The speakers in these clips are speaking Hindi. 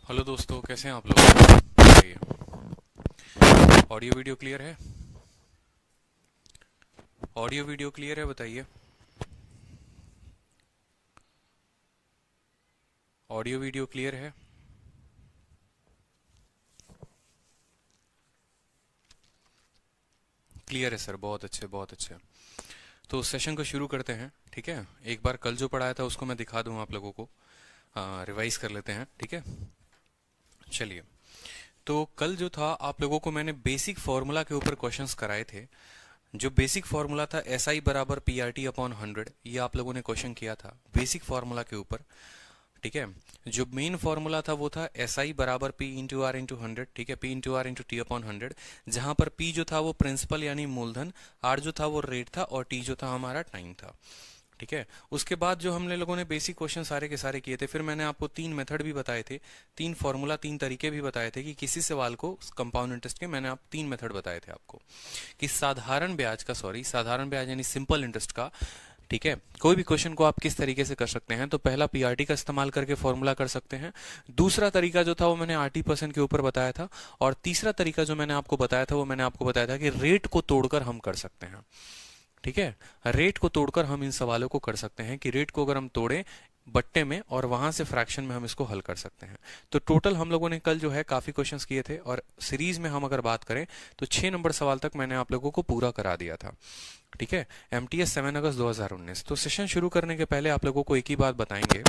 हेलो दोस्तों, कैसे हैं आप लोग? बताइए। ऑडियो वीडियो क्लियर है? ऑडियो वीडियो क्लियर है, बताइए। ऑडियो वीडियो क्लियर है? क्लियर है सर, बहुत अच्छे बहुत अच्छे। तो सेशन को शुरू करते हैं, ठीक है। एक बार कल जो पढ़ाया था उसको मैं दिखा दूं आप लोगों को। रिवाइज कर लेते हैं, ठीक है। चलिए। तो कल जो था आप लोगों को मैंने बेसिक फार्मूला के ऊपर क्वेश्चंस कराए थे। जो बेसिक फार्मूला था SI बराबर PRT अपॉन 100, ये आप लोगों ने क्वेश्चन किया था बेसिक फार्मूला के ऊपर, ठीक है। जो मेन फॉर्मूला था वो था SI बराबर P इंटू आर इंटू 100, ठीक है। P into R into T upon 100, जहां पर P जो था वो प्रिंसिपल यानी मूलधन, R जो था वो रेट था और T जो था हमारा टाइम था, ठीक है। उसके बाद जो हमने लोगों ने बेसिक क्वेश्चन सारे के सारे किए थे, फिर मैंने आपको तीन मेथड भी बताए थे, तीन फॉर्मूला, तीन तरीके भी बताए थे कि किसी सवाल को कंपाउंड इंटरेस्ट के मैंने आप तीन मेथड बताए थे आपको, कि साधारण ब्याज का, साधारण ब्याज यानी सिंपल इंटरेस्ट का, ठीक है, कोई भी क्वेश्चन को आप किस तरीके से कर सकते हैं। तो पहला पीआरटी का इस्तेमाल करके फॉर्मूला कर सकते हैं। दूसरा तरीका जो था वो मैंने RT% के ऊपर बताया था। और तीसरा तरीका जो मैंने आपको बताया था वो मैंने आपको बताया था कि रेट को तोड़कर हम कर सकते हैं, ठीक है। रेट को तोड़कर हम इन सवालों को कर सकते हैं कि रेट को अगर हम तोड़ें बट्टे में और वहां से फ्रैक्शन में हम इसको हल कर सकते हैं। तो टोटल हम लोगों ने कल जो है काफी क्वेश्चंस किए थे और सीरीज में हम अगर बात करें तो 6 नंबर सवाल तक मैंने आप लोगों को पूरा करा दिया था, ठीक है। MTS 7 अगस्त 2019। तो सेशन शुरू करने के पहले आप लोगों को एक ही बात बताएंगे,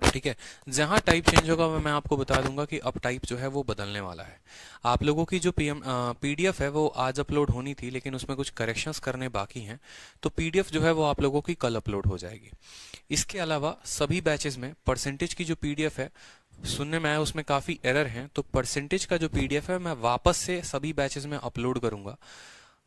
ठीक है। जहां टाइप चेंज होगा मैं आपको बता दूंगा कि अब टाइप जो है वो बदलने वाला है। आप लोगों की जो PDF है वो आज अपलोड होनी थी, लेकिन उसमें कुछ करेक्शंस करने बाकी हैं, तो PDF जो है वो आप लोगों की कल अपलोड हो जाएगी। इसके अलावा सभी बैचेस में परसेंटेज की जो PDF है, सुनने में आया उसमें काफी एरर हैं, तो परसेंटेज का जो PDF है मैं वापस से सभी बैचेस में अपलोड करूंगा,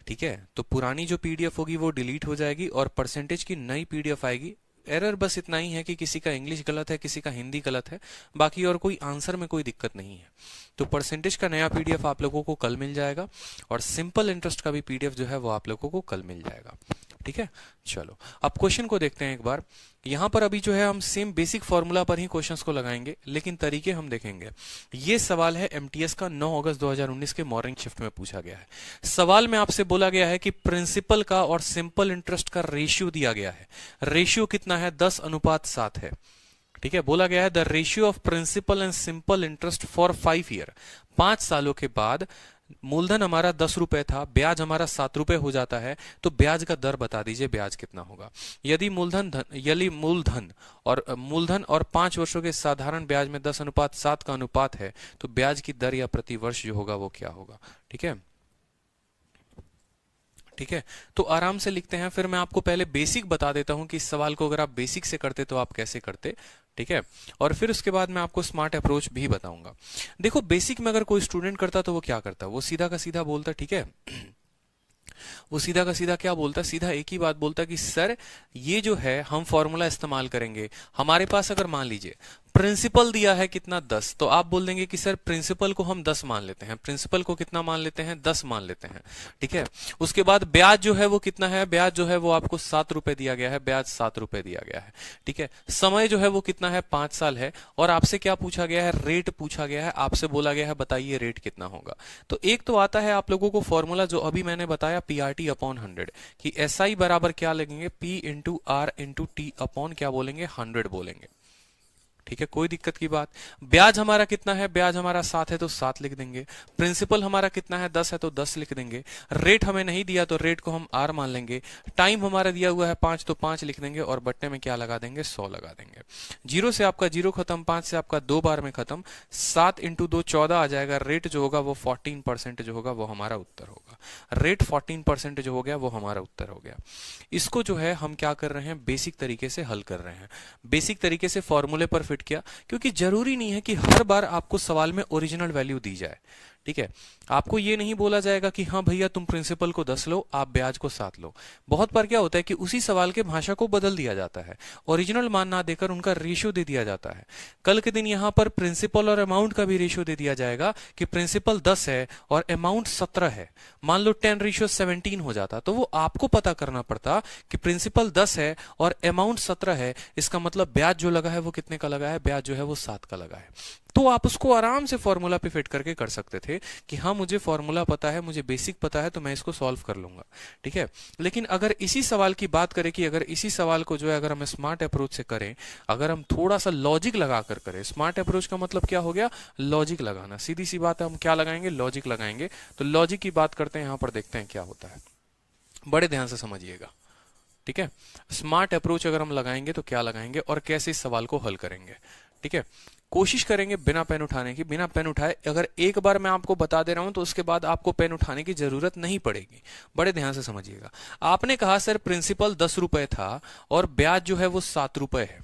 ठीक है। तो पुरानी जो PDF होगी वो डिलीट हो जाएगी और परसेंटेज की नई PDF आएगी। एरर बस इतना ही है कि किसी का इंग्लिश गलत है, किसी का हिंदी गलत है, बाकी और कोई आंसर में कोई दिक्कत नहीं है। तो परसेंटेज का नया PDF आप लोगों को कल मिल जाएगा और सिंपल इंटरेस्ट का भी PDF जो है वो आप लोगों को कल मिल जाएगा, ठीक है। चलो अब क्वेश्चन को देखते हैं एक बार। यहां पर अभी जो है हम सेम बेसिक फॉर्मूला पर ही क्वेश्चंस को लगाएंगे, लेकिन तरीके हम देखेंगे। ये सवाल है MTS का 9 अगस्त 2019 के मॉर्निंग शिफ्ट में पूछा गया है। सवाल में आपसे बोला गया है कि प्रिंसिपल का और सिंपल इंटरेस्ट का रेशियो दिया गया है। रेशियो कितना है? 10:7 है, ठीक है। बोला गया है the ratio of principal and simple interest for 5 year. 5 सालों के बाद मूलधन हमारा 10 रुपए था, ब्याज हमारा 7 रुपए हो जाता है, तो ब्याज का दर बता दीजिए, ब्याज कितना होगा। यदि मूलधन और 5 वर्षों के साधारण ब्याज में 10:7 का अनुपात है, तो ब्याज की दर या प्रति वर्ष जो होगा वो क्या होगा, ठीक है। ठीक है, तो आराम से लिखते हैं। फिर मैं आपको पहले बेसिक बता देता हूं कि इस सवाल को अगर आप बेसिक से करते तो आप कैसे करते, ठीक है। और फिर उसके बाद मैं आपको स्मार्ट अप्रोच भी बताऊंगा। देखो, बेसिक में अगर कोई स्टूडेंट करता तो वो क्या करता, वो सीधा का सीधा बोलता, ठीक है। वो सीधा का सीधा क्या बोलता, सीधा एक ही बात बोलता कि सर ये जो है हम फॉर्मूला इस्तेमाल करेंगे। हमारे पास अगर मान लीजिए प्रिंसिपल दिया है कितना, 10, तो आप बोल देंगे कि सर प्रिंसिपल को हम 10 मान लेते हैं। प्रिंसिपल को कितना मान लेते हैं? 10 मान लेते हैं, ठीक है। उसके बाद ब्याज जो है वो कितना है? ब्याज जो है वो आपको 7 रुपए दिया गया है, ब्याज 7 रुपए दिया गया है, ठीक है। समय जो है वो कितना है? 5 साल है। और आपसे क्या पूछा गया है? रेट पूछा गया है। आपसे बोला गया है बताइए रेट कितना होगा। तो एक तो आता है आप लोगों को फॉर्मूला जो अभी मैंने बताया, PRT अपॉन 100, कि SI बराबर क्या लगेंगे? P into R into T upon क्या बोलेंगे? 100 बोलेंगे, ठीक है। कोई दिक्कत की बात। ब्याज हमारा कितना है? ब्याज हमारा 7 है तो 7 लिख देंगे। प्रिंसिपल हमारा कितना है? 10 है तो 10 लिख देंगे। रेट हमें नहीं दिया तो रेट को हम R मान लेंगे। टाइम हमारा दिया हुआ है 5 तो 5 लिख देंगे और बट्टे में क्या लगा देंगे? 100 लगा देंगे। 0 से आपका 0 खत्म, 5 से आपका 2 बार में खत्म, 7 इंटू 2 14 आ जाएगा। रेट जो होगा वो 14% जो होगा वो हमारा उत्तर होगा। रेट 14% जो हो गया वो हमारा उत्तर हो गया। इसको जो है हम क्या कर रहे हैं? बेसिक तरीके से हल कर रहे हैं। बेसिक तरीके से फॉर्मूले पर फिट किया, क्योंकि जरूरी नहीं है कि हर बार आपको सवाल में ओरिजिनल वैल्यू दी जाए, ठीक है। आपको ये नहीं बोला जाएगा कि हाँ भैया तुम प्रिंसिपल को 10 लो, आप ब्याज को 7 लो। बहुत बार क्या होता है कि उसी सवाल के भाषा को बदल दिया जाता है, ओरिजिनल मान ना देकर उनका रेशियो दे दिया जाता है। कल के दिन यहां पर प्रिंसिपल और अमाउंट का भी रेशियो दे दिया जाएगा कि प्रिंसिपल 10 है और अमाउंट 17 है। मान लो 10:17 हो जाता, तो वो आपको पता करना पड़ता कि प्रिंसिपल 10 है और अमाउंट 17 है। इसका मतलब ब्याज जो लगा है वो कितने का लगा है? ब्याज जो है वो 7 का लगा है। तो आप उसको आराम से फॉर्मूला पे फिट करके कर सकते थे कि हाँ मुझे फॉर्मूला पता है, मुझे बेसिक पता है, तो मैं इसको सॉल्व कर लूंगा, ठीक है। लेकिन अगर इसी सवाल की बात करें कि अगर इसी सवाल को जो है अगर हम स्मार्ट अप्रोच से करें, अगर हम थोड़ा सा लॉजिक लगा कर करें, स्मार्ट अप्रोच का मतलब क्या हो गया, लॉजिक लगाना, सीधी सी बात है, हम क्या लगाएंगे, लॉजिक लगाएंगे। तो लॉजिक की बात करते हैं, यहां पर देखते हैं क्या होता है, बड़े ध्यान से समझिएगा, ठीक है। स्मार्ट अप्रोच अगर हम लगाएंगे तो क्या लगाएंगे और कैसे इस सवाल को हल करेंगे, ठीक है। कोशिश करेंगे बिना पेन उठाने की, बिना पेन उठाए। अगर एक बार मैं आपको बता दे रहा हूं तो उसके बाद आपको पेन उठाने की जरूरत नहीं पड़ेगी, बड़े ध्यान से समझिएगा। आपने कहा सर प्रिंसिपल 10 रुपए था और ब्याज जो है वो 7 रुपए है।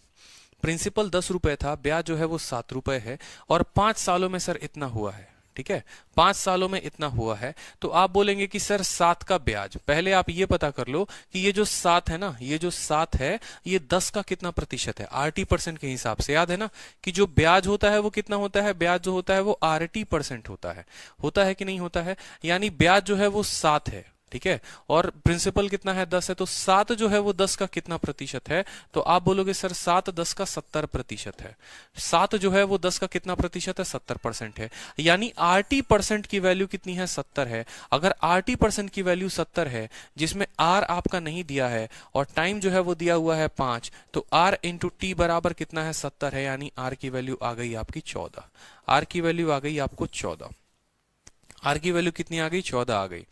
प्रिंसिपल 10 रुपए था, ब्याज जो है वो 7 रुपए है और 5 सालों में सर इतना हुआ है, ठीक है। 5 सालों में इतना हुआ है, तो आप बोलेंगे कि सर 7 का ब्याज, पहले आप ये पता कर लो कि ये जो 7 है ना, ये जो 7 है ये 10 का कितना प्रतिशत है, RT% के हिसाब से। याद है ना कि जो ब्याज होता है वो कितना होता है, ब्याज जो होता है वो RT% होता है कि नहीं होता है। यानी ब्याज जो है वो 7 है, ठीक है, और प्रिंसिपल कितना है, 10 है, तो 7 जो है वो 10 का कितना प्रतिशत है, तो आप बोलोगे सर 7 10 का 70% है। 7 जो है वो 10 का कितना प्रतिशत है, 70% है। यानी RT% की वैल्यू कितनी है, 70 है। अगर RT% की वैल्यू 70 है, जिसमें R आपका नहीं दिया है और टाइम जो है वो दिया हुआ है 5, तो R इंटू टी बराबर कितना है, 70 है। यानी R की वैल्यू आ गई आपकी 14, R की वैल्यू आ गई आपको 14, आर की वैल्यू कितनी आ गई, 14 आ गई,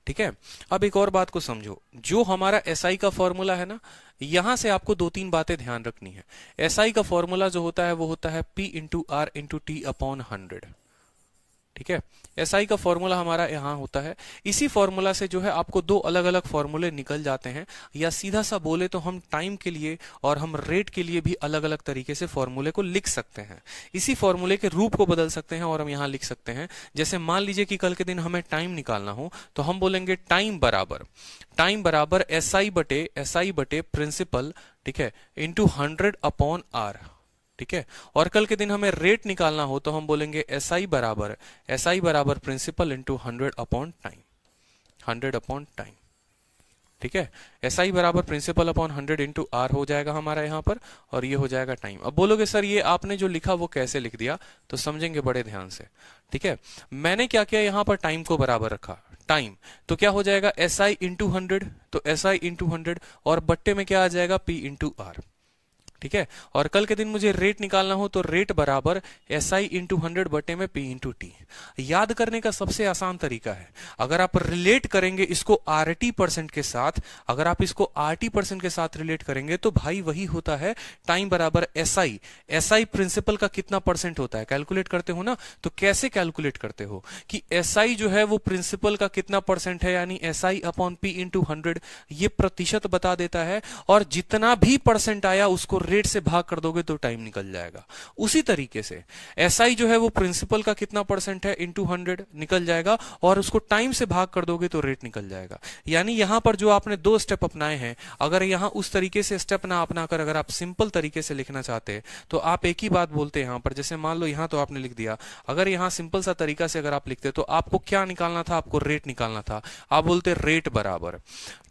ठीक है। अब एक और बात को समझो, जो हमारा एसआई का फॉर्मूला है ना, यहां से आपको 2-3 बातें ध्यान रखनी है। एसआई का फॉर्मूला जो होता है वो होता है P into R into T upon 100, ठीक है। एसआई का फॉर्मूला हमारा यहां होता है। इसी फॉर्मूला से जो है आपको 2 अलग अलग फॉर्मूले निकल जाते हैं, या सीधा सा बोले तो हम टाइम के लिए और हम रेट के लिए भी अलग अलग तरीके से फॉर्मूले को लिख सकते हैं। इसी फॉर्मूले के रूप को बदल सकते हैं और हम यहां लिख सकते हैं। जैसे मान लीजिए कि कल के दिन हमें टाइम निकालना हो, तो हम बोलेंगे टाइम बराबर एसआई बटे प्रिंसिपल, ठीक है, इंटू 100 अपॉन आर, ठीक है। और कल के दिन हमें रेट निकालना हो तो हम बोलेंगे एसआई बराबर प्रिंसिपल इंटू 100 अपॉन टाइम, ठीक है। एसआई बराबर प्रिंसिपल अपॉन 100 इंटू आर हो जाएगा हमारा यहां पर, और ये हो जाएगा टाइम। अब बोलोगे सर ये आपने जो लिखा वो कैसे लिख दिया, तो समझेंगे बड़े ध्यान से, ठीक है। मैंने क्या किया, यहां पर टाइम को बराबर रखा, टाइम तो क्या हो जाएगा एसआई इंटू 100, तो एसआई इंटू 100, और बट्टे में क्या आ जाएगा, पी इंटू आर, ठीक है। और कल के दिन मुझे रेट निकालना हो तो रेट बराबर एसआई इंटू 100 बटे में पी इंटू टी। याद करने का सबसे आसान तरीका है, अगर आप रिलेट करेंगे इसको RT% के साथ, अगर आप इसको RT% के साथ रिलेट करेंगे तो भाई वही होता है टाइम बराबर एसआई प्रिंसिपल का कितना परसेंट होता है, कैलकुलेट करते हो ना, तो कैसे कैलकुलेट करते हो कि एसआई जो है वो प्रिंसिपल का कितना परसेंट है, यानी एसआई अपॉन पी इंटू 100, ये प्रतिशत बता देता है, और जितना भी परसेंट आया उसको रेट से भाग कर दोगे तो टाइम निकल जाएगा। उसी तरीके से एसआई जो है वो प्रिंसिपल का कितना परसेंट है इंटू 100 निकल जाएगा, और उसको टाइम से भाग कर दोगे तो रेट निकल जाएगा। यानी यहां पर जो आपने 2 स्टेप अपनाए हैं, अगर यहां उस तरीके से स्टेप ना अपनाकर अगर आप सिंपल तरीके से लिखना चाहते हैं तो आप एक ही बात बोलते हैं यहां पर। जैसे मान लो यहां तो आपने लिख दिया, अगर यहां सिंपल सा तरीका से अगर आप लिखते तो आपको क्या निकालना था, आपको रेट निकालना था। आप बोलते रेट बराबर,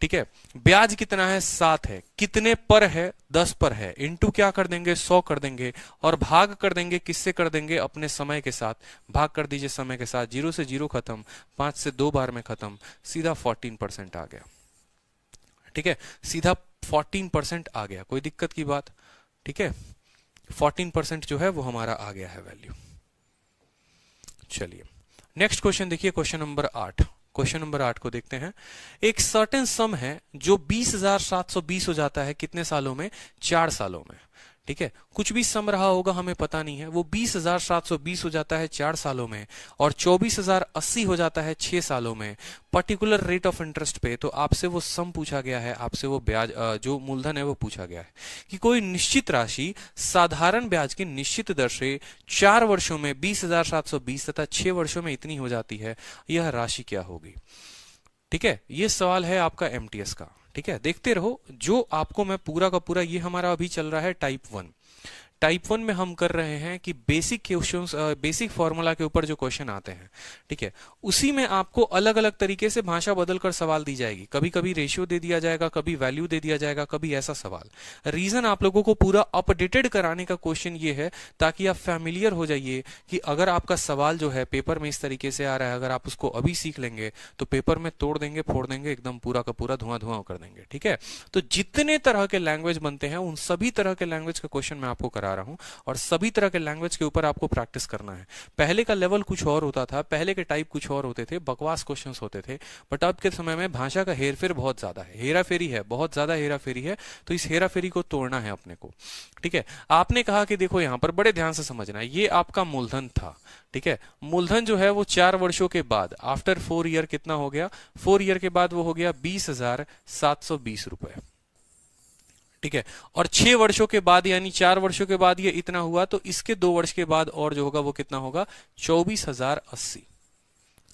ठीक है, ब्याज कितना है, 7 है, कितने पर है, 10 पर है, इंटू क्या कर देंगे, 100 कर देंगे, और भाग कर देंगे, किससे कर देंगे, अपने समय के साथ, भाग कर दीजिए समय के साथ, 0 से 0 खत्म, 5 से 2 बार में खत्म, सीधा 14% आ गया, ठीक है, सीधा 14% आ गया, कोई दिक्कत की बात, ठीक है। 14% जो है वो हमारा आ गया है वैल्यू। चलिए नेक्स्ट क्वेश्चन देखिए, क्वेश्चन नंबर 8। क्वेश्चन नंबर 8 को देखते हैं। एक सर्टेन सम है जो 20,720 हो जाता है कितने सालों में, 4 सालों में, ठीक है। कुछ भी सम रहा होगा हमें पता नहीं है, वो 20,720 हो जाता है 4 सालों में, और 24,080 हो जाता है 6 सालों में, पर्टिकुलर रेट ऑफ इंटरेस्ट पे। तो आपसे वो सम पूछा गया है, आपसे वो ब्याज जो मूलधन है वो पूछा गया है कि कोई निश्चित राशि साधारण ब्याज की निश्चित दर से 4 वर्षों में 20,720 तथा 6 वर्षों में इतनी हो जाती है, यह राशि क्या होगी, ठीक है। ये सवाल है आपका MTS का, ठीक है। देखते रहो, जो आपको मैं पूरा का पूरा, ये हमारा अभी चल रहा है टाइप 1। टाइप 1 में हम कर रहे हैं कि बेसिक क्वेश्चंस, बेसिक फॉर्मूला के ऊपर जो क्वेश्चन आते हैं, ठीक है, उसी में आपको अलग अलग तरीके से भाषा बदलकर सवाल दी जाएगी। कभी कभी रेशियो दे दिया जाएगा, कभी वैल्यू दे दिया जाएगा, कभी ऐसा सवाल। रीजन आप लोगों को पूरा अपडेटेड कराने का क्वेश्चन ये है ताकि आप फैमिलियर हो जाइए कि अगर आपका सवाल जो है पेपर में इस तरीके से आ रहा है, अगर आप उसको अभी सीख लेंगे तो पेपर में तोड़ देंगे, फोड़ देंगे, एकदम पूरा का पूरा धुआं धुआं कर देंगे। ठीक है, तो जितने तरह के लैंग्वेज बनते हैं उन सभी तरह के लैंग्वेज का क्वेश्चन मैं आपको करा रहा हूं और सभी तरह के लैंग्वेज के ऊपर आपको प्रैक्टिस करना है। पहले का लेवल कुछ और होता था, पहले के टाइप कुछ और होते थे, बकवास क्वेश्चंस होते थे, बट अब के समय में भाषा का हेरफेर बहुत ज्यादा है, हेरा फेरी है, बहुत ज्यादा हेरा फेरी है। तो इस हेरा फेरी को तोड़ना है अपने को। ठीक है, आपने कहा कि देखो यहां पर बड़े ध्यान से समझना है, ये आपका मूलधन था। ठीक है, मूलधन जो है वो 4 वर्षों के बाद, आफ्टर 4 ईयर कितना हो गया, 4 ईयर के बाद वो हो गया 20,720 रुपए। ठीक है, और 6 वर्षों के बाद यानी 4 वर्षों के बाद ये इतना हुआ, तो इसके 2 वर्ष के बाद और जो होगा वो कितना होगा, 24,080।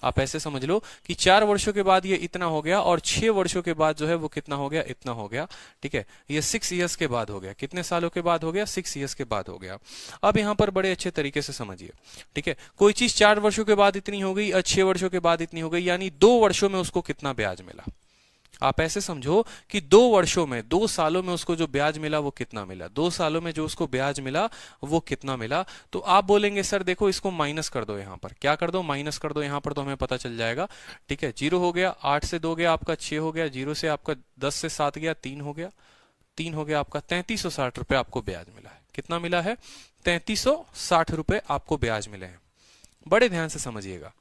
आप ऐसे समझ लो कि 4 वर्षों के बाद ये इतना हो गया और 6 वर्षों के बाद जो है वो कितना हो गया, इतना हो गया। ठीक है, ये 6 इयर्स के बाद हो गया, कितने सालों के बाद हो गया, 6 इयर्स के बाद हो गया। अब यहां पर बड़े अच्छे तरीके से समझिए। ठीक है, कोई चीज 4 वर्षों के बाद इतनी हो गई और 6 वर्षों के बाद इतनी हो गई, यानी 2 वर्षों में उसको कितना ब्याज मिला। आप ऐसे समझो कि 2 वर्षों में, 2 सालों में उसको जो ब्याज मिला वो कितना मिला, 2 सालों में जो उसको ब्याज मिला वो कितना मिला। तो आप बोलेंगे सर देखो इसको माइनस कर दो, यहां पर क्या कर दो, माइनस कर दो यहां पर, तो हमें पता चल जाएगा। ठीक है, 0 हो गया, 8 से 2 गया आपका 6 हो गया, 0 से आपका 10 से 7 गया 3 हो गया, 3 हो गया आपका 3360 रुपए आपको ब्याज मिला है। कितना मिला है, 3360 रुपए आपको ब्याज मिले हैं। बड़े ध्यान से समझिएगा।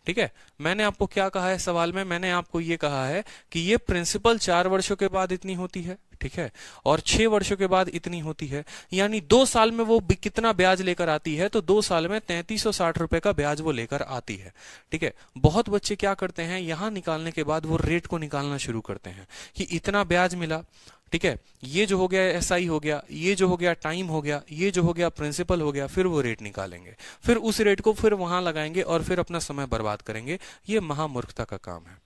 ठीक है, मैंने आपको क्या कहा है सवाल में, मैंने आपको ये कहा है कि ये प्रिंसिपल 4 वर्षों के बाद इतनी होती है, ठीक है, और 6 वर्षों के बाद इतनी होती है, यानी 2 साल में वो कितना ब्याज लेकर आती है, तो 2 साल में 3360 रुपए का ब्याज वो लेकर आती है। ठीक है, बहुत बच्चे क्या करते हैं, यहां निकालने के बाद वो रेट को निकालना शुरू करते हैं कि इतना ब्याज मिला। ठीक है, ये जो हो गया एसआई हो गया, ये जो हो गया टाइम हो गया, ये जो हो गया प्रिंसिपल हो गया, फिर वो रेट निकालेंगे, फिर उस रेट को फिर वहां लगाएंगे और फिर अपना समय बर्बाद करेंगे। ये महामूर्खता का काम है।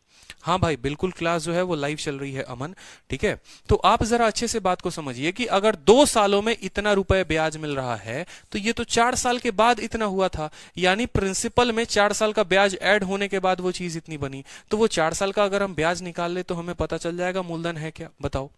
हाँ भाई बिल्कुल, क्लास जो है वो लाइव चल रही है अमन। ठीक है, तो आप जरा अच्छे से बात को समझिए कि अगर 2 सालों में इतना रुपए ब्याज मिल रहा है तो ये तो 4 साल के बाद इतना हुआ था, यानी प्रिंसिपल में 4 साल का ब्याज ऐड होने के बाद वो चीज इतनी बनी। तो वो 4 साल का अगर हम ब्याज निकाल ले तो हमें पता चल जाएगा मूलधन है क्या, बताओ।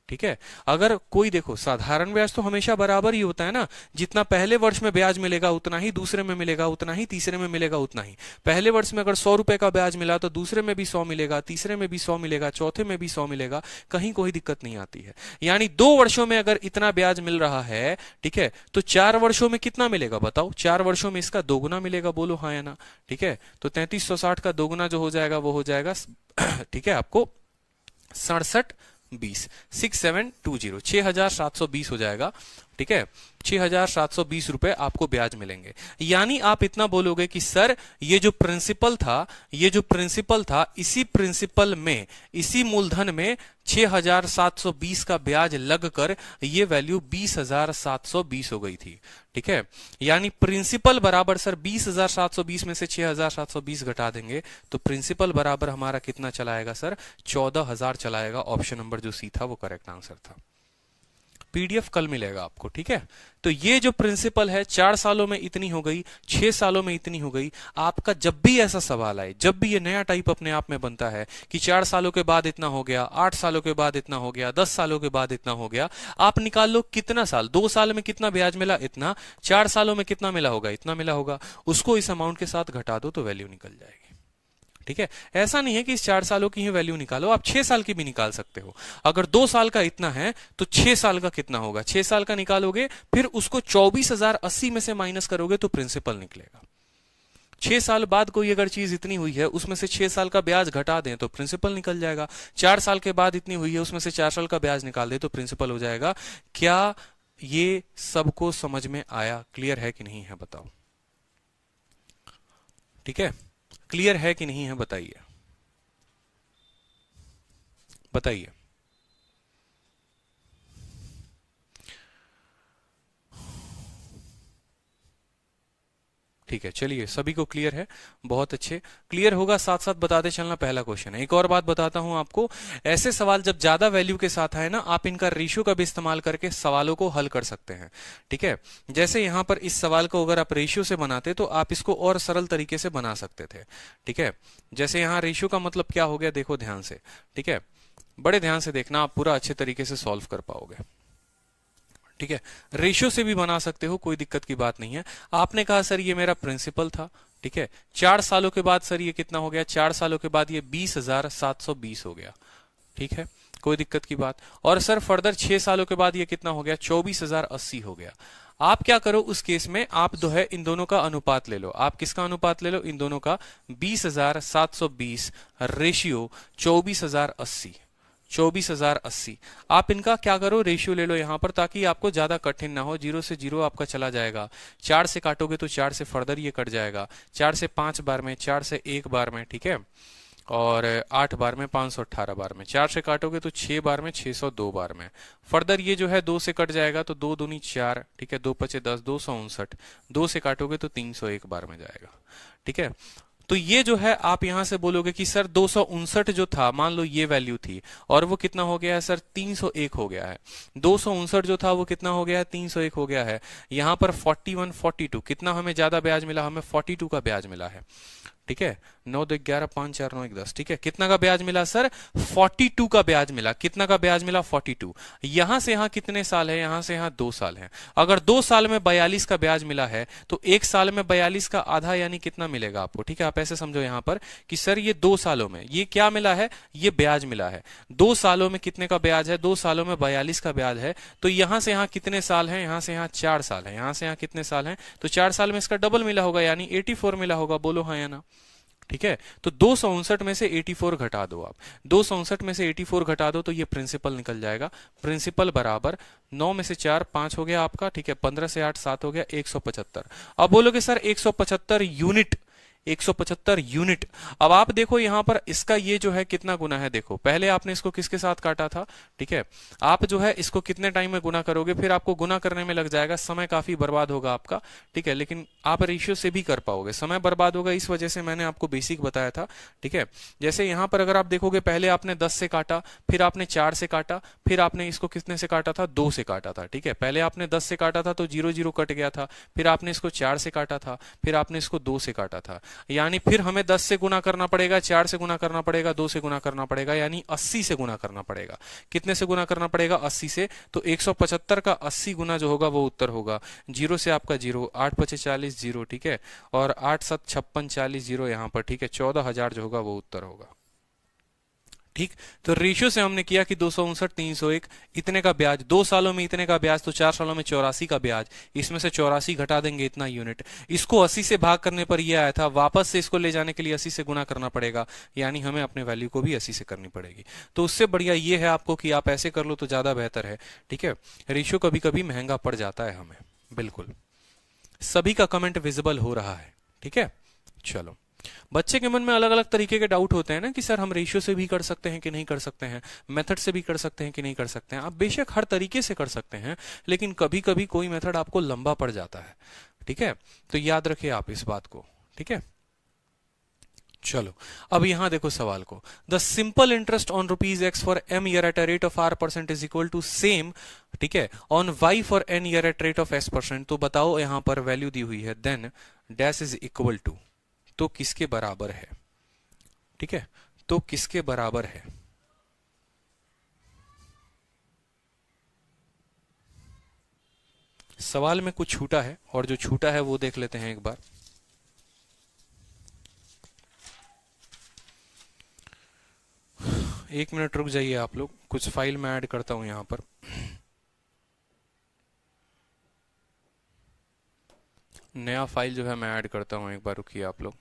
ठीक है, अगर कोई देखो साधारण ब्याज तो हमेशा बराबर ही होता है ना, जितना पहले वर्ष में ब्याज मिलेगा उतना ही दूसरे में मिलेगा, उतना ही तीसरे में मिलेगा, उतना ही। पहले वर्ष में अगर 100 रुपए का ब्याज मिला तो दूसरे में भी 100 मिलेगा, तीसरे में भी 100 मिलेगा, चौथे में भी 100 मिलेगा, कहीं कोई दिक्कत नहीं आती है। यानी 2 वर्षों में अगर इतना ब्याज मिल रहा है, ठीक है, तो 4 वर्षों में कितना मिलेगा बताओ, 4 वर्षों में इसका दोगुना मिलेगा, बोलो हाँ या ना। ठीक है, तो 3360 का दोगुना जो हो जाएगा वो हो जाएगा ठीक है आपको 6720, 6720, 6720 हो जाएगा। ठीक है, 6720 रुपए आपको ब्याज मिलेंगे। यानी आप इतना बोलोगे कि सर ये जो प्रिंसिपल था, ये जो प्रिंसिपल था, इसी प्रिंसिपल में, इसी मूलधन में 6720 का ब्याज लगकर ये वैल्यू 20,720 हो गई थी। ठीक है, यानी प्रिंसिपल बराबर सर 20,720 में से 6,720 घटा देंगे तो प्रिंसिपल बराबर हमारा कितना चलाएगा सर, 14,000 चलाएगा। ऑप्शन नंबर जो सी था वो करेक्ट आंसर था। पीडीएफ कल मिलेगा आपको। ठीक है, तो ये जो प्रिंसिपल है 4 सालों में इतनी हो गई, 6 सालों में इतनी हो गई। आपका जब भी ऐसा सवाल आए, जब भी ये नया टाइप अपने आप में बनता है कि 4 सालों के बाद इतना हो गया, 8 सालों के बाद इतना हो गया, 10 सालों के बाद इतना हो गया, आप निकाल लो कितना साल, 2 साल में कितना ब्याज मिला, इतना, 4 सालों में कितना मिला होगा, इतना मिला होगा, उसको इस अमाउंट के साथ घटा दो तो वैल्यू निकल जाएगी। ठीक है, ऐसा नहीं है कि इस 4 सालों की ही वैल्यू निकालो, आप 6 साल की भी निकाल सकते हो। अगर 2 साल का इतना है तो 6 साल का कितना होगा, 6 साल का निकालोगे, फिर उसको 24,080 में से माइनस करोगे तो प्रिंसिपल निकलेगा। 6 साल बाद कोई अगर चीज इतनी हुई है उसमें से 6 साल का ब्याज घटा दें तो प्रिंसिपल निकल जाएगा। 4 साल के बाद इतनी हुई है उसमें से 4 साल का ब्याज निकाल दे तो प्रिंसिपल हो जाएगा। क्या ये सबको समझ में आया, क्लियर है कि नहीं है बताओ। ठीक है, क्लियर है कि नहीं है बताइए, बताइए। ठीक है, चलिए सभी को क्लियर है, बहुत अच्छे। क्लियर होगा साथ साथ बताते चलना, पहला क्वेश्चन है। एक और बात बताता हूं आपको, ऐसे सवाल जब ज्यादा वैल्यू के साथ आए ना, आप इनका रेशियो का भी इस्तेमाल करके सवालों को हल कर सकते हैं। ठीक है, जैसे यहां पर इस सवाल को अगर आप रेशियो से बनाते तो आप इसको और सरल तरीके से बना सकते थे। ठीक है, जैसे यहां रेशियो का मतलब क्या हो गया, देखो ध्यान से। ठीक है, बड़े ध्यान से देखना, आप पूरा अच्छे तरीके से सॉल्व कर पाओगे। ठीक है, रेशियो से भी बना सकते हो, कोई दिक्कत की बात नहीं है। आपने कहा सर ये मेरा प्रिंसिपल था। ठीक है, 4 सालों के बाद सर ये कितना हो गया, 4 सालों के बाद ये 20,720 हो गया। ठीक है, कोई दिक्कत की बात। और सर फर्दर 6 सालों के बाद ये कितना हो गया, 24,080 हो गया। आप क्या करो उस केस में, आप जो है इन दोनों का अनुपात ले लो। आप किसका अनुपात ले लो, इन दोनों का। 20,720 रेशियो 24,080, 24,080। आप इनका क्या करो, रेशियो ले लो यहां पर, ताकि आपको ज्यादा कठिन ना हो। 0 से 0 आपका चला जाएगा, 4 से काटोगे तो 4 से फर्दर ये कट जाएगा, 4 से 5 बार में, 4 से 1 बार में। ठीक है, और 8 बार में, 518 बार में। 4 से काटोगे तो 6 बार में, 602 बार में। फर्दर ये जो है 2 से कट जाएगा तो 2 दूनी 4। ठीक है, 2 पचे 10, 259। 2 से काटोगे तो 301 बार में जाएगा। ठीक है, तो ये जो है आप यहां से बोलोगे कि सर 259 जो था, मान लो ये वैल्यू थी, और वो कितना हो गया है सर, 301 हो गया है। 259 जो था वो कितना हो गया है, 301 हो गया है। यहां पर 41, 42 कितना हमें ज्यादा ब्याज मिला, हमें 42 का ब्याज मिला है। ठीक है, 9 2 11 5 4 9 1 10। ठीक है, कितना का ब्याज मिला सर, 42 का ब्याज मिला। कितना का ब्याज मिला, 42। यहां से यहां कितने साल है, यहां से यहां 2 साल है। अगर 2 साल में 42 का ब्याज मिला है तो 1 साल में 42 का आधा यानी कितना मिलेगा आपको। ठीक है, आप ऐसे समझो यहां पर कि सर ये 2 सालों में ये क्या मिला है, ये ब्याज मिला है। 2 सालों में कितने का ब्याज है, 2 सालों में 42 का ब्याज है। तो यहां से यहां कितने साल है, यहां से यहां 4 साल है। यहां से यहां कितने साल है, तो 4 साल में इसका डबल मिला होगा, यानी 84 मिला होगा। बोलो हाँ या ना। ठीक है, तो 259 में से 84 घटा दो आप। 259 में से 84 घटा दो तो ये प्रिंसिपल निकल जाएगा। प्रिंसिपल बराबर 9 में से 4 5 हो गया आपका। ठीक है, 15 से 8 7 हो गया, 175। अब बोलोगे सर 175 यूनिट, 175 यूनिट। अब आप देखो यहां पर इसका ये जो है कितना गुना है, देखो पहले आपने इसको किसके साथ काटा था। ठीक है, आप जो है इसको कितने टाइम में गुना करोगे, फिर आपको गुना करने में लग जाएगा, समय काफी बर्बाद होगा आपका। ठीक है, लेकिन आप रेशियो से भी कर पाओगे। समय बर्बाद होगा इस वजह से मैंने आपको बेसिक बताया था। ठीक है, जैसे यहां पर अगर आप देखोगे, पहले आपने 10 से काटा, फिर आपने 4 से काटा, फिर आपने इसको कितने से काटा था, 2 से काटा था। ठीक है, पहले आपने 10 से काटा था तो 0 0 कट गया था, फिर आपने इसको 4 से काटा था, फिर आपने इसको 2 से काटा था। यानी फिर हमें 10 से गुना करना पड़ेगा, 4 से गुना करना पड़ेगा, 2 से गुना करना पड़ेगा, यानी 80 से गुना करना पड़ेगा। कितने से गुना करना पड़ेगा, 80 से। तो 175 का 80 गुना जो होगा वो उत्तर होगा। 0 से आपका 0, 8 पचे 40 0। ठीक है, और 8 7 56 40 0 यहां पर। ठीक है, 14,000 जो होगा वो उत्तर होगा। ठीक, तो रेशियो से हमने किया कि 259 301 इतने का ब्याज, 2 सालों में इतने का ब्याज, तो 4 सालों में 84 का ब्याज। इसमें से 84 घटा देंगे, इतना यूनिट। इसको 80 से भाग करने पर यह आया था, वापस से इसको ले जाने के लिए 80 से गुना करना पड़ेगा, यानी हमें अपने वैल्यू को भी 80 से करनी पड़ेगी। तो उससे बढ़िया ये है आपको कि आप ऐसे कर लो तो ज्यादा बेहतर है। ठीक है, रेशियो कभी कभी महंगा पड़ जाता है हमें। बिल्कुल, सभी का कमेंट विजिबल हो रहा है। ठीक है, चलो। बच्चे के मन में अलग अलग तरीके के डाउट होते हैं ना, कि सर हम रेशियो से भी कर सकते हैं कि नहीं कर सकते हैं, मेथड से भी कर सकते हैं कि नहीं कर सकते हैं। आप बेशक हर तरीके से कर सकते हैं, लेकिन कभी कभी कोई मेथड आपको लंबा पड़ जाता है। ठीक है, तो याद रखिए आप इस बात को। ठीक है, चलो अब यहां देखो सवाल को। The simple interest on ₹x for m year at a rate of R% is equal to same, ठीक है, on y for n year at rate of S%। तो बताओ यहां पर वैल्यू दी हुई है, then dash is equal to, तो किसके बराबर है। ठीक है, तो किसके बराबर है। सवाल में कुछ छूटा है, और जो छूटा है वो देख लेते हैं एक बार। एक मिनट रुक जाइए आप लोग, कुछ फाइल में ऐड करता हूं यहां पर। नया फाइल जो है मैं ऐड करता हूं, एक बार रुकिए आप लोग।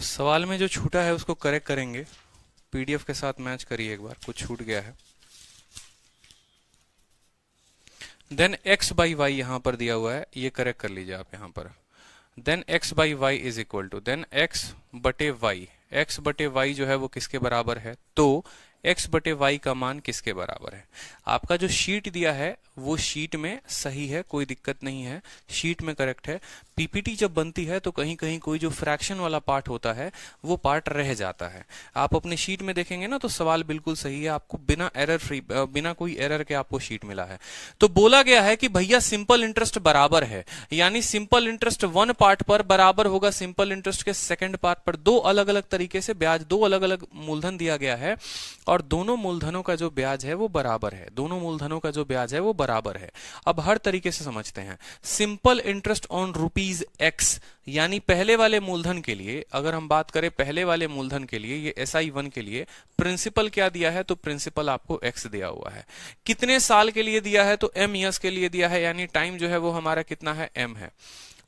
सवाल में जो छूटा है उसको करेक्ट करेंगे, पीडीएफ के साथ मैच करिए एक बार, कुछ छूट गया है। देन x बाई वाई यहां पर दिया हुआ है, ये करेक्ट कर लीजिए आप यहां पर। Then x by y is equal to, then x बटे वाई, x बटे वाई जो है वो किसके बराबर है, तो x बटे वाई का मान किसके बराबर है। आपका जो शीट दिया है वो शीट में सही है, कोई दिक्कत नहीं है, शीट में करेक्ट है। पीपीटी जब बनती है तो कहीं कहीं कोई जो फ्रैक्शन वाला पार्ट होता है वो पार्ट रह जाता है। आप अपने शीट में देखेंगे ना तो सवाल बिल्कुल सही है, आपको बिना एरर फ्री, बिना कोई एरर के आपको शीट मिला है। तो बोला गया है कि भैया सिंपल इंटरेस्ट बराबर है, यानी सिंपल इंटरेस्ट वन पार्ट पर बराबर होगा सिंपल इंटरेस्ट के सेकंड पार्ट पर। दो अलग अलग तरीके से ब्याज, दो अलग अलग मूलधन दिया गया है और दोनों मूलधनों का जो ब्याज है वो बराबर है, दोनों मूलधनों का जो ब्याज है वो बराबर है। अब हर तरीके से समझते हैं। Simple interest on rupees x, यानी पहले वाले मूलधन के लिए, अगर हम बात करें पहले वाले मूलधन के लिए, ये SI1 के लिए प्रिंसिपल क्या दिया है, तो प्रिंसिपल आपको x दिया हुआ है। कितने साल के लिए दिया है, तो m ईयर्स के लिए दिया है, यानी टाइम जो है वो हमारा कितना है, m है।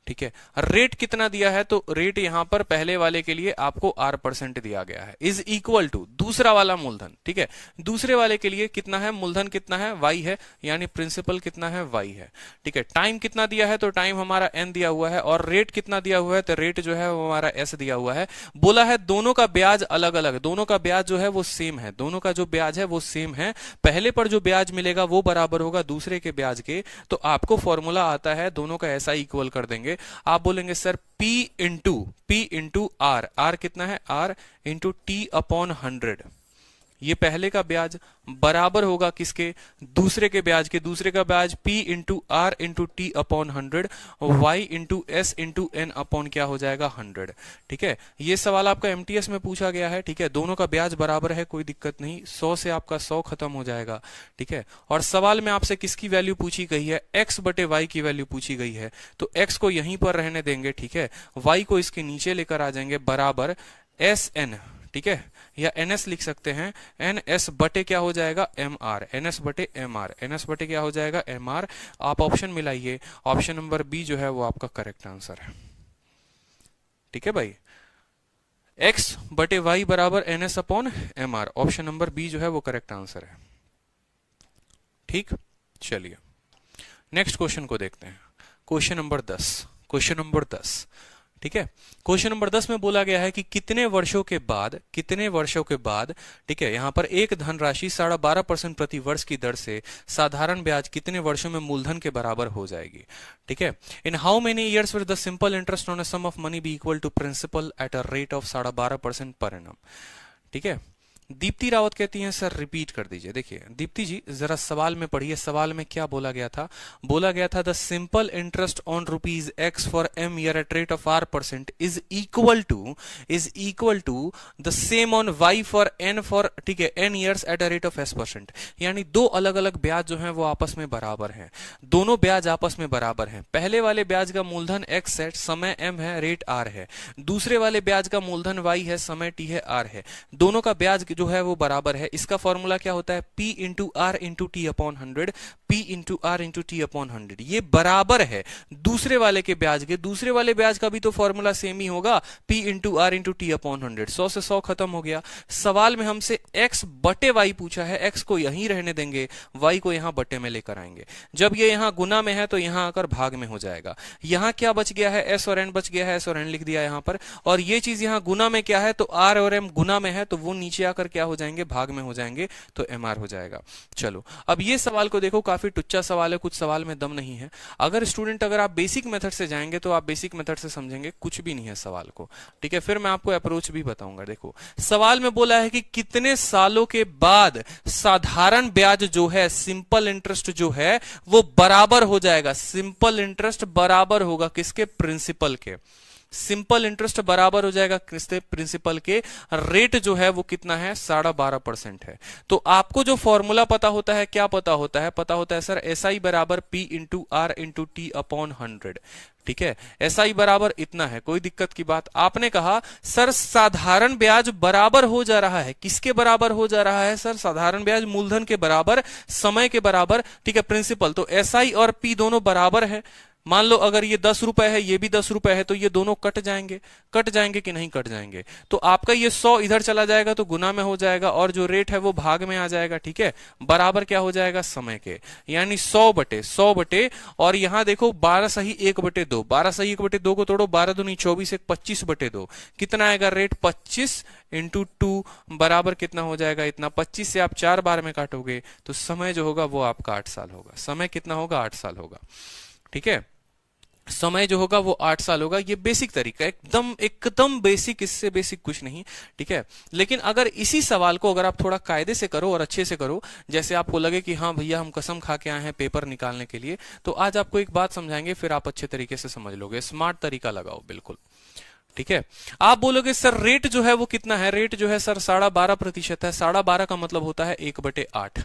ठीक है, रेट कितना दिया है, तो रेट यहां पर पहले वाले के लिए आपको R% दिया गया है, इज इक्वल टू दूसरा वाला मूलधन। ठीक है, दूसरे वाले के लिए कितना है, मूलधन कितना है, y है, यानी प्रिंसिपल कितना है, y है। ठीक है, टाइम कितना दिया है, तो टाइम हमारा n दिया हुआ है, और रेट कितना दिया हुआ है, तो रेट जो है वो हमारा s दिया हुआ है। बोला है दोनों का ब्याज अलग अलग, दोनों का ब्याज जो है वो सेम है, दोनों का जो ब्याज है वो सेम है। पहले पर जो ब्याज मिलेगा वो बराबर होगा दूसरे के ब्याज के, तो आपको फॉर्मूला आता है, दोनों का ऐसा इक्वल कर देंगे। आप बोलेंगे sir P into R, R कितना है, R इंटू T अपॉन 100, ये पहले का ब्याज बराबर होगा किसके, दूसरे के ब्याज के। दूसरे का ब्याज P into R into T upon 100, Y into S into N upon क्या हो जाएगा, 100। ठीक है, ये सवाल आपका MTS में पूछा गया है। ठीक है, दोनों का ब्याज बराबर है, कोई दिक्कत नहीं, 100 से आपका 100 खत्म हो जाएगा। ठीक है, और सवाल में आपसे किसकी वैल्यू पूछी गई है, x बटे वाई की वैल्यू पूछी गई है, तो x को यहीं पर रहने देंगे। ठीक है, y को इसके नीचे लेकर आ जाएंगे, बराबर SN, ठीक है, या NS लिख सकते हैं, NS बटे क्या हो जाएगा, MR, NS बटे MR, NS बटे क्या हो जाएगा, MR। आप ऑप्शन मिलाइए, ऑप्शन नंबर बी जो है वो आपका करेक्ट आंसर है। ठीक है भाई, x बटे y बराबर NS upon MR, option number B जो है वो करेक्ट आंसर है। ठीक, चलिए नेक्स्ट क्वेश्चन को देखते हैं, क्वेश्चन नंबर 10। क्वेश्चन नंबर 10, ठीक है, क्वेश्चन नंबर 10 में बोला गया है कि कितने वर्षों के बाद, कितने वर्षों के बाद, ठीक है, यहां पर एक धनराशि 12.5% प्रति वर्ष की दर से साधारण ब्याज कितने वर्षों में मूलधन के बराबर हो जाएगी। ठीक है, in how many years will the simple interest on a sum of money be equal to principal at a rate of 12.5% per annum. ठीक है, दीप्ति रावत कहती हैं सर रिपीट कर दीजिए। देखिए दीप्ति जी जरा सवाल में पढ़िए, सवाल में क्या बोला गया था, बोला गया था the simple interest on rupees x for m year at rate of R% is equal to the same on y for n for, ठीक है, n years at a rate of S%। यानी दो अलग अलग ब्याज जो हैं वो आपस में बराबर हैं, दोनों ब्याज आपस में बराबर हैं। पहले वाले ब्याज का मूलधन x है, समय m है, रेट r है, दूसरे वाले ब्याज का मूलधन y है, समय t है, r है, दोनों का ब्याज जो है वो बराबर है। इसका फॉर्मूला क्या होता है, P into R into T upon 100, P into R into T upon 100, ये बराबर है दूसरे वाले के ब्याज के। दूसरे वाले ब्याज का भी तो फॉर्मूला सेम ही होगा, P into R into T upon 100। 100 से 100 खत्म हो गया। सवाल में हमसे x बटे y पूछा है, x को यहीं रहने देंगे, y को यहां बटे में लेकर आएंगे। जब ये यहां गुना में है तो यहां आकर भाग में हो जाएगा। यहां क्या बच गया है, s और n बच गया है, s और n लिख दिया यहां पर, और ये चीज यहां गुना में क्या है, तो r और m गुना में है, तो वो नीचे आकर क्या हो जाएंगे, भाग में हो जाएंगे, तो mr हो जाएगा। चलो अब ये सवाल को देखो, काफी टुच्चा सवाल है, कुछ सवाल में दम नहीं है। अगर स्टूडेंट, अगर आप बेसिक मेथड से जाएंगे तो आप बेसिक मेथड से समझेंगे, कुछ भी नहीं है सवाल को। ठीक है, फिर मैं आपको अप्रोच भी बताऊंगा। देखो सवाल में बोला है कि कितने सालों के बाद साधारण ब्याज जो है, सिंपल इंटरेस्ट जो है वो बराबर हो जाएगा। सिंपल इंटरेस्ट बराबर होगा किसके, प्रिंसिपल के। सिंपल इंटरेस्ट बराबर हो जाएगा किसके, प्रिंसिपल के। रेट जो है वो कितना है, 12.5% है। तो आपको जो फॉर्मूला पता होता है, क्या पता होता है, पता होता है सर SI बराबर P into R into T upon 100। ठीक है, SI बराबर इतना है, कोई दिक्कत की बात। आपने कहा सर साधारण ब्याज बराबर हो जा रहा है, किसके बराबर हो जा रहा है सर, साधारण ब्याज मूलधन के बराबर, समय के बराबर। ठीक है, प्रिंसिपल, तो SI और P दोनों बराबर है। मान लो अगर ये 10 रुपए है, ये भी 10 रुपए है, तो ये दोनों कट जाएंगे कि नहीं कट जाएंगे? तो आपका ये 100 इधर चला जाएगा तो गुना में हो जाएगा, और जो रेट है वो भाग में आ जाएगा, ठीक है, बराबर क्या हो जाएगा? समय के, यानी 100/100 और यहां देखो 12 सही 1/2, 12 सही 1/2 को तोड़ो, 12 दूनी 24, 25/2, कितना आएगा रेट? 25 × 2 बराबर कितना हो जाएगा? इतना। 25 से आप 4 बार में काटोगे तो समय जो होगा वो आपका 8 साल होगा। समय कितना होगा? 8 साल होगा, ठीक है, समय जो होगा वो 8 साल होगा। ये बेसिक तरीका, एकदम बेसिक, इससे बेसिक कुछ नहीं, ठीक है। लेकिन अगर इसी सवाल को अगर आप थोड़ा कायदे से करो और अच्छे से करो, जैसे आपको लगे कि हाँ भैया हम कसम खा के आए हैं पेपर निकालने के लिए, तो आज आपको एक बात समझाएंगे, फिर आप अच्छे तरीके से समझ लोगे। स्मार्ट तरीका लगाओ, बिल्कुल, ठीक है। आप बोलोगे सर रेट जो है वो कितना है? रेट जो है सर 12.5% है। 12.5 का मतलब होता है 1/8,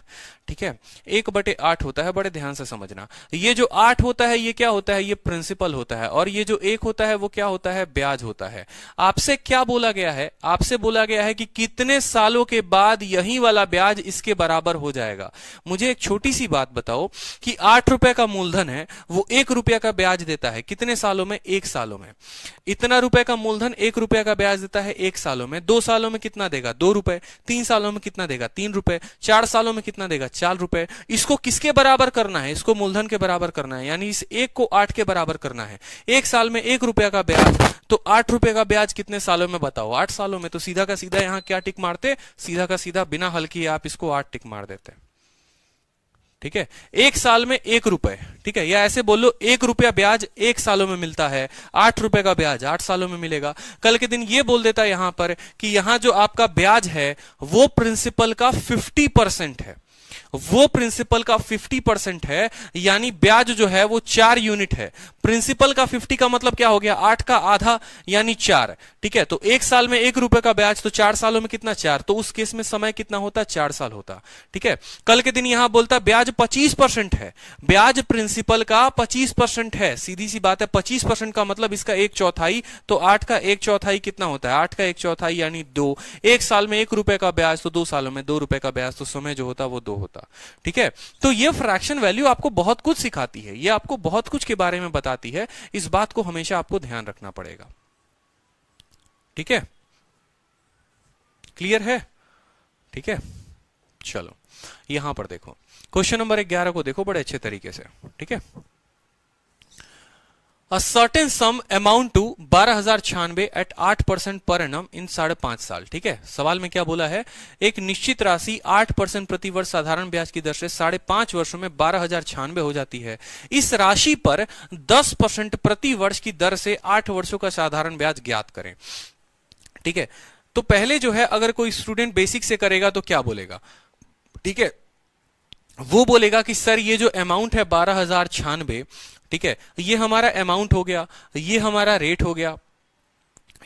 ठीक है, 1/8 होता है। बड़े ध्यान से समझना, ये जो 8 होता है ये क्या होता है? ये प्रिंसिपल होता है, और ये जो 1 होता है वो क्या होता है? ब्याज होता है। आपसे क्या बोला गया है? आपसे बोला गया है कि कितने सालों के बाद यही वाला ब्याज इसके बराबर हो जाएगा। मुझे एक छोटी सी बात बताओ कि 8 रुपए का मूलधन है, वो 1 रुपया का ब्याज देता है, कितने सालों में? 1 सालों में। इतना रुपए का मूलधन 1 रुपया का ब्याज देता है 1 सालों में। 2 सालों में कितना देगा? 2 रुपए। 3 सालों में कितना देगा? 3 रुपए। 4 सालों में कितना देगा? 4 रुपए। इसको किसके बराबर करना है? इसको मूलधन के बराबर करना है, यानी इस 1 को 8 के बराबर करना है। 1 साल में 1 रुपया का ब्याज, तो 8 रुपए का ब्याज कितने सालों में बताओ? 8 सालों में। तो सीधा का सीधा यहां क्या टिक मारते? सीधा का सीधा बिना हल किए आप इसको 8 टिक मार देते, ठीक है। 1 साल में 1 रुपए, ठीक है, या ऐसे बोलो 1 रुपया ब्याज 1 सालों में मिलता है, 8 रुपए का ब्याज 8 सालों में मिलेगा। कल के दिन ये बोल देता है यहां पर कि यहां जो आपका ब्याज है वो प्रिंसिपल का 50% है, वो प्रिंसिपल का 50% है, यानी ब्याज जो है वो 4 यूनिट है। प्रिंसिपल का 50 का मतलब क्या हो गया? 8 का आधा यानी 4, ठीक है। तो 1 साल में 1 रुपए का ब्याज, तो 4 सालों में कितना? 4। तो उस केस में समय कितना होता? 4 साल होता, ठीक है। कल के दिन यहां बोलता ब्याज 25% है, ब्याज प्रिंसिपल का 25% है। सीधी सी बात है, 25% का मतलब इसका 1/4, तो 8 का 1/4 कितना होता है? 8 का 1/4 यानी 2। 1 साल में 1 रुपए का ब्याज, तो 2 सालों में 2 रुपए का ब्याज, तो समय जो होता वो 2 होता, ठीक है। तो ये फ्रैक्शन वैल्यू आपको बहुत कुछ सिखाती है, ये आपको बहुत कुछ के बारे में बताती है। इस बात को हमेशा आपको ध्यान रखना पड़ेगा, ठीक है। क्लियर है? ठीक है, चलो यहां पर देखो क्वेश्चन नंबर 11 को देखो बड़े अच्छे तरीके से, ठीक है। A certain sum amount to 12,096 at 8% per annum in 5.5 साल, ठीक है। सवाल में क्या बोला है? एक निश्चित राशि 8% प्रति वर्ष साधारण ब्याज की दर से 5.5 वर्षों में 12,096 हो जाती है। इस राशि पर 10% प्रति वर्ष की दर से 8 वर्षों का साधारण ब्याज ज्ञात करें, ठीक है। तो पहले जो है अगर कोई स्टूडेंट बेसिक से करेगा तो क्या बोलेगा? ठीक है, वो बोलेगा कि सर ये जो अमाउंट है 12,096, ठीक है, ये हमारा अमाउंट हो गया, ये हमारा रेट हो गया,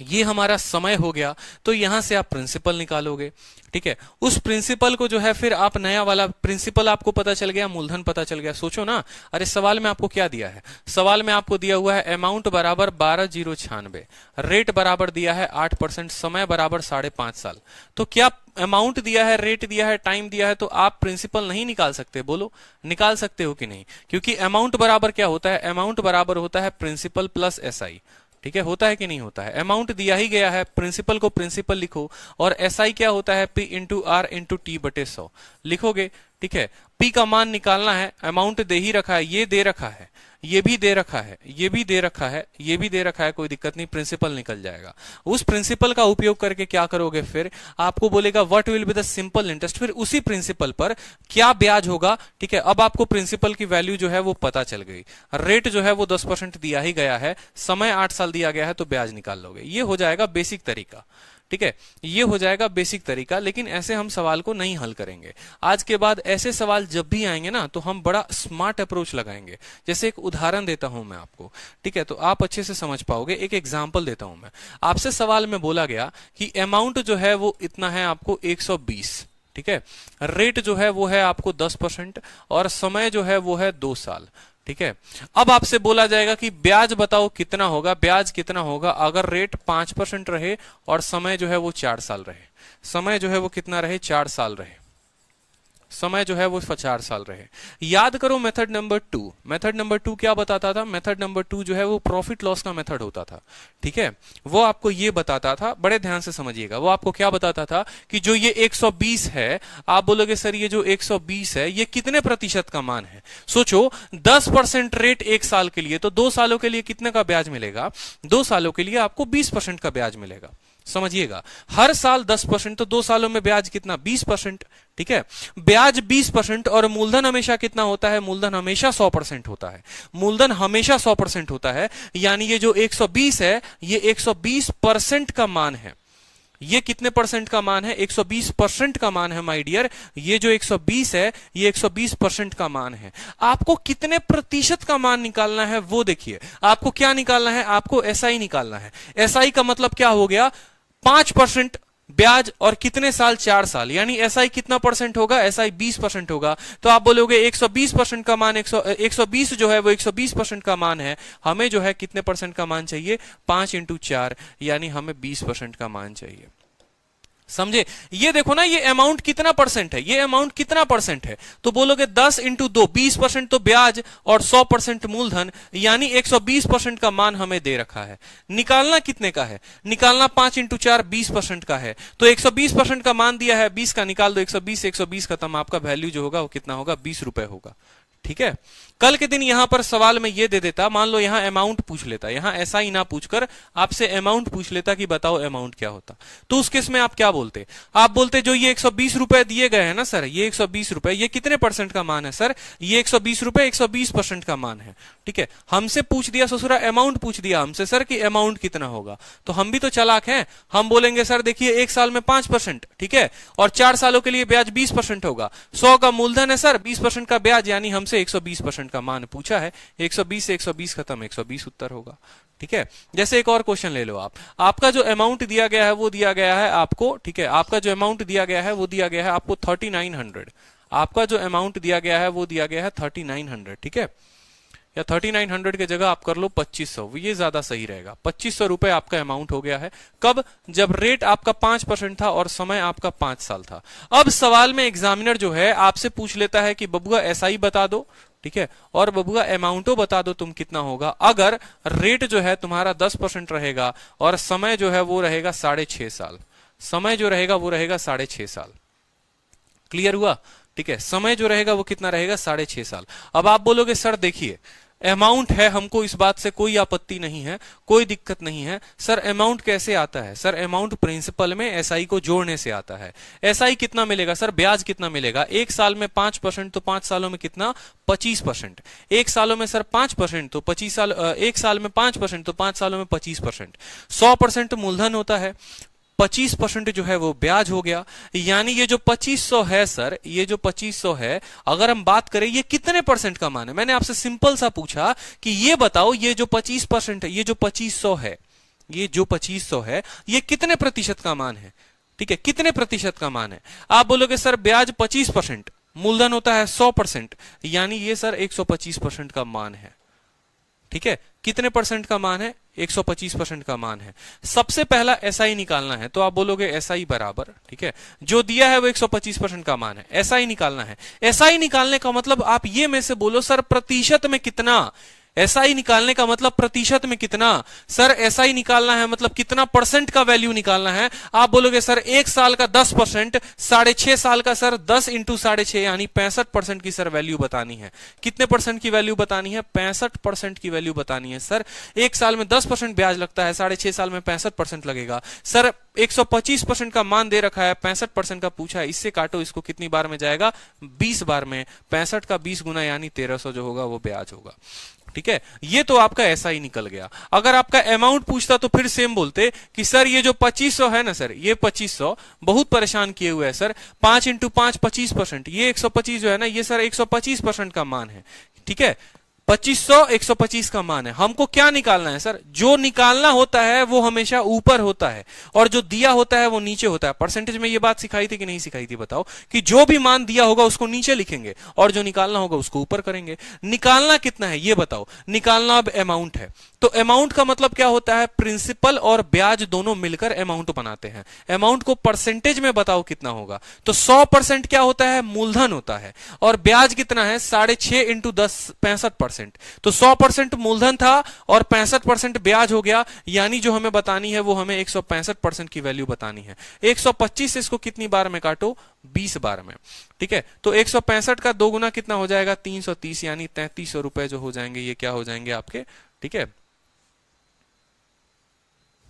ये हमारा समय हो गया, तो यहां से आप प्रिंसिपल निकालोगे, ठीक है। उस प्रिंसिपल को जो है फिर आप नया वाला प्रिंसिपल आपको पता चल गया, मूलधन पता चल गया। सोचो ना, अरे सवाल में आपको क्या दिया है? सवाल में आपको दिया हुआ है अमाउंट बराबर 12,096, रेट बराबर दिया है 8%, समय बराबर 5.5 साल। तो क्या अमाउंट दिया है, रेट दिया है, टाइम दिया है, तो आप प्रिंसिपल नहीं निकाल सकते? बोलो निकाल सकते हो कि नहीं? क्योंकि अमाउंट बराबर क्या होता है? अमाउंट बराबर होता है प्रिंसिपल प्लस एसआई, ठीक है। होता है कि नहीं होता है? अमाउंट दिया ही गया है, प्रिंसिपल को प्रिंसिपल लिखो, और एसआई क्या होता है? P into R into T बटे 100 लिखोगे, ठीक है। P का मान निकालना है, अमाउंट दे ही रखा है, ये दे रखा है, ये भी दे रखा है, ये भी दे रखा है, ये भी दे रखा है, कोई दिक्कत नहीं, प्रिंसिपल निकल जाएगा। उस प्रिंसिपल का उपयोग करके क्या करोगे? फिर आपको बोलेगा what will be the simple interest, फिर उसी प्रिंसिपल पर क्या ब्याज होगा, ठीक है। अब आपको प्रिंसिपल की वैल्यू जो है वो पता चल गई, रेट जो है वो 10% दिया ही गया है, समय 8 साल दिया गया है, तो ब्याज निकाल लोगे। ये हो जाएगा बेसिक तरीका, ठीक है, ये हो जाएगा बेसिक तरीका। लेकिन ऐसे हम सवाल को नहीं हल करेंगे। आज के बाद ऐसे सवाल जब भी आएंगे ना, तो हम बड़ा स्मार्ट अप्रोच लगाएंगे। जैसे एक उदाहरण देता हूं मैं आपको, ठीक है, तो आप अच्छे से समझ पाओगे। एक एग्जांपल देता हूं मैं आपसे। सवाल में बोला गया कि अमाउंट जो है वो इतना है आपको 120, ठीक है, रेट जो है वो है आपको 10%, और समय जो है वो है 2 साल, ठीक है। अब आपसे बोला जाएगा कि ब्याज बताओ कितना होगा, ब्याज कितना होगा अगर रेट 5% रहे और समय जो है वो 4 साल रहे। समय जो है वो कितना रहे? 4 साल रहे। समय जो है वो 4 साल रहे। याद करो मेथड नंबर 2, मेथड नंबर 2 क्या बताता था? मेथड नंबर 2 जो है वो प्रॉफिट लॉस का मेथड होता था, ठीक है। वो आपको ये बताता था, बड़े ध्यान से समझिएगा, वो आपको क्या बताता था कि जो ये 120 है, आप बोलोगे सर ये जो 120 है ये कितने प्रतिशत का मान है? सोचो 10% रेट 1 साल के लिए, तो 2 सालों के लिए कितने का ब्याज मिलेगा? 2 सालों के लिए आपको 20% का ब्याज मिलेगा। समझिएगा, हर साल 10%, तो 2 सालों में ब्याज कितना? 20%, ठीक है। ब्याज 20% और मूलधन हमेशा कितना होता है? मूलधन हमेशा 100% होता है। मूलधन हमेशा 100% होता है, यानी ये जो 120 है ये 120% का मान है। ये कितने परसेंट का मान है? 120% का मान है माय डियर। ये जो 120 है ये 120% का मान है। आपको कितने प्रतिशत का मान निकालना है वो देखिए। आपको क्या निकालना है? आपको एसआई निकालना है। एसआई का मतलब क्या हो गया? 5% ब्याज और कितने साल? 4 साल, यानी एसआई कितना परसेंट होगा? एसआई 20% होगा। तो आप बोलोगे 120% का मान 120 जो है वो 120% का मान है। हमें जो है कितने परसेंट का मान चाहिए? 5 × 4, यानी हमें 20% का मान चाहिए। समझे? ये देखो ना, ये अमाउंट कितना परसेंट है? ये अमाउंट कितना परसेंट है? तो बोलोगे 10 × 2, 20% तो ब्याज और 100% मूलधन, यानी 120% का मान हमें दे रखा है। निकालना कितने का है? निकालना 5 × 4 20% का है। तो 120% का मान दिया है, 20 का निकाल दो, 120 खत्म। आपका वैल्यू जो होगा वो कितना होगा? 20 रुपए होगा, ठीक है। कल के दिन यहां पर सवाल में ये दे देता, मान लो यहां अमाउंट पूछ लेता, यहां ऐसा ही ना पूछकर आपसे अमाउंट पूछ लेता कि बताओ अमाउंट क्या होता, तो उस केस में आप क्या बोलते? आप बोलते जो ये 120 रुपए दिए गए हैं ना सर, ये 120 रुपए, ये कितने परसेंट का मान है सर? ये 120 रुपए 120% का मान है, ठीक है। हमसे पूछ दिया ससुरा, अमाउंट पूछ दिया हमसे सर कि अमाउंट कितना होगा, तो हम भी तो चालाक हैं, हम बोलेंगे सर देखिए 1 साल में 5%, ठीक है, और 4 सालों के लिए ब्याज 20% होगा। 100 का मूलधन है सर, 20% का ब्याज, यानी हमसे 120% का मान पूछा है। 120 से 120 खत्म, 120 उत्तर होगा, ठीक है। जैसे एक और क्वेश्चन ले लो आप, आपका जो अमाउंट दिया गया है वो दिया गया है आपको, ठीक है, आपका जो अमाउंट दिया गया है वो दिया गया है आपको 3900, आपका जो अमाउंट दिया गया है वो दिया गया है 3900, ठीक है, या 3900 की जगह आप कर लो 2500, ये ज्यादा सही रहेगा। 2500 रुपए आपका अमाउंट हो गया है। कब? जब रेट आपका 5% था और समय आपका 5 साल था। अब सवाल में एग्जामिनर जो है आपसे पूछ लेता है कि बबुआ एसआई बता दो, ठीक है, और बबुआ अमाउंटो बता दो तुम कितना होगा अगर रेट जो है तुम्हारा 10% रहेगा और समय जो है वो रहेगा 6.5 साल। समय जो रहेगा वो रहेगा 6.5 साल। क्लियर हुआ? ठीक है, समय जो रहेगा वो कितना रहेगा? 6.5 साल। अब आप बोलोगे सर देखिए अमाउंट है, हमको इस बात से कोई आपत्ति नहीं है, कोई दिक्कत नहीं है। सर अमाउंट कैसे आता है? सर अमाउंट प्रिंसिपल में एसआई को जोड़ने से आता है। एसआई कितना मिलेगा सर? ब्याज कितना मिलेगा? 1 साल में 5%, तो 5 सालों में कितना? 25%। 1 सालों में सर 5%, तो 25 साल, 1 साल में 5%, तो 5 सालों में 25%। 100% मूलधन होता है, 25% जो है वो ब्याज हो गया, यानी ये जो 2500 है सर, ये जो 2500 है, अगर हम बात करें ये कितने परसेंट का मान है? मैंने आपसे सिंपल सा पूछा कि ये बताओ ये जो 25% है, ये जो 2500 है, ये जो 2500 है ये कितने प्रतिशत का मान है? ठीक है, कितने प्रतिशत का मान है? आप बोलोगे सर ब्याज 25%, मूलधन होता है 100%, यानी ये सर 125% का मान है। ठीक है, कितने परसेंट का मान है? 125% का मान है। सबसे पहला एसआई निकालना है, तो आप बोलोगे एसआई बराबर, ठीक है, जो दिया है वो 125% का मान है, एसआई निकालना है। एसआई निकालने का मतलब आप ये में से बोलो सर प्रतिशत में कितना? एसआई निकालने का मतलब प्रतिशत में कितना? सर एसआई निकालना है मतलब कितना परसेंट का वैल्यू निकालना है? आप बोलोगे सर 1 साल का 10%, 6.5 साल का सर 10 × 6.5 यानी 65% की सर वैल्यू बतानी है। कितने परसेंट की वैल्यू बतानी है? 65% की वैल्यू बतानी है। सर 1 साल में 10% ब्याज लगता है, 6.5 साल में 65% लगेगा। सर 125% का मान दे रखा है, 65% का पूछा है, इससे काटो, इसको कितनी बार में जाएगा? 20 बार में। 65 का 20 गुना यानी 1300 जो होगा वो ब्याज होगा। ठीक है, ये तो आपका ऐसा ही निकल गया। अगर आपका अमाउंट पूछता तो फिर सेम बोलते कि सर ये जो 2500 है ना सर, ये 2500 बहुत परेशान किए हुए है सर, 5 × 5 25%, ये 125 जो है ना ये सर 125% का मान है। ठीक है, 2500 125 का मान है। हमको क्या निकालना है सर? जो निकालना होता है वो हमेशा ऊपर होता है और जो दिया होता है वो नीचे होता है। परसेंटेज में ये बात सिखाई थी कि नहीं सिखाई थी बताओ? कि जो भी मान दिया होगा उसको नीचे लिखेंगे और जो निकालना होगा उसको ऊपर करेंगे। निकालना कितना है ये बताओ? निकालना अब अमाउंट है, तो अमाउंट का मतलब क्या होता है? प्रिंसिपल और ब्याज दोनों मिलकर अमाउंट बनाते हैं। अमाउंट को परसेंटेज में बताओ कितना होगा? तो 100% क्या होता है? मूलधन होता है। और ब्याज कितना है? 6.5 इंटू 10 65%। तो 100% मूलधन था और 65% ब्याज हो गया, यानी जो हमें बतानी है वो हमें 165% की वैल्यू बतानी है। 125 इसको कितनी बार में काटो? 20 बार में। ठीक है, तो 165 का 2 गुना कितना हो जाएगा? 330, यानी 3300 रुपए जो हो जाएंगे ये क्या हो जाएंगे आपके? ठीक है,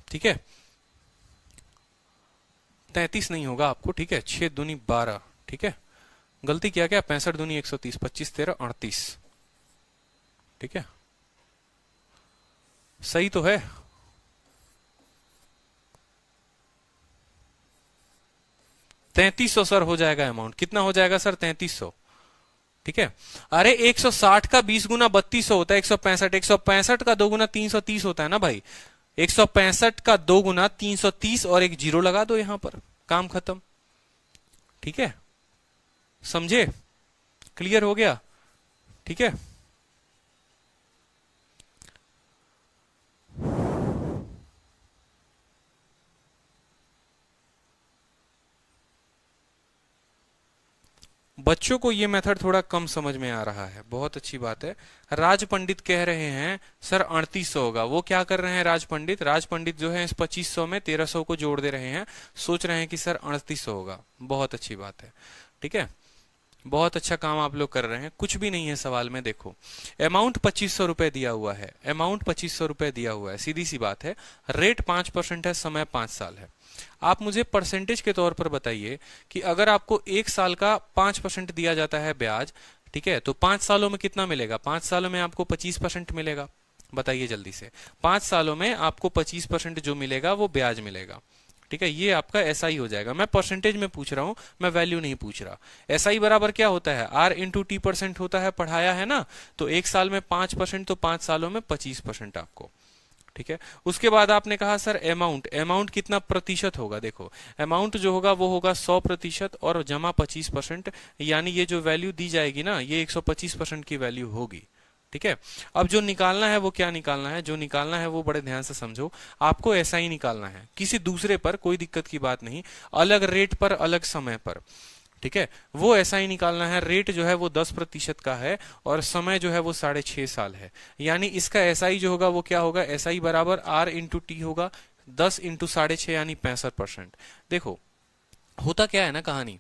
ठीक है, 33 नहीं होगा आपको। ठीक है, 6 दूनी 12। ठीक है, गलती किया क्या? 65 दूनी 130, 25 13 38। ठीक है, सही तो है। तैतीस सौ सर हो जाएगा अमाउंट। कितना हो जाएगा सर? 3300। ठीक है, अरे 160 का 20 गुना 3200 होता है 165। 165 का 2 गुना 330 होता है ना भाई। 165 का 2 गुना 330 और एक जीरो लगा दो यहां पर, काम खत्म। ठीक है, समझे? क्लियर हो गया? ठीक है, बच्चों को ये मेथड थोड़ा कम समझ में आ रहा है, बहुत अच्छी बात है। राज पंडित कह रहे हैं सर 3800 होगा। वो क्या कर रहे हैं राज पंडित? राज पंडित जो है इस 2500 में 1300 को जोड़ दे रहे हैं, सोच रहे हैं कि सर 3800 होगा। बहुत अच्छी बात है। ठीक है, बहुत अच्छा काम आप लोग कर रहे हैं। कुछ भी नहीं है सवाल में। देखो, अमाउंट 2500 रुपए दिया हुआ है, अमाउंट 2500 रुपए दिया हुआ है, सीधी सी बात है। रेट 5% है, समय 5 साल है। आप मुझे परसेंटेज के तौर पर बताइए कि अगर आपको 1 साल का 5% दिया जाता है ब्याज, ठीक है, तो 5 सालों में कितना मिलेगा? 5 सालों में आपको 25% मिलेगा। बताइए जल्दी से। 5 सालों में आपको 25% जो मिलेगा वो ब्याज मिलेगा। ठीक है, ये आपका एसआई हो जाएगा। मैं परसेंटेज में पूछ रहा हूं, मैं वैल्यू नहीं पूछ रहा। एसआई बराबर क्या होता है? आर इंटू टी परसेंट होता है, पढ़ाया है ना। तो 1 साल में 5%, तो 5 सालों में 25% आपको। ठीक है, उसके बाद आपने कहा सर अमाउंट, अमाउंट कितना प्रतिशत होगा? देखो, अमाउंट जो होगा वो होगा 100% और जमा 25%, यानी ये जो वैल्यू दी जाएगी ना, ये 125% की वैल्यू होगी। ठीक है, अब जो निकालना है वो क्या निकालना है? जो निकालना है वो बड़े ध्यान से समझो। आपको ऐसा ही निकालना है, किसी दूसरे पर कोई दिक्कत की बात नहीं, अलग रेट पर अलग समय पर। ठीक है, वो ऐसा ही निकालना है। रेट जो है वो 10% का है और समय जो है वो 6.5 साल है, यानी इसका एसआई जो होगा वो क्या होगा? एसआई बराबर आर इंटू टी होगा, 10 इंटू 6.5 यानी 65%। देखो, होता क्या है ना कहानी,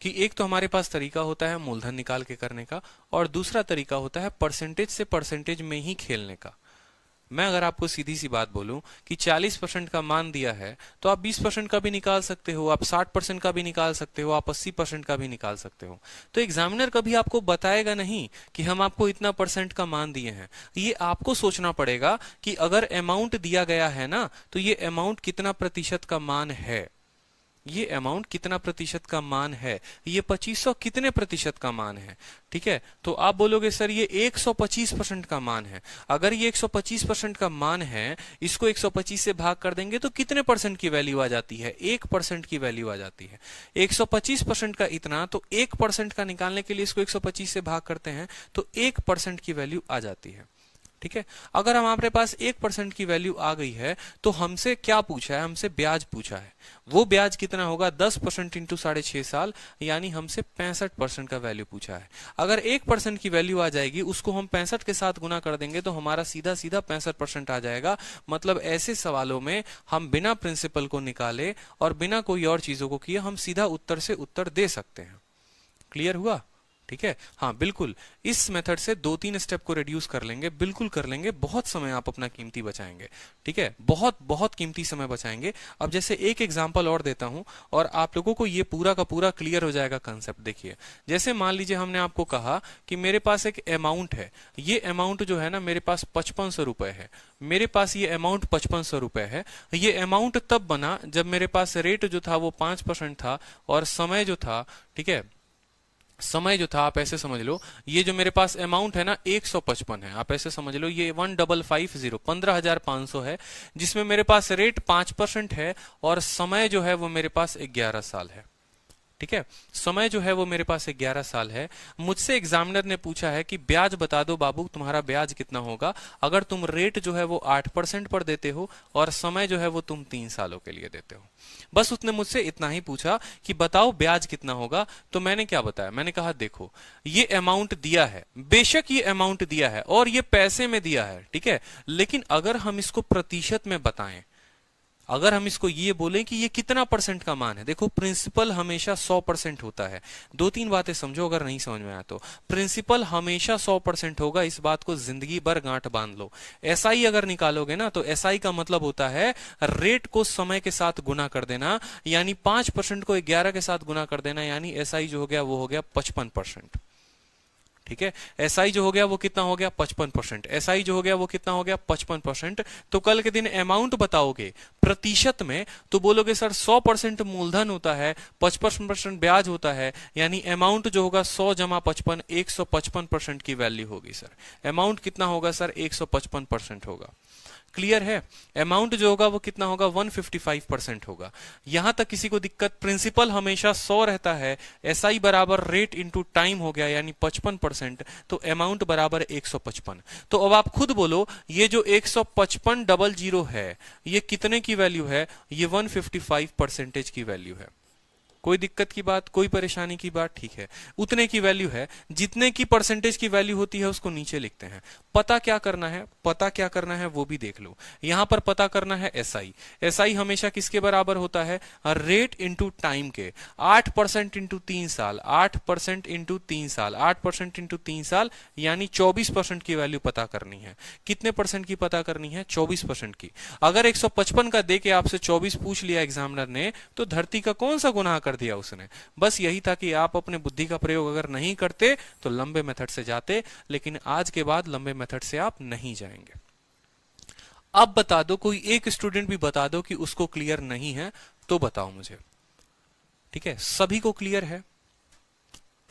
कि एक तो हमारे पास तरीका होता है मूलधन निकाल के करने का, और दूसरा तरीका होता है परसेंटेज से परसेंटेज में ही खेलने का। मैं अगर आपको सीधी सी बात बोलूं कि 40% का मान दिया है, तो आप 20% का भी निकाल सकते हो, आप 60% का भी निकाल सकते हो, आप 80% का भी निकाल सकते हो। तो एग्जामिनर कभी आपको बताएगा नहीं कि हम आपको इतना परसेंट का मान दिए हैं। ये आपको सोचना पड़ेगा कि अगर अमाउंट दिया गया है ना, तो ये अमाउंट कितना प्रतिशत का मान है, ये अमाउंट कितना प्रतिशत का मान है, ये 2500 कितने प्रतिशत का मान है। ठीक है, तो आप बोलोगे सर ये 125% का मान है। अगर ये 125% का मान है, इसको 125 से भाग कर देंगे तो कितने परसेंट की वैल्यू आ जाती है? 1% की वैल्यू आ जाती है। 125% का इतना, तो 1% का निकालने के लिए इसको 125 से भाग करते हैं तो 1% की वैल्यू आ जाती है। ठीक है, अगर हमारे पास 1% की वैल्यू आ गई है, तो हमसे क्या पूछा है? हमसे ब्याज पूछा है। वो ब्याज कितना होगा? 10% इंटू 6.5 साल, यानी हमसे 65% का वैल्यू पूछा है। अगर 1% की वैल्यू आ जाएगी, उसको हम 65 के साथ गुना कर देंगे तो हमारा सीधा सीधा 65% आ जाएगा। मतलब ऐसे सवालों में हम बिना प्रिंसिपल को निकाले और बिना कोई और चीजों को किए हम सीधा उत्तर से उत्तर दे सकते हैं। क्लियर हुआ? ठीक है, हाँ बिल्कुल। इस मेथड से 2-3 स्टेप को रिड्यूस कर लेंगे, बिल्कुल कर लेंगे। बहुत समय आप अपना कीमती बचाएंगे। ठीक है, बहुत बहुत कीमती समय बचाएंगे। अब जैसे एक एग्जांपल और देता हूं और आप लोगों को ये पूरा का पूरा क्लियर हो जाएगा कंसेप्ट। देखिए, जैसे मान लीजिए हमने आपको कहा कि मेरे पास एक अमाउंट है, ये अमाउंट जो है ना मेरे पास 5500 रुपए है। मेरे पास ये अमाउंट 5500 रुपए है। ये अमाउंट तब बना जब मेरे पास रेट जो था वो 5% था और समय जो था, ठीक है, समय जो था आप ऐसे समझ लो, ये जो मेरे पास अमाउंट है ना 155 है, आप ऐसे समझ लो ये 1550 15,500 है, जिसमें मेरे पास रेट 5% है और समय जो है वो मेरे पास 11 साल है। ठीक है, समय जो है वो मेरे पास 11 साल है। मुझसे एग्जामिनर ने पूछा है कि ब्याज बता दो बाबू, तुम्हारा ब्याज कितना होगा अगर तुम रेट जो है वो 8% पर देते हो और समय जो है वो तुम 3 सालों के लिए देते हो। बस उसने मुझसे इतना ही पूछा कि बताओ ब्याज कितना होगा। तो मैंने क्या बताया, मैंने कहा देखो ये अमाउंट दिया है, बेशक ये अमाउंट दिया है और ये पैसे में दिया है, ठीक है, लेकिन अगर हम इसको प्रतिशत में बताएं, अगर हम इसको ये बोलें कि ये कितना परसेंट का मान है, देखो प्रिंसिपल हमेशा 100% होता है। दो तीन बातें समझो अगर नहीं समझ में आया तो, प्रिंसिपल हमेशा 100% होगा, इस बात को जिंदगी भर गांठ बांध लो। एसआई अगर निकालोगे ना तो एसआई का मतलब होता है रेट को समय के साथ गुना कर देना, यानी 5% को 11 के साथ गुना कर देना, यानी एसआई जो हो गया वो हो गया 55%। ठीक है, एसआई जो हो गया वो कितना हो गया 55%, एसआई जो हो गया वो कितना हो गया 55%। तो कल के दिन अमाउंट बताओगे प्रतिशत में तो बोलोगे सर 100% मूलधन होता है, 55% ब्याज होता है, यानी अमाउंट जो होगा 100 जमा 55 155% की वैल्यू होगी। सर अमाउंट कितना होगा सर 155% होगा। क्लियर है, अमाउंट जो होगा वो कितना होगा 155% होगा। यहां तक किसी को दिक्कत, प्रिंसिपल हमेशा 100 रहता है, एसआई बराबर रेट इंटू टाइम हो गया यानी 55%, तो अमाउंट बराबर 155। तो अब आप खुद बोलो ये जो 15500 है ये कितने की वैल्यू है, ये 155% की वैल्यू है। कोई दिक्कत की बात, कोई परेशानी की बात, ठीक है, उतने की वैल्यू है, जितने की परसेंटेज की वैल्यू होती है उसको नीचे लिखते हैं। पता क्या करना है, पता क्या करना है वो भी देख लो। यहां पर पता करना है एसआई, एसआई हमेशा किसके बराबर होता है, रेट इंटू टाइम के। 8% इंटू 3 साल, 8% इंटू 3 साल, 8% इंटू 3 साल यानी 24% की वैल्यू पता करनी है। कितने परसेंट की पता करनी है, 24% की। अगर 155 का दे के आपसे 24 पूछ लिया एग्जामिनर ने तो धरती का कौन सा गुनाह कर दिया उसने। बस यही था कि आप अपने बुद्धि का प्रयोग अगर नहीं करते तो लंबे मेथड से जाते, लेकिन आज के बाद लंबे मेथड से आप नहीं जाएंगे। अब बता दो, कोई एक स्टूडेंट भी बता दो कि उसको क्लियर नहीं है तो बताओ मुझे। ठीक है, सभी को क्लियर है,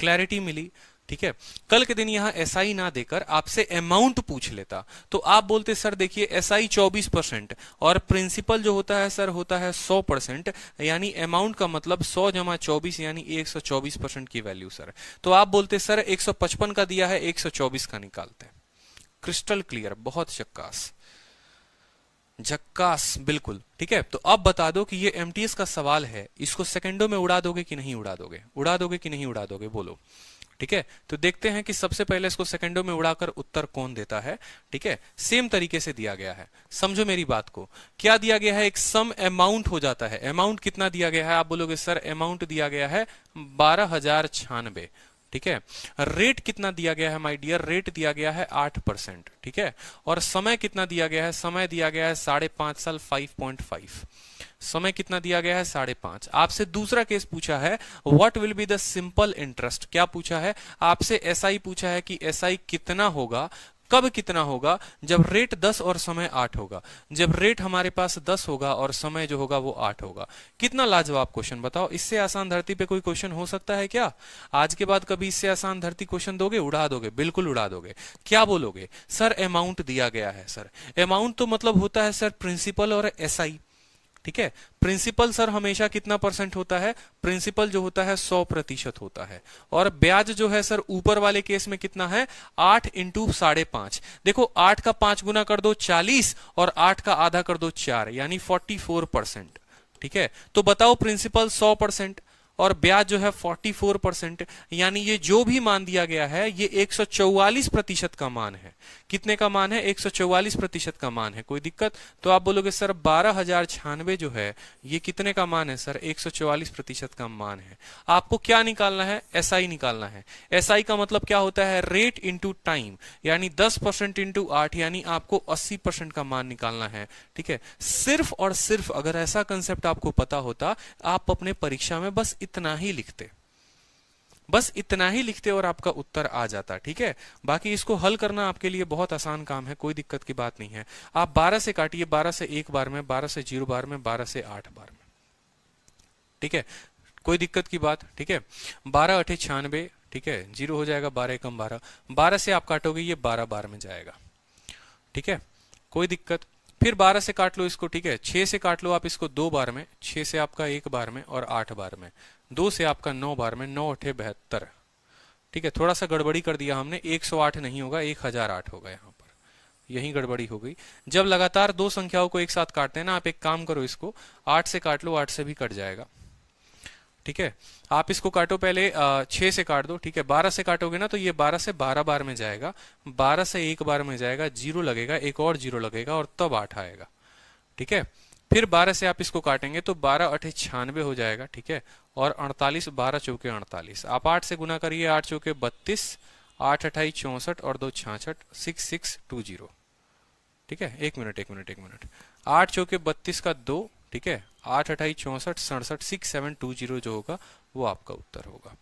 क्लैरिटी मिली। ठीक है, कल के दिन यहां एसआई ना देकर आपसे अमाउंट पूछ लेता तो आप बोलते सर देखिए एसआई 24% और प्रिंसिपल जो होता है सर होता है 100%, यानी अमाउंट का मतलब 100 जमा 24 यानी 124% की वैल्यू सर। तो आप बोलते सर 155 का दिया है 124 का निकालते हैं। क्रिस्टल क्लियर, बहुत झक्कास झक्कास, बिल्कुल ठीक है। तो अब बता दो कि ये एमटीएस का सवाल है, इसको सेकंडों में उड़ा दोगे कि नहीं उड़ा दोगे, उड़ा दोगे कि नहीं उड़ा दोगे, बोलो। ठीक है, तो देखते हैं कि सबसे पहले इसको सेकंडों में उड़ाकर उत्तर कौन देता है। ठीक है, सेम तरीके से दिया गया है, समझो मेरी बात को। क्या दिया गया है, एक सम अमाउंट हो जाता है। अमाउंट कितना दिया गया है, आप बोलोगे सर अमाउंट दिया गया है 12,096। ठीक है, रेट कितना दिया गया है माय डियर, रेट दिया गया है 8%। ठीक है, और समय कितना दिया गया है, समय दिया गया है 5.5 साल 5.5। समय कितना दिया गया है 5.5। आपसे दूसरा केस पूछा है what will be the simple interest. क्या पूछा है आपसे, एसआई पूछा है कि एसआई कितना होगा, कब कितना होगा, जब रेट 10 और समय 8 होगा। जब रेट हमारे पास 10 होगा और समय जो होगा वो 8 होगा। कितना लाजवाब क्वेश्चन, बताओ इससे आसान धरती पे कोई क्वेश्चन हो सकता है क्या? आज के बाद कभी इससे आसान धरती क्वेश्चन दोगे, उड़ा दोगे, बिल्कुल उड़ा दोगे। क्या बोलोगे, सर अमाउंट दिया गया है। सर अमाउंट तो मतलब होता है सर प्रिंसिपल और एसआई। ठीक है, प्रिंसिपल सर हमेशा कितना परसेंट होता है, प्रिंसिपल जो होता है 100% होता है, और ब्याज जो है सर ऊपर वाले केस में कितना है 8 इंटू 5.5। देखो 8 का 5 गुना कर दो 40 और 8 का आधा कर दो 4 यानी 44%। ठीक है, तो बताओ प्रिंसिपल 100% और ब्याज जो है 44%, यानी ये जो भी मान दिया गया है ये 144% का मान है। कितने का मान है, 144% का मान है। कोई दिक्कत? तो आप बोलोगे सर 12,096 जो है ये कितने का मान है सर, 144% का मान है। आपको क्या निकालना है, एसआई निकालना है। एसआई का मतलब क्या होता है, रेट इंटू टाइम, यानी 10% इंटू 8 यानी आपको 80% का मान निकालना है। ठीक है, सिर्फ और सिर्फ अगर ऐसा कंसेप्ट आपको पता होता आप अपने परीक्षा में बस इतना ही लिखते, बस इतना ही लिखते और आपका उत्तर आ जाता। ठीक है, बाकी इसको हल करना आपके लिए बहुत आसान काम है, कोई दिक्कत की बात नहीं है। आप 12 से काटिए, 12 से 1 बार में, 12 से 0 बार में, 12 से 8 बार में। ठीक है, कोई दिक्कत की बात? ठीक है, 12 8 96, ठीक है, 0 हो जाएगा, 12 कम 12, 12 से आप काटोगे ये 12 बार में जाएगा, ठीक है, कोई दिक्कत। फिर 12 से काट लो इसको, ठीक है, 6 से काट लो आप इसको 2 बार में, 6 से आपका 1 बार में और 8 बार में, 2 से आपका 9 बार में, 9 8 72, ठीक है, थोड़ा सा गड़बड़ी कर दिया हमने, 108 नहीं होगा, 1008 होगा, यहाँ पर यही गड़बड़ी हो गई। जब लगातार दो संख्याओं को एक साथ काटते हैं ना, आप एक काम करो, इसको 8 से काट लो, 8 से भी कट जाएगा, ठीक है, आप इसको काटो पहले, 6 से काट दो, ठीक है, 12 से काटोगे ना तो ये 12 से 12 बार में जाएगा, 12 से 1 बार में जाएगा, 0 लगेगा, एक और 0 लगेगा और तब 8 आएगा, ठीक है। फिर 12 से आप इसको काटेंगे तो 12 8 96 हो जाएगा, ठीक है, और 48, 12 चौके 48, आप 8 से गुना करिए, 8 चौके 32, 8 28 64 और 2 66, 6620, ठीक है, एक मिनट, 8 चौके 32 का 2, ठीक है, 8 28 64 67, 6720 जो होगा वो आपका उत्तर होगा,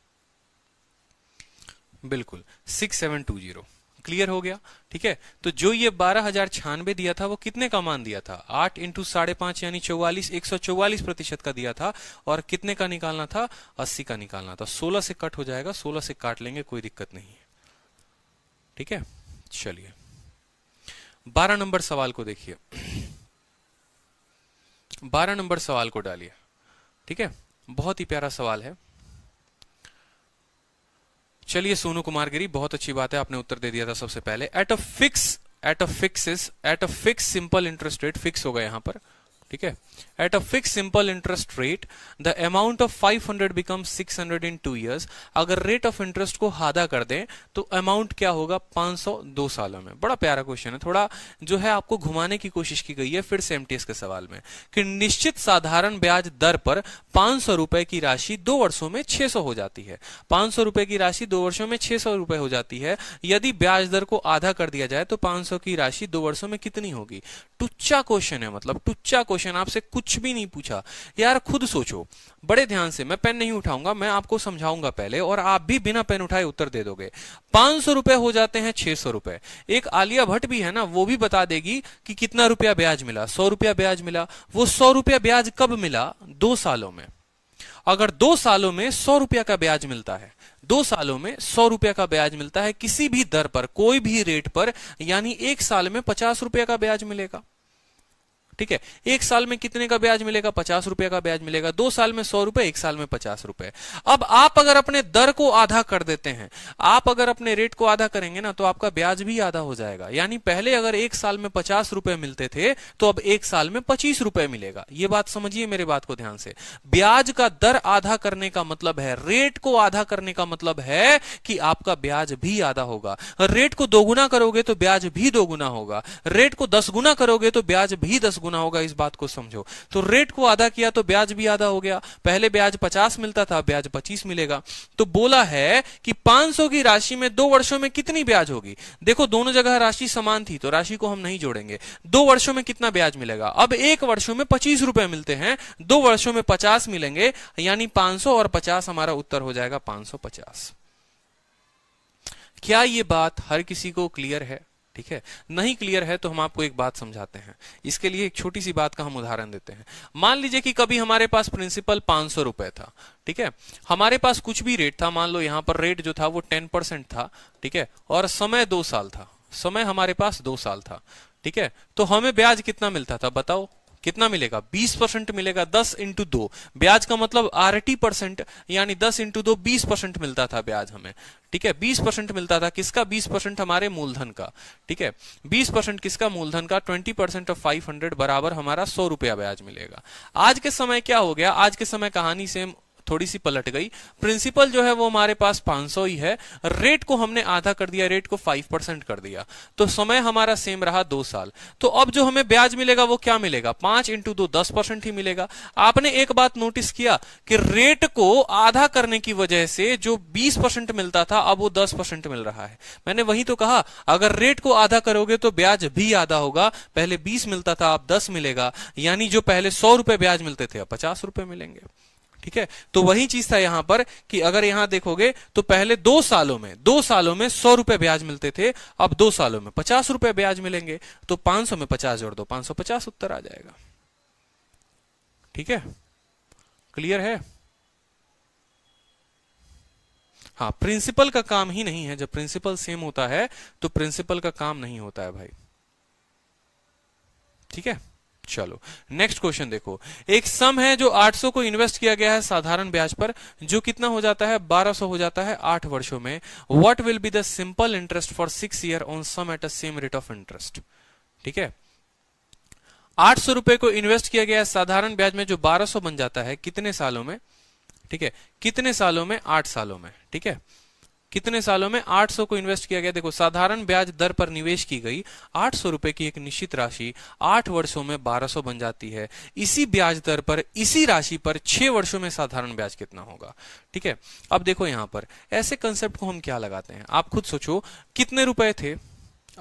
बिल्कुल 6720, क्लियर हो गया, ठीक है। तो जो ये 12,096 दिया था वो कितने का मान दिया था, 8 इंटू 5.5 यानी 44, 144% का दिया था, और कितने का निकालना था, 80 का निकालना था। 16 से कट हो जाएगा, 16 से काट लेंगे, कोई दिक्कत नहीं है, ठीक है। चलिए 12 नंबर सवाल को देखिए, 12 नंबर सवाल को डालिए, ठीक है, बहुत ही प्यारा सवाल है। चलिए सोनू कुमार गिरी, बहुत अच्छी बात है, आपने उत्तर दे दिया था सबसे पहले। At a fix simple interest rate, fix होगा यहां पर, ठीक है, at a fix simple interest rate the amount of 500 becomes 600 in 2 years। अगर रेट ऑफ इंटरेस्ट को आधा कर दें तो अमाउंट क्या होगा, 500 2 सालों में। बड़ा प्यारा क्वेश्चन है, थोड़ा जो है आपको घुमाने की कोशिश की गई है फिर से एमटीएस के सवाल में, कि निश्चित साधारण ब्याज दर पर 500 रुपए की राशि 2 वर्षों में 600 हो जाती है। 500 रुपए की राशि 2 वर्षों में 600 रुपए हो जाती है। यदि ब्याज दर को आधा कर दिया जाए तो 500 की राशि 2 वर्षों में कितनी होगी। टुच्चा क्वेश्चन है, मतलब टुच्चा क्वेश्चन, आपसे कुछ भी नहीं पूछा यार, खुद सोचो बड़े ध्यान से। मैं पेन नहीं उठाऊंगा, मैं आपको समझाऊंगा पहले और आप भी बिना पेन उठाए उत्तर दे दोगे। 500 रुपए हो जाते हैं 600 रुपए। एक आलिया भट्ट भी है ना, वो भी बता देगी कि कितना रुपया ब्याज मिला, 100 रुपया ब्याज मिला। वो 100 रुपया ब्याज कब मिला, 2 सालों में। अगर 2 सालों में 100 रुपया का ब्याज मिलता है, 2 सालों में 100 रुपया का ब्याज मिलता है किसी भी दर पर, कोई भी रेट पर, यानी 1 साल में 50 रुपया का ब्याज मिलेगा, ठीक है। 1 साल में कितने का ब्याज मिलेगा, 50 रुपए का ब्याज मिलेगा। 2 साल में 100 रुपए, 1 साल में 50 रुपए। अब आप अगर अपने दर को आधा कर देते हैं, आप अगर अपने रेट को आधा करेंगे ना तो आपका ब्याज भी आधा हो जाएगा। यानी पहले अगर 1 साल में 50 रुपए मिलते थे तो अब 1 साल में 25 रुपए मिलेगा। ये बात समझिए मेरे बात को ध्यान से। ब्याज का दर आधा करने का मतलब है, रेट को आधा करने का मतलब है कि आपका ब्याज भी आधा होगा। रेट को 2 गुना करोगे तो ब्याज भी 2 गुना होगा, रेट को 10 गुना करोगे तो ब्याज भी 10 गुना होगा। इस बात को समझो। तो रेट को आधा किया तो ब्याज भी आधा हो गया। पहले ब्याज 50 मिलता था, ब्याज 25 मिलेगा। तो बोला है कि 500 की राशि में 2 वर्षों में कितनी ब्याज होगी। देखो दोनों जगह राशि समान थी तो राशि को हम नहीं जोड़ेंगे। 2 वर्षों में कितना ब्याज मिलेगा, अब 1 वर्षों में 25 रुपए मिलते हैं, 2 वर्षों में 50 मिलेंगे, यानी 500 और 50 हमारा उत्तर हो जाएगा 550। क्या ये बात हर किसी को क्लियर है, ठीक है। नहीं क्लियर है तो हम आपको एक बात समझाते हैं। इसके लिए एक छोटी सी बात का हम उदाहरण देते हैं। मान लीजिए कि कभी हमारे पास प्रिंसिपल 500 रुपए था, ठीक है। हमारे पास कुछ भी रेट था, मान लो यहां पर रेट जो था वो 10% था, ठीक है, और समय 2 साल था। समय हमारे पास 2 साल था, ठीक है। तो हमें ब्याज कितना मिलता था बताओ, कितना मिलेगा, 20% मिलेगा। 10 इंटू 2 ब्याज का मतलब RT%, यानी 10 इंटू 2 20% मिलता था ब्याज हमें, ठीक है। 20% मिलता था, किसका, 20% हमारे मूलधन का, ठीक है। 20% किसका, मूलधन का। 20% ऑफ 500 बराबर हमारा 100 रुपया ब्याज मिलेगा। आज के समय क्या हो गया, आज के समय कहानी सेम थोड़ी सी पलट गई। प्रिंसिपल जो है वो हमारे पास 500 ही है, रेट को हमने आधा कर दिया, रेट को 5% कर दिया, तो समय हमारा सेम रहा 2 साल। तो अब जो हमें ब्याज मिलेगा वो क्या मिलेगा, 5 इंटू 2 10% ही मिलेगा। आपने एक बात नोटिस किया कि रेट को आधा करने की वजह से जो 20% मिलता था अब वो 10% मिल रहा है। मैंने वही तो कहा, अगर रेट को आधा करोगे तो ब्याज भी आधा होगा। पहले 20 मिलता था अब 10 मिलेगा, यानी जो पहले 100 रुपए ब्याज मिलते थे अब 50 रुपए मिलेंगे, ठीक है। तो वही चीज था यहां पर कि अगर यहां देखोगे तो पहले 2 सालों में 100 रुपए ब्याज मिलते थे, अब 2 सालों में 50 रुपए ब्याज मिलेंगे। तो 500 में 50 जोड़ दो, 550 उत्तर आ जाएगा, ठीक है। क्लियर है। हाँ, प्रिंसिपल का काम ही नहीं है। जब प्रिंसिपल सेम होता है तो प्रिंसिपल का काम नहीं होता है भाई, ठीक है। चलो नेक्स्ट क्वेश्चन देखो। एक सम है जो 800 को इन्वेस्ट किया गया है साधारण ब्याज पर, जो कितना हो जाता है 1200 हो जाता है 8 वर्षों में। What will be the simple interest for 6 year on sum at a same rate of interest. ठीक है, 800 रुपए को इन्वेस्ट किया गया है साधारण ब्याज में, जो 1200 बन जाता है कितने सालों में। ठीक है, कितने सालों में, 8 सालों में। ठीक है, कितने सालों में, 800 को इन्वेस्ट किया गया। देखो साधारण ब्याज दर पर निवेश की गई 800 रुपए की एक निश्चित राशि 8 वर्षों में 1200 बन जाती है। इसी ब्याज दर पर, इसी राशि पर 6 वर्षों में साधारण ब्याज कितना होगा। ठीक है, अब देखो यहां पर ऐसे कंसेप्ट को हम क्या लगाते हैं, आप खुद सोचो। कितने रुपए थे,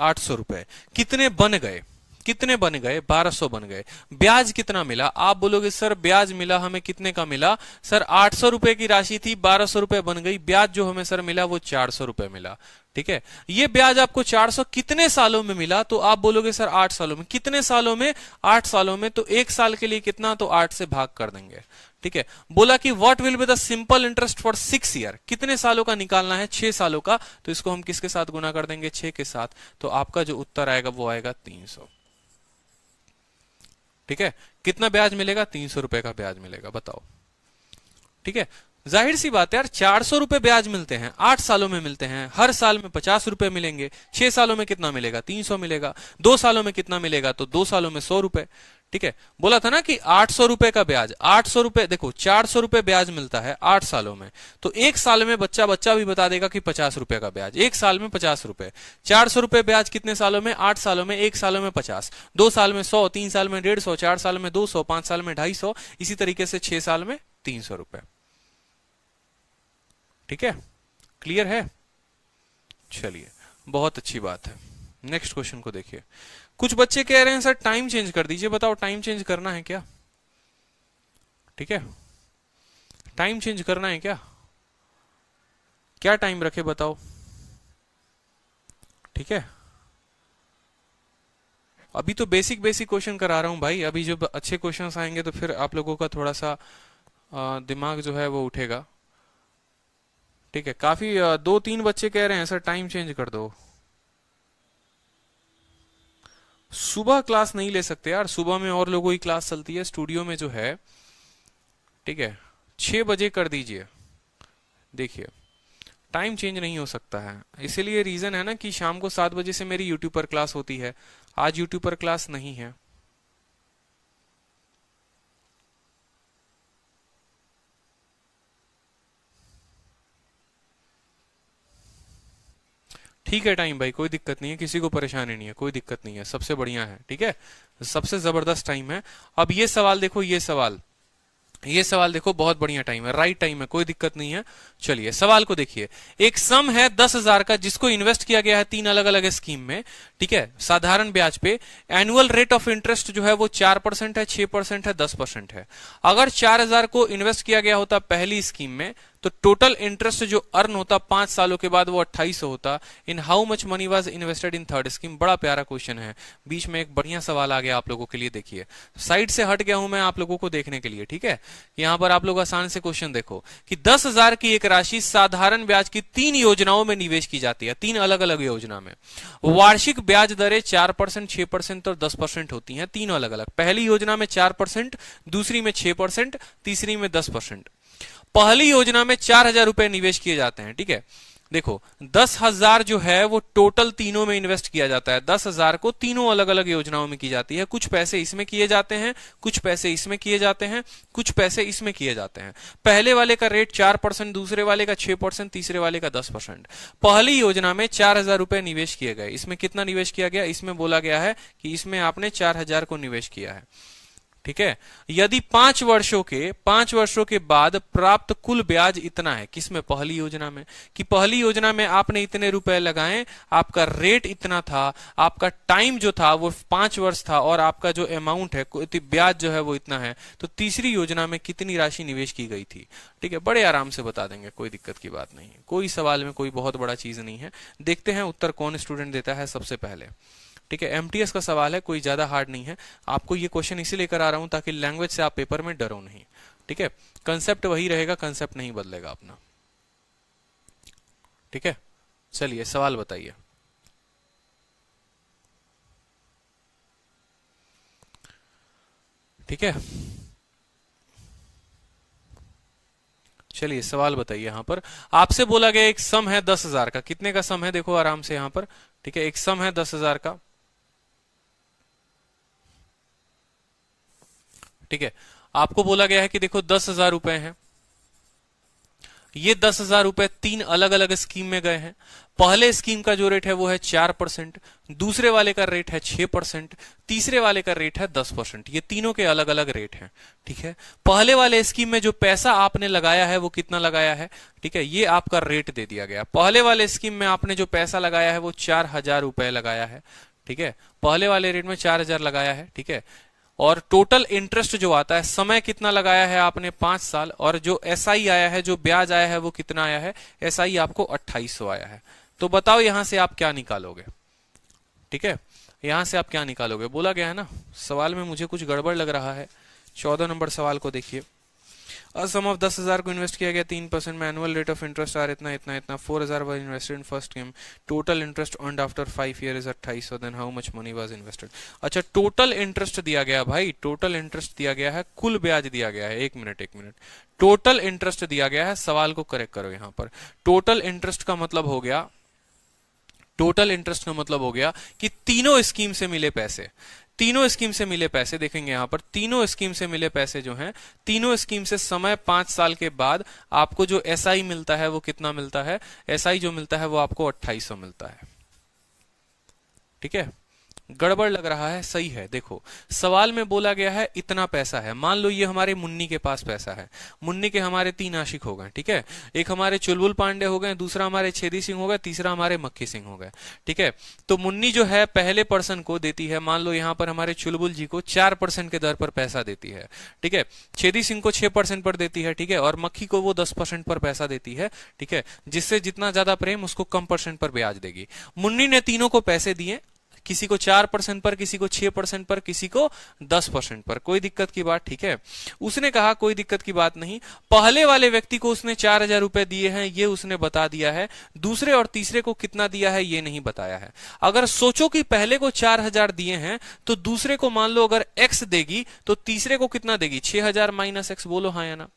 800 रुपए। कितने बन गए, कितने बन गए, 1200 बन गए। ब्याज कितना मिला, आप बोलोगे सर ब्याज मिला हमें कितने का मिला, सर 800 रुपए की राशि थी, 1200 रुपए बन गई, ब्याज जो हमें सर मिला वो 400 रुपए मिला। ठीक है, ये ब्याज आपको 400 कितने सालों में मिला, तो आप बोलोगे सर 8 सालों में। कितने सालों में, 8 सालों में। तो 1 साल के लिए कितना, तो 8 से भाग कर देंगे। ठीक है, बोला कि what will be the simple interest for 6 year, कितने सालों का निकालना है, 6 सालों का। तो इसको हम किसके साथ गुना कर देंगे, 6 के साथ। तो आपका जो उत्तर आएगा वो आएगा 300। ठीक है, कितना ब्याज मिलेगा, 300 रुपए का ब्याज मिलेगा, बताओ। ठीक है, जाहिर सी बात है यार, 400 रुपए ब्याज मिलते हैं, 8 सालों में मिलते हैं, हर साल में 50 रुपए मिलेंगे। 6 सालों में कितना मिलेगा, 300 मिलेगा। 2 सालों में कितना मिलेगा, तो 2 सालों में 100 रुपए। ठीक है, बोला था ना कि 800 रुपए का ब्याज, 800 रुपए, देखो 400 रुपए ब्याज मिलता है 8 सालों में, तो 1 साल में बच्चा भी बता देगा कि 50 रुपए का ब्याज, 1 साल में 50 रुपए। 400 रुपए ब्याज कितने सालों में, 8 सालों में, 1 सालों में 50, 2 साल में 100, 3 साल में 150, 4 साल में 200, 5 साल में 250, इसी तरीके से 6 साल में 300 रुपए। ठीक है, क्लियर है। चलिए, बहुत अच्छी बात है। नेक्स्ट क्वेश्चन को देखिए। कुछ बच्चे कह रहे हैं सर टाइम चेंज कर दीजिए, बताओ टाइम चेंज करना है क्या। ठीक है, टाइम चेंज करना है क्या, क्या टाइम रखे बताओ। ठीक है, अभी तो बेसिक क्वेश्चन करा रहा हूं भाई, अभी जब अच्छे क्वेश्चंस आएंगे तो फिर आप लोगों का थोड़ा सा दिमाग जो है वो उठेगा। ठीक है, काफी 2-3 बच्चे कह रहे हैं सर टाइम चेंज कर दो। सुबह क्लास नहीं ले सकते यार, सुबह में और लोगों की क्लास चलती है स्टूडियो में जो है। ठीक है, 6 बजे कर दीजिए। देखिए टाइम चेंज नहीं हो सकता है, इसीलिए रीजन है ना कि शाम को 7 बजे से मेरी यूट्यूब पर क्लास होती है, आज यूट्यूब पर क्लास नहीं है। ठीक है टाइम भाई, कोई दिक्कत नहीं है, किसी को परेशानी नहीं है, कोई दिक्कत नहीं है, सबसे बढ़िया है। ठीक है, सबसे जबरदस्त टाइम है। अब ये सवाल देखो, ये सवाल देखो, बहुत बढ़िया टाइम है, राइट टाइम है, कोई दिक्कत नहीं है। चलिए सवाल को देखिए। एक सम है 10,000 का, जिसको इन्वेस्ट किया गया है 3 अलग अलग स्कीम में। ठीक है, साधारण ब्याज पे। एनुअल रेट ऑफ इंटरेस्ट जो है वो 4% है, 6% है, 10% है। अगर 4,000 को इन्वेस्ट किया गया होता पहली स्कीम में, तो टोटल इंटरेस्ट जो अर्न होता 5 सालों के बाद वो 2800 होता। In how much money was invested in third scheme. बड़ा प्यारा क्वेश्चन है, बीच में एक बढ़िया सवाल आ गया आप लोगों के लिए। देखिए साइड से हट गया हूं मैं आप लोगों को देखने के लिए। ठीक है, यहां पर आप लोग आसान से क्वेश्चन देखो कि 10,000 की एक राशि साधारण ब्याज की 3 योजनाओं में निवेश की जाती है, 3 अलग अलग योजना में। वार्षिक ब्याज दरें 4%, 6% और 10% होती हैं, 3 अलग अलग। पहली योजना में 4%, दूसरी में 6%, तीसरी में 10%। पहली योजना में 4,000 रुपए निवेश किए जाते हैं। ठीक है, देखो 10,000 जो है वो टोटल तीनों में इन्वेस्ट किया जाता है। 10,000 को तीनों अलग अलग योजनाओं में की जाती है। कुछ पैसे इसमें किए जाते हैं, कुछ पैसे इसमें किए जाते हैं, कुछ पैसे इसमें किए जाते हैं। पहले वाले का रेट 4%, दूसरे वाले का 6%, तीसरे वाले का 10%। पहली योजना में 4,000 रुपए निवेश किए गए। इसमें कितना निवेश किया गया, इसमें बोला गया है कि इसमें आपने 4,000 को निवेश किया है। ठीक है, यदि 5 वर्षों के बाद प्राप्त कुल ब्याज इतना है, किसमें, पहली योजना में, कि पहली योजना में आपने इतने रुपए लगाए, आपका रेट इतना था, आपका टाइम जो था वो 5 वर्ष था, और आपका जो अमाउंट है, ब्याज जो है वो इतना है, तो तीसरी योजना में कितनी राशि निवेश की गई थी। ठीक है, बड़े आराम से बता देंगे, कोई दिक्कत की बात नहीं है, कोई सवाल में कोई बहुत बड़ा चीज नहीं है। देखते हैं उत्तर कौन स्टूडेंट देता है सबसे पहले। ठीक है, एमटीएस का सवाल है, कोई ज्यादा हार्ड नहीं है। आपको ये क्वेश्चन इसीलिए करा रहा हूं ताकि लैंग्वेज से आप पेपर में डरो नहीं। ठीक है, कंसेप्ट वही रहेगा, कंसेप्ट नहीं बदलेगा अपना। ठीक है, चलिए सवाल बताइए। ठीक है, चलिए सवाल बताइए। यहां पर आपसे बोला गया एक सम है 10,000 का। कितने का सम है देखो आराम से यहां पर। ठीक है, एक सम है 10,000 का। ठीक है, आपको बोला गया है कि देखो 10,000 रुपए हैं। ये 10,000 रुपए तीन अलग अलग स्कीम में गए हैं। पहले स्कीम का जो रेट है वो है 4%, दूसरे वाले का रेट है 6%, तीसरे वाले का रेट है 10%। ये तीनों के अलग अलग रेट हैं। ठीक है, पहले वाले स्कीम में जो पैसा आपने लगाया है वो कितना लगाया है? ठीक है, ये आपका रेट दे दिया गया। पहले वाले स्कीम में आपने जो पैसा लगाया है वो 4,000 रुपए लगाया है। ठीक है, पहले वाले रेट में 4,000 लगाया है। ठीक है, और टोटल इंटरेस्ट जो आता है, समय कितना लगाया है आपने? 5 साल। और जो एसआई आया है, जो ब्याज आया है वो कितना आया है? एसआई आपको 2800 आया है। तो बताओ यहां से आप क्या निकालोगे? ठीक है, यहां से आप क्या निकालोगे? बोला गया है ना सवाल में मुझे कुछ गड़बड़ लग रहा है। 14 नंबर सवाल को देखिए। सम ऑफ 10,000 को इन्वेस्ट किया गया 3% में, annual rate of interest are इतना इतना इतना, 4,000 was invested in first game, total interest earned after 5 year is 2800, then how much money was invested. अच्छा, टोटल इंटरेस्ट दिया गया भाई, टोटल इंटरेस्ट दिया गया है, कुल ब्याज दिया गया है। एक मिनट टोटल इंटरेस्ट दिया गया है। सवाल को करेक्ट करो यहां पर। टोटल इंटरेस्ट का मतलब हो गया, टोटल इंटरेस्ट का मतलब हो गया कि तीनों स्कीम से मिले पैसे, तीनों स्कीम से मिले पैसे। देखेंगे यहां पर तीनों स्कीम से मिले पैसे जो हैं, तीनों स्कीम से समय 5 साल के बाद आपको जो एसआई मिलता है वो कितना मिलता है? एसआई जो मिलता है वो आपको 2800 मिलता है। ठीक है, गड़बड़ लग रहा है? सही है। देखो सवाल में बोला गया है इतना पैसा है। मान लो ये हमारे मुन्नी के पास पैसा है। मुन्नी के हमारे 3 आशिक हो गए। ठीक है, एक हमारे चुलबुल पांडे हो गए, दूसरा हमारे छेदी सिंह हो गए, तीसरा हमारे मक्खी सिंह हो गए। ठीक है, तो मुन्नी जो है पहले पर्सन को देती है, मान लो यहां पर हमारे चुलबुल जी को 4% के दर पर पैसा देती है। ठीक है, छेदी सिंह को 6% पर देती है। ठीक है, और मक्खी को वो 10% पर पैसा देती है। ठीक है, जिससे जितना ज्यादा प्रेम उसको कम परसेंट पर ब्याज देगी। मुन्नी ने तीनों को पैसे दिए, किसी को 4% पर, किसी को 6% पर, किसी को 10% पर। कोई दिक्कत की बात? ठीक है, उसने कहा कोई दिक्कत की बात नहीं। पहले वाले व्यक्ति को उसने 4,000 रुपए दिए हैं, ये उसने बता दिया है। दूसरे और तीसरे को कितना दिया है ये नहीं बताया है। अगर सोचो कि पहले को 4,000 दिए हैं तो दूसरे को मान लो अगर x देगी तो तीसरे को कितना देगी? 6,000 माइनस x। बोलो हाँ या ना?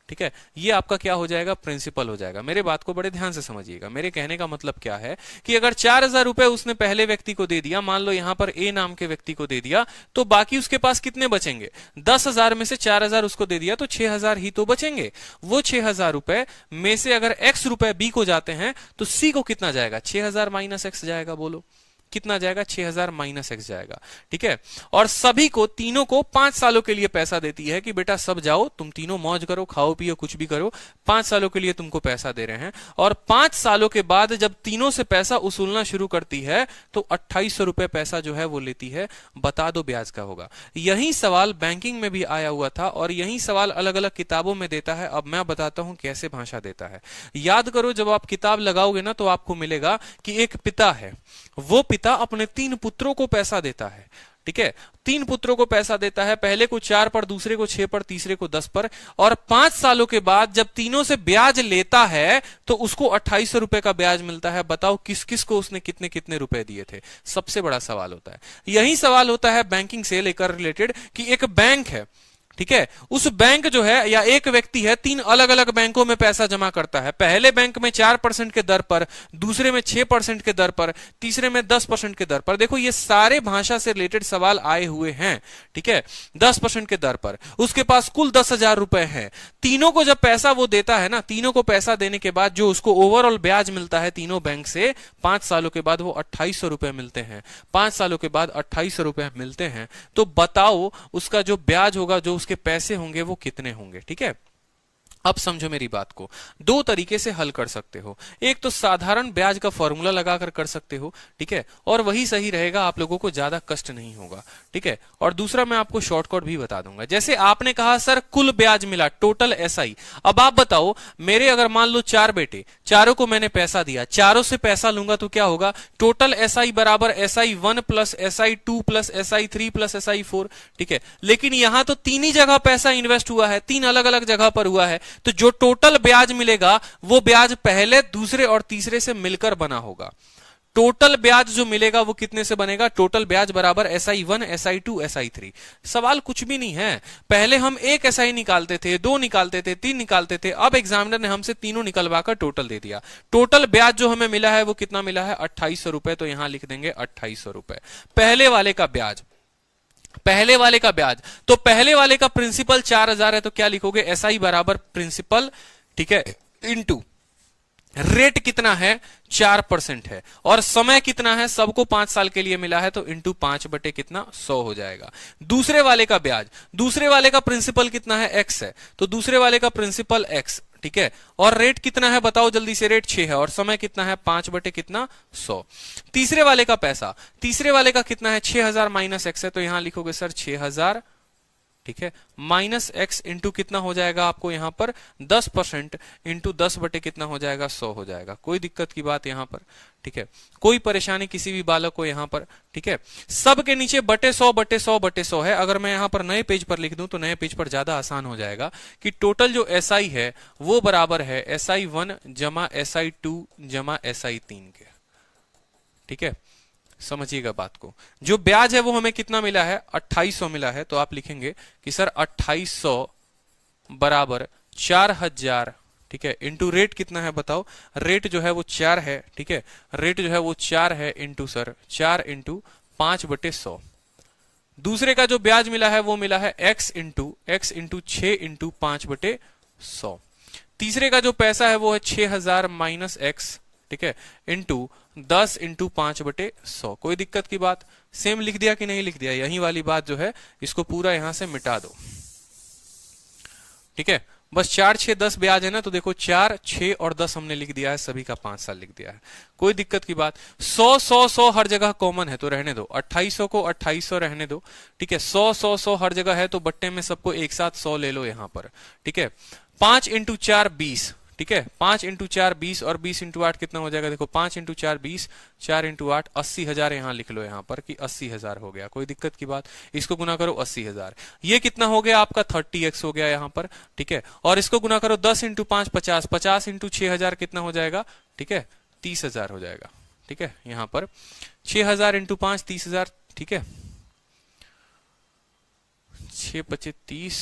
ठीक है, ये आपका क्या हो जाएगा? प्रिंसिपल हो जाएगा। मेरे बात को बड़े ध्यान से समझिएगा। मेरे कहने का मतलब क्या है कि अगर 4,000 रुपए उसने पहले व्यक्ति को दे दिया, मान लो यहां पर ए नाम के व्यक्ति को दे दिया, तो बाकी उसके पास कितने बचेंगे? 10,000 में से 4,000 उसको दे दिया तो 6,000 ही तो बचेंगे। वो 6,000 रुपए में से अगर x रुपए बी को जाते हैं तो सी को कितना जाएगा? 6,000 माइनस एक्स जाएगा। बोलो कितना जाएगा? 6,000 माइनस एक्स जाएगा। ठीक है, और सभी को, तीनों को 5 सालों के लिए पैसा देती है कि बेटा सब जाओ, तुम तीनों मौज करो, खाओ पियो, कुछ भी करो, 5 सालों के लिए तुमको पैसा दे रहे हैं। और 5 सालों के बाद जब तीनों से पैसा उसूलना शुरू करती है तो 2800 रुपए पैसा जो है वो लेती है। बता दो ब्याज का होगा। यही सवाल बैंकिंग में भी आया हुआ था और यही सवाल अलग अलग किताबों में देता है। अब मैं बताता हूं कैसे भाषा देता है। याद करो, जब आप किताब लगाओगे ना तो आपको मिलेगा कि एक पिता है, वो पिता अपने 3 पुत्रों को पैसा देता है। ठीक है, 3 पुत्रों को पैसा देता है, पहले को 4 पर, दूसरे को 6 पर, तीसरे को 10 पर। और 5 सालों के बाद जब तीनों से ब्याज लेता है तो उसको 2800 रुपए का ब्याज मिलता है। बताओ किस किस को उसने कितने कितने रुपए दिए थे? सबसे बड़ा सवाल होता है यही सवाल होता है बैंकिंग से लेकर रिलेटेड कि एक बैंक है। ठीक है, उस बैंक जो है या एक व्यक्ति है, 3 अलग अलग बैंकों में पैसा जमा करता है। पहले बैंक में 4% के दर पर, दूसरे में 6% के दर पर, तीसरे में 10% के दर पर। देखो ये सारे भाषा से रिलेटेड सवाल आए हुए हैं। ठीक है, 10% के दर पर उसके पास कुल 10,000 रुपए है। तीनों को जब पैसा वो देता है ना, तीनों को पैसा देने के बाद जो उसको ओवरऑल ब्याज मिलता है तीनों बैंक से, 5 सालों के बाद वो 2800 रुपए मिलते हैं। 5 सालों के बाद 2800 रुपए मिलते हैं। तो बताओ उसका जो ब्याज होगा, जो उसके पैसे होंगे, वो कितने होंगे? ठीक है, अब समझो मेरी बात को। 2 तरीके से हल कर सकते हो। एक तो साधारण ब्याज का फॉर्मूला लगाकर कर सकते हो। ठीक है, और वही सही रहेगा, आप लोगों को ज्यादा कष्ट नहीं होगा। ठीक है, और दूसरा मैं आपको शॉर्टकट भी बता दूंगा। जैसे आपने कहा सर कुल ब्याज मिला, टोटल एसआई। अब आप बताओ, मेरे अगर मान लो 4 बेटे, चारों को मैंने पैसा दिया, चारों से पैसा लूंगा तो क्या होगा? टोटल एसआई बराबर SI1 plus SI2 plus SI3 plus SI4। ठीक है, लेकिन यहां तो 3 ही जगह पैसा इन्वेस्ट हुआ है, 3 अलग अलग जगह पर हुआ है। तो जो टोटल ब्याज मिलेगा वो ब्याज पहले, दूसरे और तीसरे से मिलकर बना होगा। टोटल ब्याज जो मिलेगा वो कितने से बनेगा? टोटल ब्याज बराबर SI1 SI2 SI3। सवाल कुछ भी नहीं है। पहले हम एक SI निकालते थे, 2 निकालते थे, 3 निकालते थे, अब एग्जामिनर ने हमसे तीनों निकलवाकर टोटल दे दिया। टोटल ब्याज जो हमें मिला है वो कितना मिला है? 2800 रुपए। तो यहां लिख देंगे 2800 रुपए पहले वाले का ब्याज। पहले वाले का ब्याज, तो पहले वाले का प्रिंसिपल 4000 है, तो क्या लिखोगे? SI बराबर प्रिंसिपल, ठीक है, इनटू रेट कितना है? 4% है, और समय कितना है? सबको 5 साल के लिए मिला है, तो इंटू 5 बटे कितना? 100 हो जाएगा। दूसरे वाले का ब्याज, दूसरे वाले का प्रिंसिपल कितना है? X है, तो दूसरे वाले का प्रिंसिपल X, ठीक है, और रेट कितना है बताओ जल्दी से? रेट 6 है, और समय कितना है? 5 बटे कितना? 100। तीसरे वाले का पैसा, तीसरे वाले का कितना है? 6000 माइनस X है, तो यहां लिखोगे सर 6000, ठीक है, माइनस X इंटू कितना हो जाएगा आपको यहां पर? 10% इंटू 10 बटे कितना हो जाएगा? 100 हो जाएगा। कोई दिक्कत की बात यहां पर, ठीक है, कोई परेशानी किसी भी बालक को यहां पर, ठीक है। सब के नीचे बटे 100 बटे 100 बटे 100 है। अगर मैं यहां पर नए पेज पर लिख दूं तो नए पेज पर ज्यादा आसान हो जाएगा कि टोटल जो SI है वो बराबर है SI1 जमा SI2 जमा SI3 के, ठीक है। समझिएगा बात को। जो ब्याज है वो हमें कितना मिला है? 2800 मिला है, तो आप लिखेंगे कि सर 2800 बराबर 4000, ठीक है, इंटू रेट कितना है बताओ? रेट जो है वो 4 है, ठीक है, रेट जो है वो 4 है, इंटू सर 4 इंटू 5 बटे 100। दूसरे का जो ब्याज मिला है वो मिला है X इंटू 6 इंटू 5 बटे 100। तीसरे का जो पैसा है वो है 6000 माइनस X, ठीक है, इंटू 10 इंटू 5 बटे 100। कोई दिक्कत की बात? सेम लिख दिया कि नहीं लिख दिया? यही वाली बात जो है इसको पूरा यहां से मिटा दो, ठीक है। बस 4 6 10 ब्याज है ना, तो देखो 4 6 और 10 हमने लिख दिया है, सभी का 5 साल लिख दिया है। कोई दिक्कत की बात? 100 100 100 हर जगह कॉमन है तो रहने दो, 2800 को 2800 रहने दो, ठीक है। 100 100 100 हर जगह है तो बट्टे में सबको एक साथ 100 ले लो यहां पर, ठीक है। 5 इंटू 4 20, ठीक है, 5 इंटू 4 20, और 20 इंटू 8 कितना हो जाएगा? देखो 5 इंटू 4 20, 4 इंटू 8 80,000 यहां लिख लो यहां पर कि 80,000 हो गया। कोई दिक्कत की बात? इसको गुना करो 80,000, ये कितना हो गया आपका? 30x हो गया यहां पर, ठीक है। और इसको गुना करो 10 इंटू 5 50, 50 इंटू 6000 कितना हो जाएगा? ठीक है, 30,000 हो जाएगा, ठीक है। यहां पर 6000 इंटू 5 30,000, ठीक है, 6 25 30,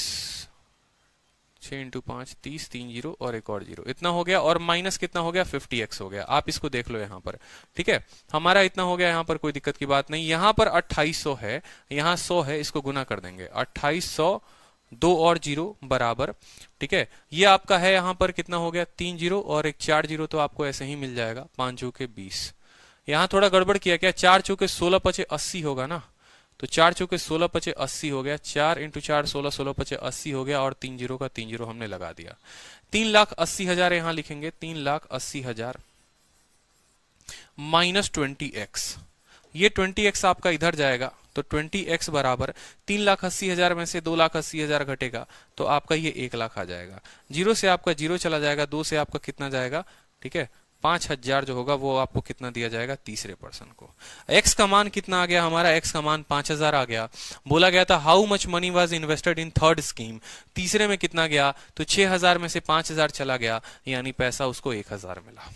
6 इंटू 5 30, 3 जीरो और एक और जीरो, इतना हो गया। और माइनस कितना हो गया? 50x हो गया। आप इसको देख लो यहां पर, ठीक है, हमारा इतना हो गया यहां पर। कोई दिक्कत की बात नहीं। यहां पर 2800 है, यहां 100 है, इसको गुना कर देंगे 2800, 2 और जीरो बराबर, ठीक है, ये आपका है यहां पर कितना हो गया? 3 जीरो और एक 4 जीरो, तो आपको ऐसे ही मिल जाएगा 5 चौके 20। यहां थोड़ा गड़बड़ किया क्या? 4 चौके 16 पचे 80 होगा ना, तो 4 चौके 16 पचे 80 हो गया। 4 इंटू 4 16, 16 पचे 80 हो गया, और 3 जीरो का 3 जीरो हमने लगा दिया। 3,80,000 यहां लिखेंगे, 3,80,000 माइनस 20x, ये 20x आपका इधर जाएगा, तो 20x बराबर 3,80,000 में से 2,80,000 घटेगा तो आपका ये 1 लाख आ जाएगा। जीरो से आपका जीरो चला जाएगा, 2 से आपका कितना जाएगा? ठीक है, 5,000 जो होगा वो आपको कितना दिया जाएगा? तीसरे पर्सन को। x का मान कितना आ गया हमारा? x का मान 5,000 आ गया। बोला गया था how much money was invested in third scheme, तीसरे में कितना गया? तो 6,000 में से 5,000 चला गया, यानी पैसा उसको 1,000 मिला।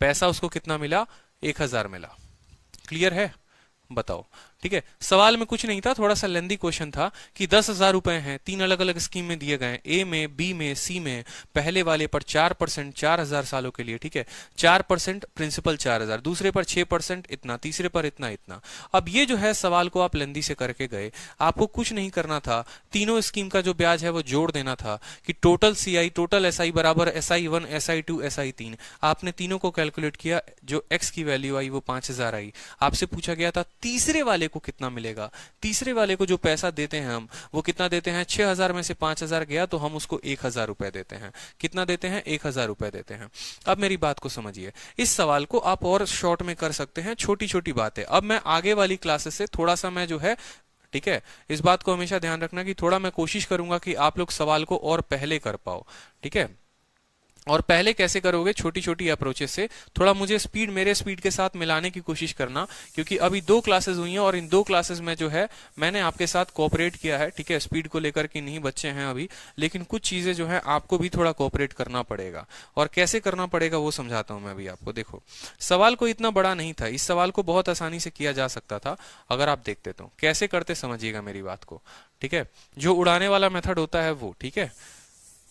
पैसा उसको कितना मिला? 1,000 मिला। क्लियर है? बताओ। ठीक है, सवाल में कुछ नहीं था, थोड़ा सा लेंदी क्वेश्चन था कि 10,000 रुपए हैं, 3 अलग अलग स्कीम में दिए गए, ए में, बी में, सी में। पहले वाले पर 4%, 4,000 सालों के लिए, ठीक है, 4% प्रिंसिपल 4,000, दूसरे पर 6% इतना, तीसरे पर इतना इतना। अब ये जो है सवाल को आप लेंदी से करके गए, आपको कुछ नहीं करना था, तीनों स्कीम का जो ब्याज है वो जोड़ देना था कि टोटल सीआई, टोटल एसआई बराबर SI1 SI2 SI3। आपने तीनों को कैलकुलेट किया, जो एक्स की वैल्यू आई वो 5,000 आई। आपसे पूछा गया था तीसरे वाले को कितना मिलेगा। तीसरे वाले को जो पैसा देते हैं हम, वो कितना देते हैं? 6,000 में से 5,000 गया तो हम उसको 1,000 रुपए देते हैं। कितना देते हैं? 1,000 रुपए देते हैं। अब मेरी बात को समझिए, इस सवाल को आप और शॉर्ट में कर सकते हैं, छोटी छोटी बातें। अब मैं आगे वाली क्लासेस से थोड़ा सा मैं जो है, ठीक है, इस बात को हमेशा ध्यान रखना कि थोड़ा मैं कोशिश करूंगा कि आप लोग सवाल को और पहले कर पाओ। ठीक है, और पहले कैसे करोगे, छोटी छोटी अप्रोचेस से। थोड़ा मुझे स्पीड, मेरे स्पीड के साथ मिलाने की कोशिश करना, क्योंकि अभी 2 क्लासेस हुई हैं और इन 2 क्लासेस में जो है मैंने आपके साथ कोऑपरेट किया है, ठीक है। स्पीड को लेकर के नहीं बच्चे हैं अभी, लेकिन कुछ चीजें जो है आपको भी थोड़ा कोऑपरेट करना पड़ेगा। और कैसे करना पड़ेगा वो समझाता हूं मैं अभी आपको। देखो, सवाल को इतना बड़ा नहीं था, इस सवाल को बहुत आसानी से किया जा सकता था अगर आप देखते तो। कैसे करते समझिएगा मेरी बात को, ठीक है। जो उड़ाने वाला मेथड होता है वो, ठीक है,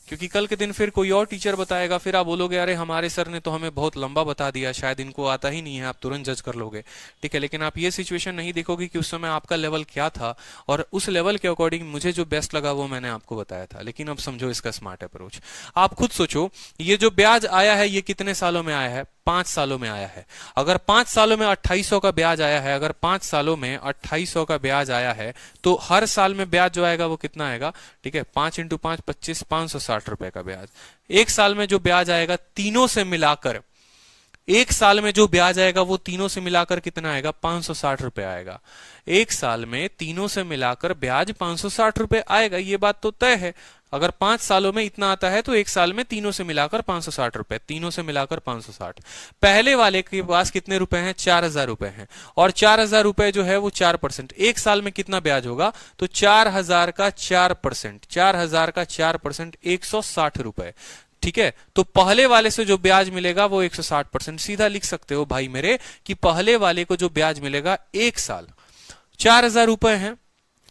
क्योंकि कल के दिन फिर कोई और टीचर बताएगा, फिर आप बोलोगे अरे हमारे सर ने तो हमें बहुत लंबा बता दिया, शायद इनको आता ही नहीं है, आप तुरंत जज कर लोगे, ठीक है। लेकिन आप ये सिचुएशन नहीं देखोगे कि उस समय आपका लेवल क्या था, और उस लेवल के अकॉर्डिंग मुझे जो बेस्ट लगा वो मैंने आपको बताया था। लेकिन अब समझो इसका स्मार्ट अप्रोच। आप खुद सोचो, ये जो ब्याज आया है ये कितने सालों में आया है? 5 सालों में आया है। अगर 5 सालों में 2800 का ब्याज आया है, अगर 5 सालों में 2800 का ब्याज आया है, तो हर साल में ब्याज जो आएगा वो कितना आएगा? ठीक है, 5 × 5 25, 560 रुपए का ब्याज। एक साल में जो ब्याज आएगा तीनों से मिलाकर, एक साल में जो ब्याज आएगा वो तीनों से मिलाकर कितना आएगा? 560 रुपए आएगा। एक साल में तीनों से मिलाकर ब्याज 560 रुपए आएगा, ये बात तो तय है। अगर 5 सालों में इतना आता है तो एक साल में तीनों से मिलाकर 560 रुपए, तीनों से मिलाकर 560। पहले वाले के पास कितने रुपए हैं? 4000 रुपए हैं, और 4000 रुपए जो है वो 4%। एक साल में कितना ब्याज होगा? तो 4000 का 4%, 4000 का 4% 160 रुपए, ठीक है। तो पहले वाले से जो ब्याज मिलेगा वो 160%। सीधा लिख सकते हो भाई मेरे कि पहले वाले को जो ब्याज मिलेगा एक साल, 4000 रुपए है,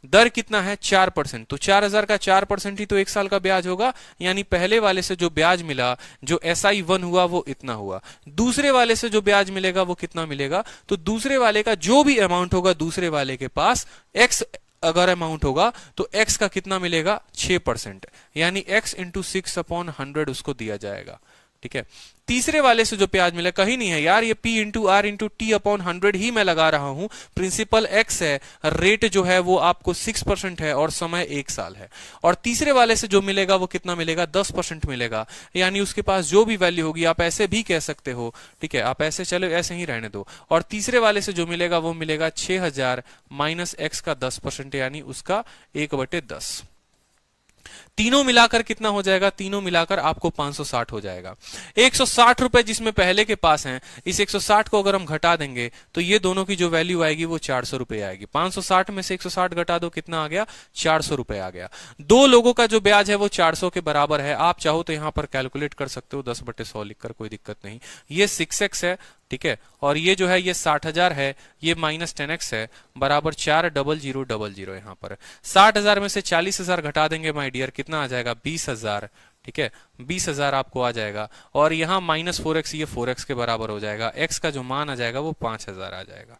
दर कितना है? 4%। तो 4000 का 4% ही तो एक साल का ब्याज होगा, यानी पहले वाले से जो ब्याज मिला, जो SI1 हुआ वो इतना हुआ। दूसरे वाले से जो ब्याज मिलेगा वो कितना मिलेगा? तो दूसरे वाले का जो भी अमाउंट होगा दूसरे वाले के पास, x अगर अमाउंट होगा तो x का कितना मिलेगा? 6%, यानी x × 6/100 उसको दिया जाएगा, ठीक है। तीसरे वाले से जो ब्याज मिला, कहीं नहीं है यार, ये P × R × T/100 ही मैं लगा रहा हूं। प्रिंसिपल x है, रेट जो है वो आपको 6% है, और समय 1 साल है। और तीसरे वाले से जो मिलेगा वो कितना मिलेगा? 10% मिलेगा, यानी उसके पास जो भी वैल्यू होगी, आप ऐसे भी कह सकते हो, ठीक है, आप ऐसे, चलो ऐसे ही रहने दो। और तीसरे वाले से जो मिलेगा वो मिलेगा 6000 माइनस x का 10%, यानी उसका 1/10। तीनों मिलाकर कितना हो जाएगा? तीनों मिलाकर आपको 560 हो जाएगा। 160 रुपए जिसमें पहले के पास हैं, इस 160 को अगर हम घटा देंगे तो ये दोनों की जो वैल्यू आएगी वो 400 रुपए आएगी। 560 में से 160 घटा दो, कितना आ गया? 400 रुपए आ गया। दो लोगों का जो ब्याज है वो 400 के बराबर है। आप चाहो तो यहां पर कैलकुलेट कर सकते हो 10/100 लिखकर, कोई दिक्कत नहीं। ये 6x है, ठीक है, और ये जो है ये 60,000 है, ये -10x है, बराबर 40000। यहां पर 60,000 में से 40,000 घटा देंगे माय डियर, कितना आ जाएगा? 20,000, ठीक है, 20,000 आपको आ जाएगा। और यहां -4x, ये 4x के बराबर हो जाएगा। x का जो मान आ जाएगा वो 5000 आ जाएगा,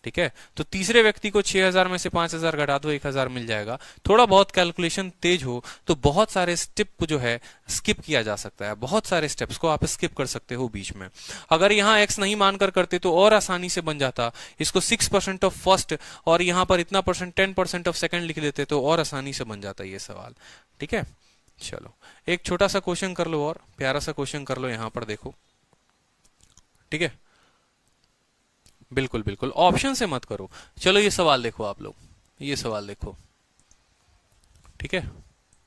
ठीक है। तो तीसरे व्यक्ति को 6000 में से 5000 घटा दो, 1000 मिल जाएगा। थोड़ा बहुत कैलकुलेशन तेज हो तो बहुत सारे स्टेप जो है स्किप किया जा सकता है, बहुत सारे स्टेप्स को आप स्किप कर सकते हो बीच में। अगर यहाँ x नहीं मानकर करते तो और आसानी से बन जाता। इसको 6% ऑफ फर्स्ट और यहाँ पर इतना परसेंट 10% ऑफ सेकंड लिख देते तो और आसानी से बन जाता ये सवाल, ठीक है। चलो एक छोटा सा क्वेश्चन कर लो, और प्यारा सा क्वेश्चन कर लो, यहां पर देखो, ठीक है। बिल्कुल बिल्कुल, ऑप्शन से मत करो। चलो ये सवाल देखो आप लोग, ये सवाल देखो, ठीक है।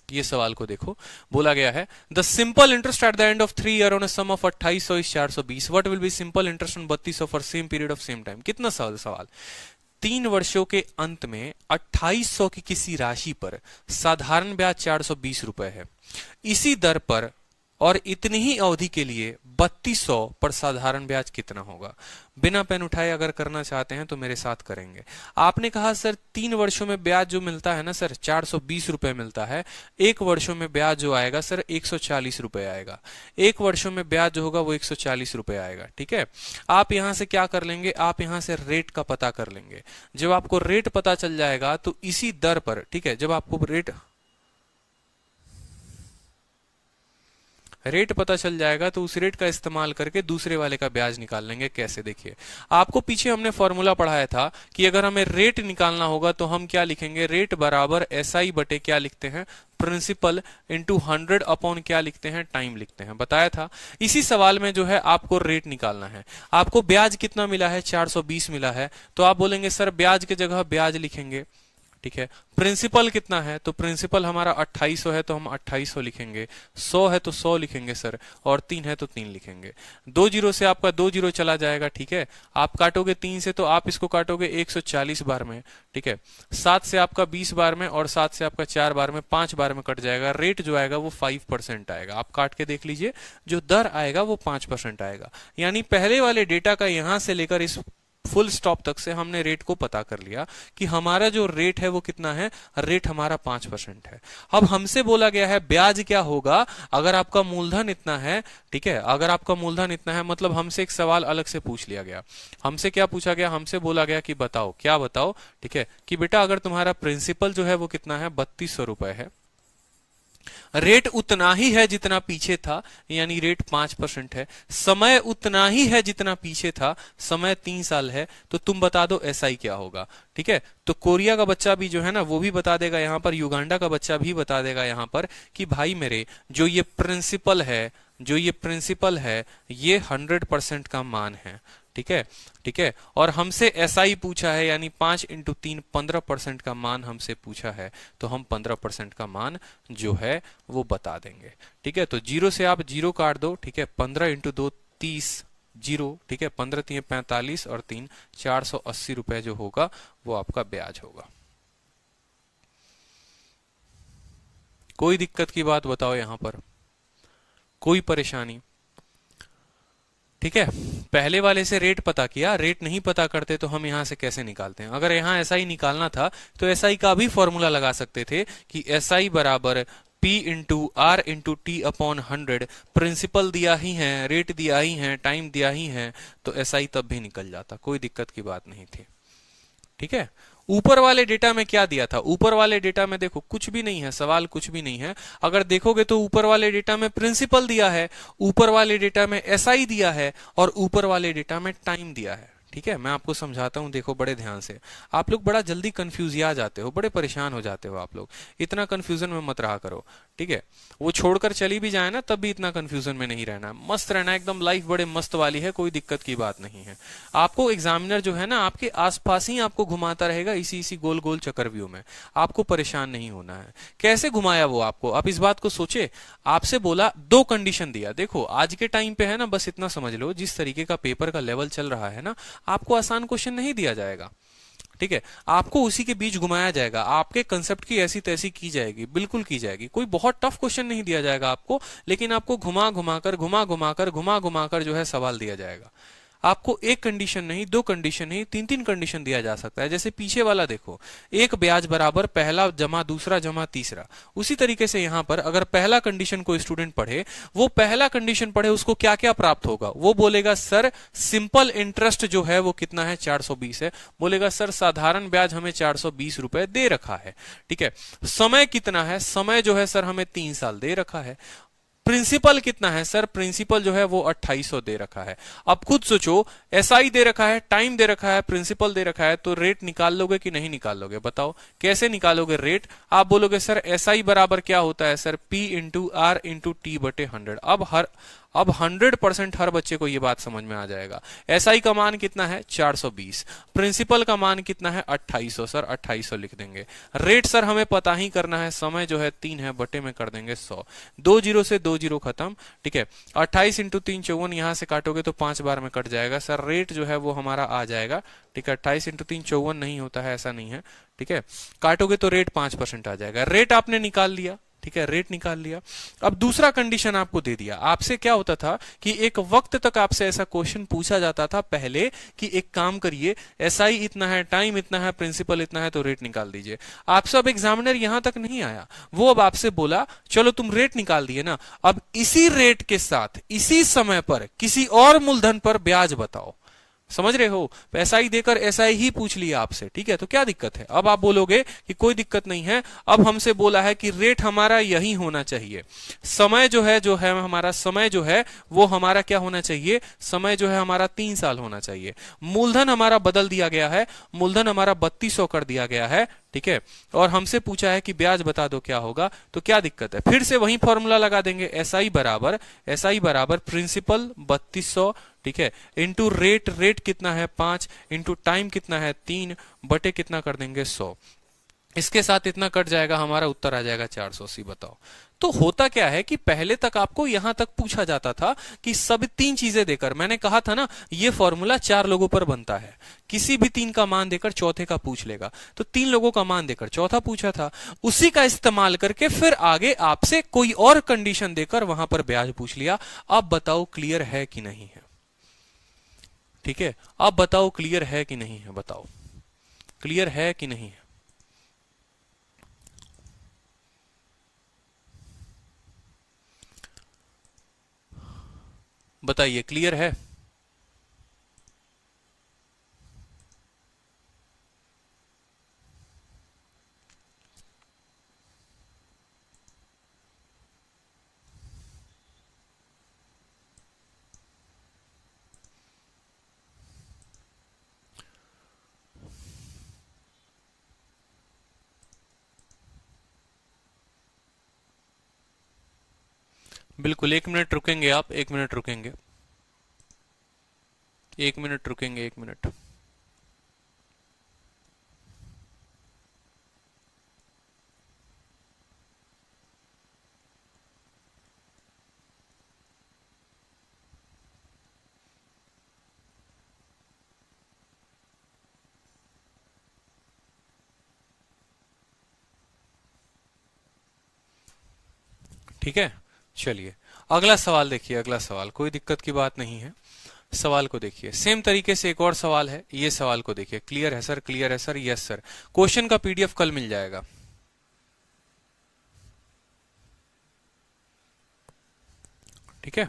ये सवाल को देखो, बोला गया है the simple interest at the end of 3 year on a sum of 2800 is 420, what will be simple interest on 3200 for same period of same time. कितना सवाल? 3 वर्षों के अंत में 2800 की किसी राशि पर साधारण ब्याज 420 रुपए है। इसी दर पर और इतनी ही अवधि के लिए 3200 पर साधारण ब्याज कितना होगा? बिना पेन उठाए अगर करना चाहते हैं तो मेरे साथ करेंगे। आपने कहा सर 3 वर्षों में ब्याज जो मिलता है ना सर 420 रुपए मिलता है, 1 वर्षों में ब्याज जो आएगा सर 140 रुपए आएगा। 1 वर्षों में ब्याज जो होगा वो 140 रुपए आएगा, ठीक है। आप यहां से क्या कर लेंगे? आप यहां से रेट का पता कर लेंगे। जब आपको रेट पता चल जाएगा तो इसी दर पर, ठीक है, जब आपको रेट पता चल जाएगा तो उस रेट का इस्तेमाल करके दूसरे वाले का ब्याज निकाल लेंगे। कैसे? देखिए, आपको पीछे हमने फॉर्मूला पढ़ाया था कि अगर हमें रेट निकालना होगा तो हम क्या लिखेंगे? रेट बराबर SI बटे क्या लिखते हैं? प्रिंसिपल इंटू 100 अपॉन क्या लिखते हैं? टाइम लिखते हैं, बताया था। इसी सवाल में जो है आपको रेट निकालना है। आपको ब्याज कितना मिला है? 420 मिला है, तो आप बोलेंगे सर ब्याज की जगह ब्याज लिखेंगे, ठीक है। प्रिंसिपल कितना है, तो प्रिंसिपल हमारा 2800 है तो हम 2800 लिखेंगे, 100 है तो 100 लिखेंगे सर, और 3 है तो 3 लिखेंगे। 2 जीरो से आपका 2 जीरो चला जाएगा, ठीक है। आप काटोगे 3 से तो आप इसको काटोगे 140 बार में, ठीक है। 7 से आपका 20 बार में, और 7 से आपका 4 बार में, 5 बार में कट जाएगा। रेट जो आएगा वो 5% आएगा। आप काट के देख लीजिए, जो दर आएगा वो 5% आएगा। यानी पहले वाले डेटा का यहां से लेकर इस फुल स्टॉप तक से हमने रेट को पता कर लिया कि हमारा जो रेट है वो कितना है, रेट हमारा 5% है। अब हमसे बोला गया है ब्याज क्या होगा अगर आपका मूलधन इतना है, ठीक है। अगर आपका मूलधन इतना है, मतलब हमसे एक सवाल अलग से पूछ लिया गया। हमसे क्या पूछा गया, हमसे बोला गया कि बताओ, क्या बताओ, ठीक है, कि बेटा अगर तुम्हारा प्रिंसिपल जो है वो कितना है, 3200 रुपए है, रेट उतना ही है जितना पीछे था, यानी रेट 5% है, समय उतना ही है जितना पीछे था, समय 3 साल है, तो तुम बता दो एसआई क्या होगा, ठीक है। तो कोरिया का बच्चा भी जो है ना वो भी बता देगा यहाँ पर, युगांडा का बच्चा भी बता देगा यहाँ पर कि भाई मेरे जो ये प्रिंसिपल है, जो ये प्रिंसिपल है ये 100% का मान है, ठीक है, ठीक है। और हमसे एसआई पूछा है, यानी 5 इंटू 3 15% का मान हमसे पूछा है, तो हम 15% का मान जो है वो बता देंगे, ठीक है। तो जीरो से आप जीरो काट दो, ठीक है। 15 इंटू 2 30 जीरो, ठीक है। 15 3 45 और 3 480 रुपए जो होगा वो आपका ब्याज होगा। कोई दिक्कत की बात बताओ यहां पर, कोई परेशानी, ठीक है। पहले वाले से रेट पता किया, रेट नहीं पता करते तो हम यहां से कैसे निकालते हैं। अगर यहां एसआई निकालना था तो एसआई का भी फॉर्मूला लगा सकते थे कि एसआई बराबर P into R into T upon 100। Principal दिया ही है, रेट दिया ही है, टाइम दिया ही है, तो एसआई तब भी निकल जाता, कोई दिक्कत की बात नहीं थी, ठीक है। ऊपर वाले डेटा में क्या दिया था, ऊपर वाले डेटा में देखो कुछ भी नहीं है, सवाल कुछ भी नहीं है। अगर देखोगे तो ऊपर वाले डेटा में प्रिंसिपल दिया है, ऊपर वाले डेटा में एसआई दिया है, और ऊपर वाले डेटा में टाइम दिया है, ठीक है। मैं आपको समझाता हूं, देखो बड़े ध्यान से। आप लोग बड़ा जल्दी कंफ्यूज आ जाते हो, बड़े परेशान हो जाते हो आप लोग, इतना कंफ्यूजन में मत रहा करो, ठीक है। वो छोड़कर चली भी जाए ना तब भी इतना कंफ्यूजन में नहीं रहना, मस्त रहना, एकदम लाइफ बड़े मस्त वाली है, कोई दिक्कत की बात नहीं है। आपको एग्जामिनर जो है ना आपके आसपास ही आपको घुमाता रहेगा, इसी इसी गोल गोल चक्रव्यूह में, आपको परेशान नहीं होना है। कैसे घुमाया वो आपको, आप इस बात को सोचे। आपसे बोला, 2 कंडीशन दिया। देखो आज के टाइम पे है ना, बस इतना समझ लो, जिस तरीके का पेपर का लेवल चल रहा है ना, आपको आसान क्वेश्चन नहीं दिया जाएगा, ठीक है। आपको उसी के बीच घुमाया जाएगा, आपके कंसेप्ट की ऐसी तैसी की जाएगी, बिल्कुल की जाएगी। कोई बहुत टफ क्वेश्चन नहीं दिया जाएगा आपको, लेकिन आपको घुमा घुमाकर जो है सवाल दिया जाएगा। आपको एक कंडीशन नहीं, 2 कंडीशन नहीं, 3 कंडीशन दिया जा सकता है। जैसे पीछे वाला देखो, एक ब्याज बराबर पहला जमा दूसरा जमा तीसरा। उसी तरीके से यहां पर अगर पहला कंडीशन कोई स्टूडेंट पढ़े, वो पहला कंडीशन पढ़े, उसको क्या क्या प्राप्त होगा, वो बोलेगा सर सिंपल इंटरेस्ट जो है वो कितना है, 420 है। बोलेगा सर साधारण ब्याज हमें 420 रुपए दे रखा है, ठीक है। समय कितना है, समय जो है सर हमें 3 साल दे रखा है। प्रिंसिपल कितना है सर, प्रिंसिपल जो है वो 2800 दे रखा है। अब खुद सोचो, एसआई दे रखा है, टाइम दे रखा है, प्रिंसिपल दे रखा है, तो रेट निकाल लोगे कि नहीं निकाल लोगे, बताओ कैसे निकालोगे रेट। आप बोलोगे सर एसआई बराबर क्या होता है sir, P into R into T बटे 100। अब 100% हर बच्चे को ये बात समझ में आ जाएगा। एसआई का मान कितना है, 420। प्रिंसिपल का मान कितना है, 2800। सर 2800 लिख देंगे। रेट सर हमें पता ही करना है, समय जो है 3 है, बटे में कर देंगे 100। 2 जीरो से 2 जीरो खत्म, ठीक है। 28 इंटू 3 54, यहां से काटोगे तो 5 बार में कट जाएगा। सर रेट जो है वो हमारा आ जाएगा, ठीक है। 28 इंटू 3 54 नहीं होता है, ऐसा नहीं है, ठीक है। काटोगे तो रेट 5% आ जाएगा। रेट आपने निकाल लिया, ठीक है, रेट निकाल लिया। अब दूसरा कंडीशन आपको दे दिया। आपसे क्या होता था कि एक वक्त तक आपसे ऐसा क्वेश्चन पूछा जाता था पहले कि एक काम करिए, एसआई इतना है, टाइम इतना है, प्रिंसिपल इतना है, तो रेट निकाल दीजिए। आपसे अब एग्जामिनर यहां तक नहीं आया, वो अब आपसे बोला चलो तुम रेट निकाल दिए ना, अब इसी रेट के साथ इसी समय पर किसी और मूलधन पर ब्याज बताओ। समझ रहे हो, एसआई देकर एसआई ही पूछ लिया आपसे, ठीक है। तो क्या दिक्कत है, अब आप बोलोगे कि कोई दिक्कत नहीं है, अब हमसे बोला है कि रेट हमारा यही होना चाहिए, समय जो है हमारा समय जो है वो हमारा क्या होना चाहिए, समय जो है हमारा 3 साल होना चाहिए। मूलधन हमारा बदल दिया गया है, मूलधन हमारा 3200 कर दिया गया है, ठीक है। और हमसे पूछा है कि ब्याज बता दो क्या होगा, तो क्या दिक्कत है, फिर से वही फॉर्मूला लगा देंगे। एसआई बराबर प्रिंसिपल 3200, ठीक है, इंटू रेट, रेट कितना है 5, इंटू टाइम कितना है 3, बटे कितना कर देंगे 100। इसके साथ इतना कट जाएगा, हमारा उत्तर आ जाएगा 480। बताओ। तो होता क्या है कि पहले तक आपको यहां तक पूछा जाता था कि सब तीन चीजें देकर, मैंने कहा था ना ये फॉर्मूला 4 लोगों पर बनता है, किसी भी 3 का मान देकर चौथे का पूछ लेगा, तो 3 लोगों का मान देकर चौथा पूछा था, उसी का इस्तेमाल करके फिर आगे आपसे कोई और कंडीशन देकर वहां पर ब्याज पूछ लिया। अब बताओ क्लियर है कि नहीं है? ठीक है, अब बताओ क्लियर है कि नहीं है? बताओ क्लियर है कि नहीं है? बताइए क्लियर है? बिल्कुल, 1 मिनट रुकेंगे आप, 1 मिनट रुकेंगे, 1 मिनट रुकेंगे, 1 मिनट। ठीक है, चलिए अगला सवाल देखिए। अगला सवाल कोई दिक्कत की बात नहीं है, सवाल को देखिए। सेम तरीके से एक और सवाल है, ये सवाल को देखिए। क्लियर है सर? क्लियर है सर? Yes sir. क्वेश्चन का पीडीएफ कल मिल जाएगा। ठीक है,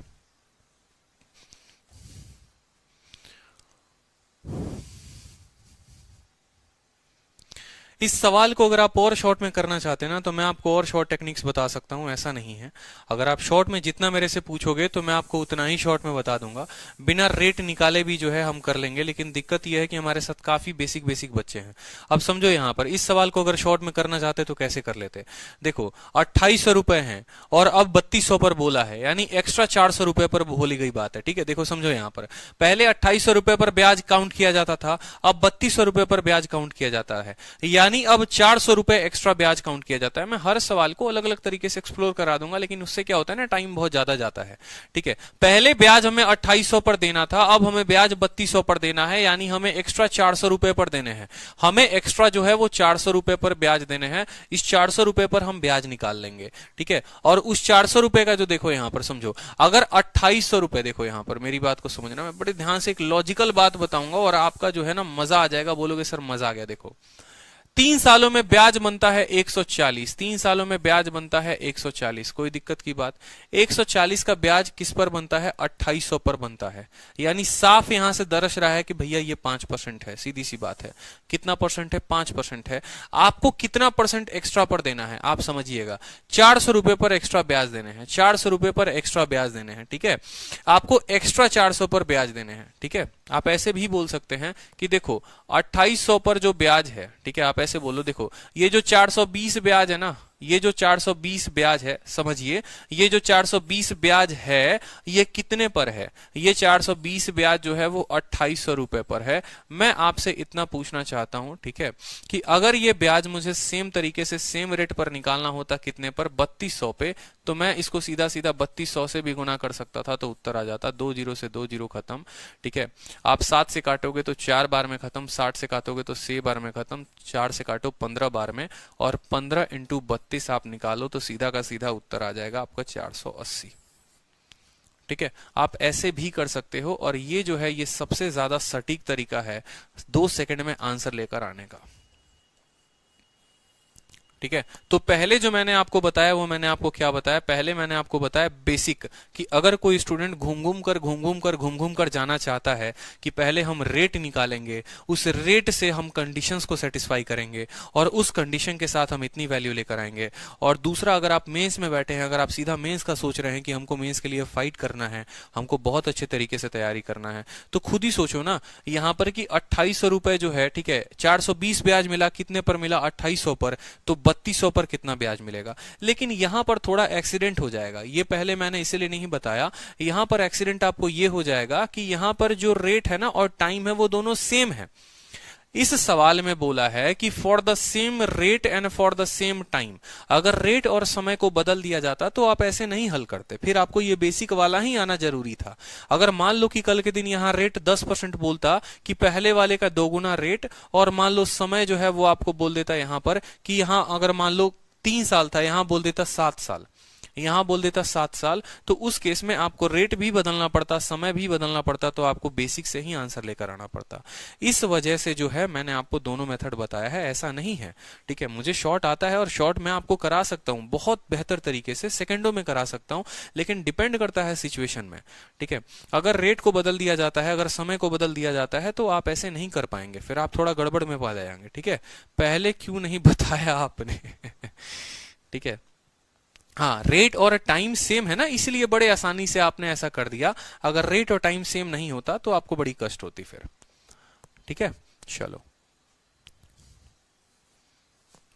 इस सवाल को अगर आप और शॉर्ट में करना चाहते हैं ना, तो मैं आपको और शॉर्ट टेक्निक्स बता सकता हूं, ऐसा नहीं है। अगर आप शॉर्ट में जितना मेरे से पूछोगे तो मैं आपको उतना ही शॉर्ट में बता दूंगा, बिना रेट निकाले भी जो है हम कर लेंगे। लेकिन दिक्कत यह है कि हमारे साथ काफी बेसिक बेसिक बच्चे हैं। अब समझो यहां पर इस सवाल को अगर शॉर्ट में करना चाहते तो कैसे कर लेते? देखो 2800 रुपए हैं और अब 3200 पर बोला है, यानी एक्स्ट्रा 400 रुपए पर बोली गई बात है। ठीक है, देखो समझो यहां पर पहले 2800 रुपए पर ब्याज काउंट किया जाता था, अब 3200 रुपए पर ब्याज काउंट किया जाता है, यानी अब 400 रुपए एक्स्ट्रा ब्याज काउंट किया जाता है। मैं हर सवाल को अलग अलग तरीके से एक्सप्लोर करा दूंगा, लेकिन उससे क्या होता है ना, टाइम बहुत ज्यादा जाता है। ठीक है, पहले ब्याज हमें 2800 पर देना था, अब हमें ब्याज 3200 पर देना है, यानी हमें एक्स्ट्रा 400 रुपए पर देने हैं। हमें एक्स्ट्रा जो है वो 400 रुपए पर ब्याज देने हैं। इस 400 रुपए पर हम ब्याज निकाल लेंगे। ठीक है, और उस 400 रुपए का जो देखो यहां पर समझो, अगर 2800 रुपए, देखो यहां पर मेरी बात को समझना, मैं बड़े ध्यान से एक लॉजिकल बात बताऊंगा और आपका जो है ना मजा आ जाएगा, बोलोगे सर मजा आ गया। देखो 3 सालों में ब्याज बनता है 140, 3 सालों में ब्याज बनता है 140, कोई दिक्कत की बात? 140 का ब्याज किस पर बनता है? 2800 पर बनता है। यानी साफ यहां से दर्श रहा है कि भैया ये 5% है, सीधी सी बात है। कितना परसेंट है? 5% है। आपको कितना परसेंट एक्स्ट्रा पर देना है आप समझिएगा, 400 रुपए पर एक्स्ट्रा ब्याज देने हैं, 400 रुपए पर एक्स्ट्रा ब्याज देने हैं। ठीक है, आपको एक्स्ट्रा 400 पर ब्याज देने हैं। ठीक है, आप ऐसे भी बोल सकते हैं कि देखो 2800 पर जो ब्याज है, ठीक है, आप ऐसे बोलो, देखो ये जो 420 ब्याज है ना, ये जो 420 ब्याज है, समझिए ये जो 420 ब्याज है ये कितने पर है? ये 420 ब्याज जो है वो 2800 रुपए पर है। मैं आपसे इतना पूछना चाहता हूं, ठीक है, कि अगर ये ब्याज मुझे सेम तरीके से सेम रेट पर निकालना होता, कितने पर? 3200 पे, तो मैं इसको सीधा सीधा 3200 से भी गुना कर सकता था, तो उत्तर आ जाता 2 जीरो से 2 जीरो खत्म। ठीक है, आप 7 से काटोगे तो 4 बार में खत्म, 60 से काटोगे तो 6 बार में खत्म, 4 से काटो 15 बार में, और 15 इंटू 32 आप निकालो तो सीधा का सीधा उत्तर आ जाएगा आपका 480। ठीक है, आप ऐसे भी कर सकते हो, और ये जो है ये सबसे ज्यादा सटीक तरीका है 2 सेकंड में आंसर लेकर आने का। ठीक है, तो पहले जो मैंने आपको बताया वो मैंने आपको क्या बताया? पहले मैंने आपको बताया बेसिक, कि अगर कोई स्टूडेंट घूम घूम कर जाना चाहता है कि पहले हम रेट निकालेंगे, उस रेट से हम कंडीशंस को सेटिस्फाई करेंगे और उस कंडीशन के साथ हम इतनी वैल्यू लेकर आएंगे। और दूसरा, अगर आप मेंस में बैठे हैं, अगर आप सीधा मेंस का सोच रहे हैं कि हमको मेंस के लिए फाइट करना है, हमको बहुत अच्छे तरीके से तैयारी करना है, तो खुद ही सोचो ना यहां पर कि 2800 रुपए जो है, ठीक है, 420 ब्याज मिला, कितने पर मिला? 2800 पर, तो 3200 पर कितना ब्याज मिलेगा? लेकिन यहां पर थोड़ा एक्सीडेंट हो जाएगा, ये पहले मैंने इसलिए नहीं बताया। यहां पर एक्सीडेंट आपको ये हो जाएगा कि यहां पर जो रेट है ना और टाइम है वो दोनों सेम है। इस सवाल में बोला है कि for the same rate and for the same time, अगर रेट और समय को बदल दिया जाता तो आप ऐसे नहीं हल करते, फिर आपको ये बेसिक वाला ही आना जरूरी था। अगर मान लो कि कल के दिन यहाँ रेट 10% बोलता कि पहले वाले का 2 गुना रेट, और मान लो समय जो है वो आपको बोल देता यहाँ पर कि यहाँ अगर मान लो 3 साल था, यहाँ बोल देता 7 साल, यहां बोल देता 7 साल, तो उस केस में आपको रेट भी बदलना पड़ता, समय भी बदलना पड़ता, तो आपको बेसिक से ही आंसर लेकर आना पड़ता। इस वजह से जो है मैंने आपको दोनों मेथड बताया है, ऐसा नहीं है, ठीक है। मुझे शॉर्ट आता है और शॉर्ट मैं आपको करा सकता हूं बहुत बेहतर तरीके से, सेकंडों में करा सकता हूं, लेकिन डिपेंड करता है सिचुएशन में, ठीक है। अगर रेट को बदल दिया जाता है, अगर समय को बदल दिया जाता है, तो आप ऐसे नहीं कर पाएंगे, फिर आप थोड़ा गड़बड़ में पा जाएंगे, ठीक है। पहले क्यों नहीं बताया आपने ठीक है। हाँ, रेट और टाइम सेम है ना, इसलिए बड़े आसानी से आपने ऐसा कर दिया। अगर रेट और टाइम सेम नहीं होता तो आपको बड़ी कष्ट होती फिर, ठीक है। चलो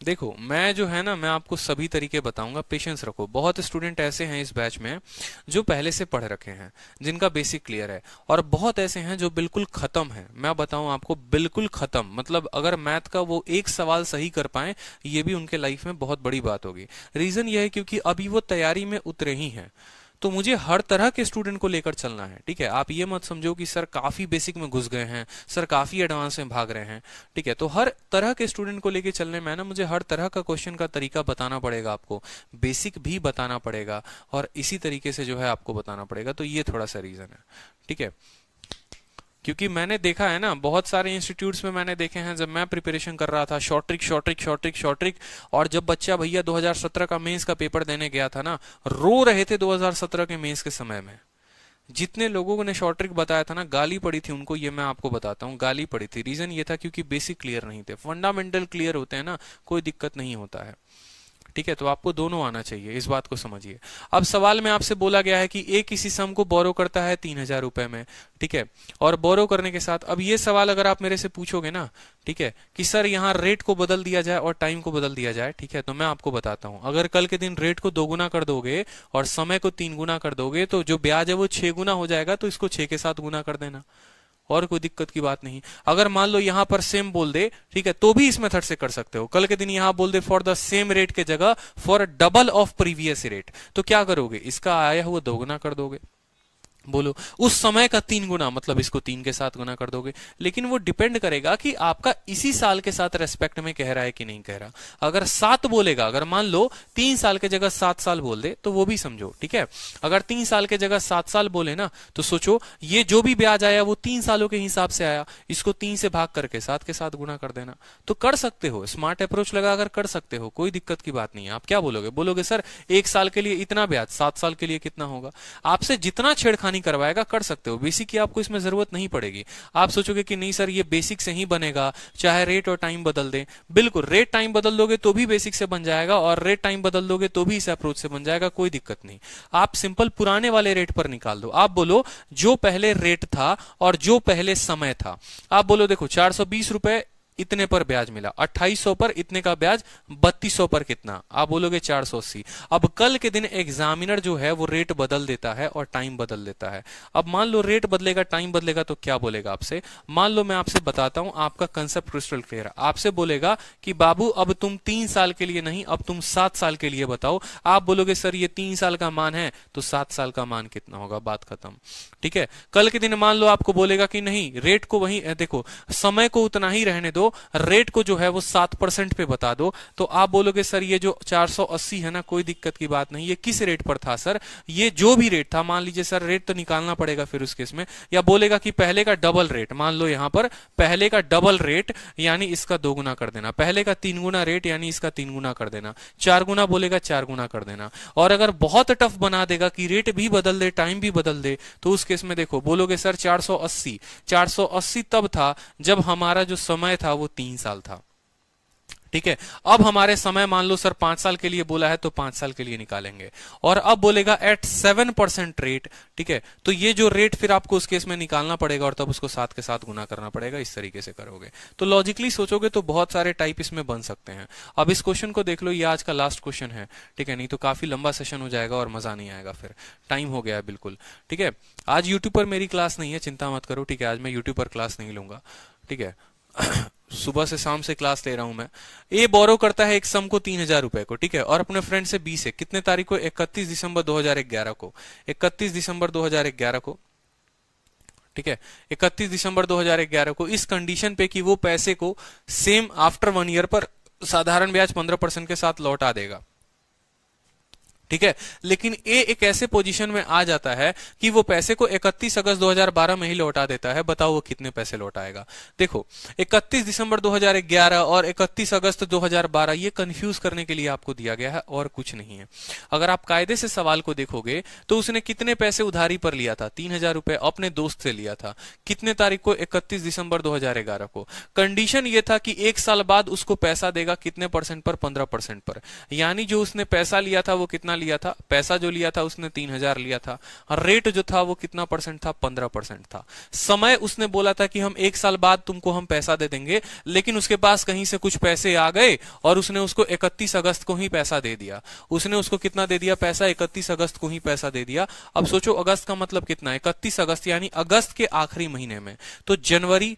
देखो, मैं जो है ना, मैं आपको सभी तरीके बताऊंगा, पेशेंस रखो। बहुत स्टूडेंट ऐसे हैं इस बैच में जो पहले से पढ़ रखे हैं, जिनका बेसिक क्लियर है, और बहुत ऐसे हैं जो बिल्कुल खत्म है। मैं बताऊं आपको, बिल्कुल खत्म, मतलब अगर मैथ का वो एक सवाल सही कर पाए, ये भी उनके लाइफ में बहुत बड़ी बात होगी। रीजन ये है क्योंकि अभी वो तैयारी में उतरे ही हैं। तो मुझे हर तरह के स्टूडेंट को लेकर चलना है, ठीक है। आप ये मत समझो कि सर काफी बेसिक में घुस गए हैं, सर काफी एडवांस में भाग रहे हैं, ठीक है। तो हर तरह के स्टूडेंट को लेकर चलने में ना, मुझे हर तरह का क्वेश्चन का तरीका बताना पड़ेगा आपको, बेसिक भी बताना पड़ेगा, और इसी तरीके से जो है आपको बताना पड़ेगा। तो ये थोड़ा सा रीजन है, ठीक है। क्योंकि मैंने देखा है ना, बहुत सारे इंस्टीट्यूट्स में मैंने देखे हैं, जब मैं प्रिपरेशन कर रहा था, short trick short trick short trick short trick, और जब बच्चा भैया 2017 का मेंस का पेपर देने गया था ना, रो रहे थे 2017 के मेंस के समय में। जितने लोगों ने शॉर्ट ट्रिक बताया था ना, गाली पड़ी थी उनको, ये मैं आपको बताता हूँ, गाली पड़ी थी। रीजन ये था क्योंकि बेसिक क्लियर नहीं थे। फंडामेंटल क्लियर होते हैं ना, कोई दिक्कत नहीं होता है, ठीक है। तो आपको दोनों आना चाहिए, इस बात को समझिए। अब सवाल में आपसे बोला गया है कि ए किसी सम को बोरो करता है 3000 रुपए में, ठीक है, और बोरो करने के साथ, अब ये सवाल अगर आप मेरे से पूछोगे ना, ठीक है, कि सर यहाँ रेट को बदल दिया जाए और टाइम को बदल दिया जाए, ठीक है, तो मैं आपको बताता हूं। अगर कल के दिन रेट को 2 गुना कर दोगे और समय को 3 गुना कर दोगे, तो जो ब्याज है वो 6 गुना हो जाएगा, तो इसको 6 के साथ गुना कर देना, और कोई दिक्कत की बात नहीं। अगर मान लो यहां पर सेम बोल दे, ठीक है, तो भी इस मेथड से कर सकते हो। कल के दिन यहां बोल दे फॉर द सेम रेट के जगह for double of previous rate, तो क्या करोगे, इसका आया हुआ 2 गुना कर दोगे। बोलो, उस समय का 3 गुना, मतलब इसको 3 के साथ गुना कर दोगे। लेकिन वो डिपेंड करेगा कि आपका इसी साल के साथ रेस्पेक्ट में कह रहा है कि नहीं कह रहा। अगर 7 बोलेगा, अगर मान लो 3 साल के जगह 7 साल बोल दे, तो वो भी समझो, ठीक है। अगर 3 साल के जगह 7 साल बोले ना, तो सोचो ये जो भी ब्याज आया वो 3 सालों के हिसाब से आया, इसको 3 से भाग करके 7 के साथ गुना कर देना। तो कर सकते हो, स्मार्ट अप्रोच लगाकर कर सकते हो, कोई दिक्कत की बात नहीं है। आप क्या बोलोगे, बोलोगे सर 1 साल के लिए इतना ब्याज, 7 साल के लिए कितना होगा। आपसे जितना छेड़खानी करवाएगा कर सकते हो, बेसिक की आपको इसमें जरूरत नहीं पड़ेगी। आप सोचोगे कि नहीं सर ये बेसिक से ही बनेगा, चाहे रेट और टाइम बदल दें, बिल्कुल रेट टाइम बदल दोगे तो भी बेसिक से बन जाएगा, और रेट टाइम बदल दोगे तो भी इस अप्रोच से बन जाएगा, कोई दिक्कत नहीं। आप सिंपल पुराने वाले रेट पर निकाल दो। आप बोलो जो पहले रेट था और जो पहले समय था, आप बोलो देखो 420 रुपए इतने पर ब्याज मिला, 2800 पर इतने का ब्याज, 3200 पर कितना, आप बोलोगे 480। अब कल के दिन एग्जामिनर जो है वो रेट बदल देता है और टाइम बदल देता है। अब मान लो रेट बदलेगा टाइम बदलेगा, तो क्या बोलेगा आपसे, मान लो मैं आपसे बताता हूं, आपका कंसेप्ट क्रिस्टल क्लियर है। आपसे बोलेगा कि बाबू अब तुम 3 साल के लिए नहीं, अब तुम 7 साल के लिए बताओ। आप बोलोगे सर ये 3 साल का मान है, तो 7 साल का मान कितना होगा, बात खत्म, ठीक है। कल के दिन मान लो आपको बोलेगा कि नहीं रेट को वही देखो, समय को उतना ही रहने दो, रेट को जो है वो 7% पे बता दो, तो आप बोलोगे सर ये जो 480 है ना, कोई दिक्कत की बात नहीं, ये किस रेट पर था सर, ये जो भी रेट था, मान लीजिए सर रेट तो निकालना पड़ेगा फिर उस केस में, या बोलेगा कि पहले का डबल रेट, मान लो यहां पर पहले का डबल रेट यानी इसका 2 गुना कर देना, पहले का 3 गुना रेट यानी इसका 3 गुना कर देना, 4 गुना बोलेगा 4 गुना कर देना। और अगर बहुत टफ बना देगा कि रेट भी बदल दे टाइम भी बदल दे, तो उस केस में देखो बोलोगे सर 480 तब था जब हमारा जो समय था वो 3 साल था, ठीक है। अब हमारे समय मान लो सर 5 साल के लिए बोला है, तो 5 साल के लिए निकालेंगे, और अब बोलेगा एट 7% रेट, ठीक है। तो ये जो रेट फिर आपको उस केस में निकालना पड़ेगा, और तब उसको 7 के साथ गुना करना पड़ेगा, इस तरीके से करोगे। तो लॉजिकली सोचोगे तो बहुत सारे टाइप इसमें बन सकते हैं। अब इस क्वेश्चन को देख लो, ये आज का लास्ट क्वेश्चन है, ठीक है, नहीं तो काफी लंबा सेशन हो जाएगा और मजा नहीं आएगा, फिर टाइम हो गया है बिल्कुल, ठीक है। आज यूट्यूब पर मेरी क्लास नहीं है, चिंता मत करो, ठीक है, आज मैं यूट्यूब पर क्लास नहीं लूंगा, ठीक है। सुबह से शाम से क्लास ले रहा हूं मैं। ए बोरो करता है एक सम को 3,000 रुपए को, ठीक है, और अपने फ्रेंड से बी से कितने तारीख को, 31 दिसंबर 2011 को, 31 दिसंबर 2011 को, ठीक है, 31 दिसंबर 2011 को, इस कंडीशन पे कि वो पैसे को सेम आफ्टर 1 ईयर पर साधारण ब्याज 15% के साथ लौटा देगा, ठीक है। लेकिन ए एक ऐसे पोजीशन में आ जाता है कि वो पैसे को 31 अगस्त 2012 में ही लौटा देता है। बताओ वो कितने पैसे लौटाएगा। देखो 31 दिसंबर 2011 और 31 अगस्त 2012 ये कंफ्यूज करने के लिए आपको दिया गया है और कुछ नहीं है। अगर आप कायदे से सवाल को देखोगे तो उसने कितने पैसे उधारी पर लिया था, 3,000 रुपए अपने दोस्त से लिया था। कितने तारीख को, 31 दिसंबर 2011 को। कंडीशन ये था कि एक साल बाद उसको पैसा देगा कितने परसेंट पर, 15% पर। यानी जो उसने पैसा लिया था वो कितना लिया था, पैसा जो लिया था उसने 3,000 लिया था, रेट जो था वो कितना परसेंट था, 15% था। समय उसने बोला था कि हम एक साल बाद तुमको हम पैसा दे देंगे, लेकिन उसके पास कहीं से कुछ पैसे आ गए और उसने उसको 31 अगस्त को ही पैसा दे दिया। उसने उसको कितना दे दिया पैसा, 31 अगस्त को ही पैसा दे दिया। अब सोचो अगस्त का मतलब कितना है, 31 अगस्त यानी अगस्त के आखिरी महीने में। तो जनवरी,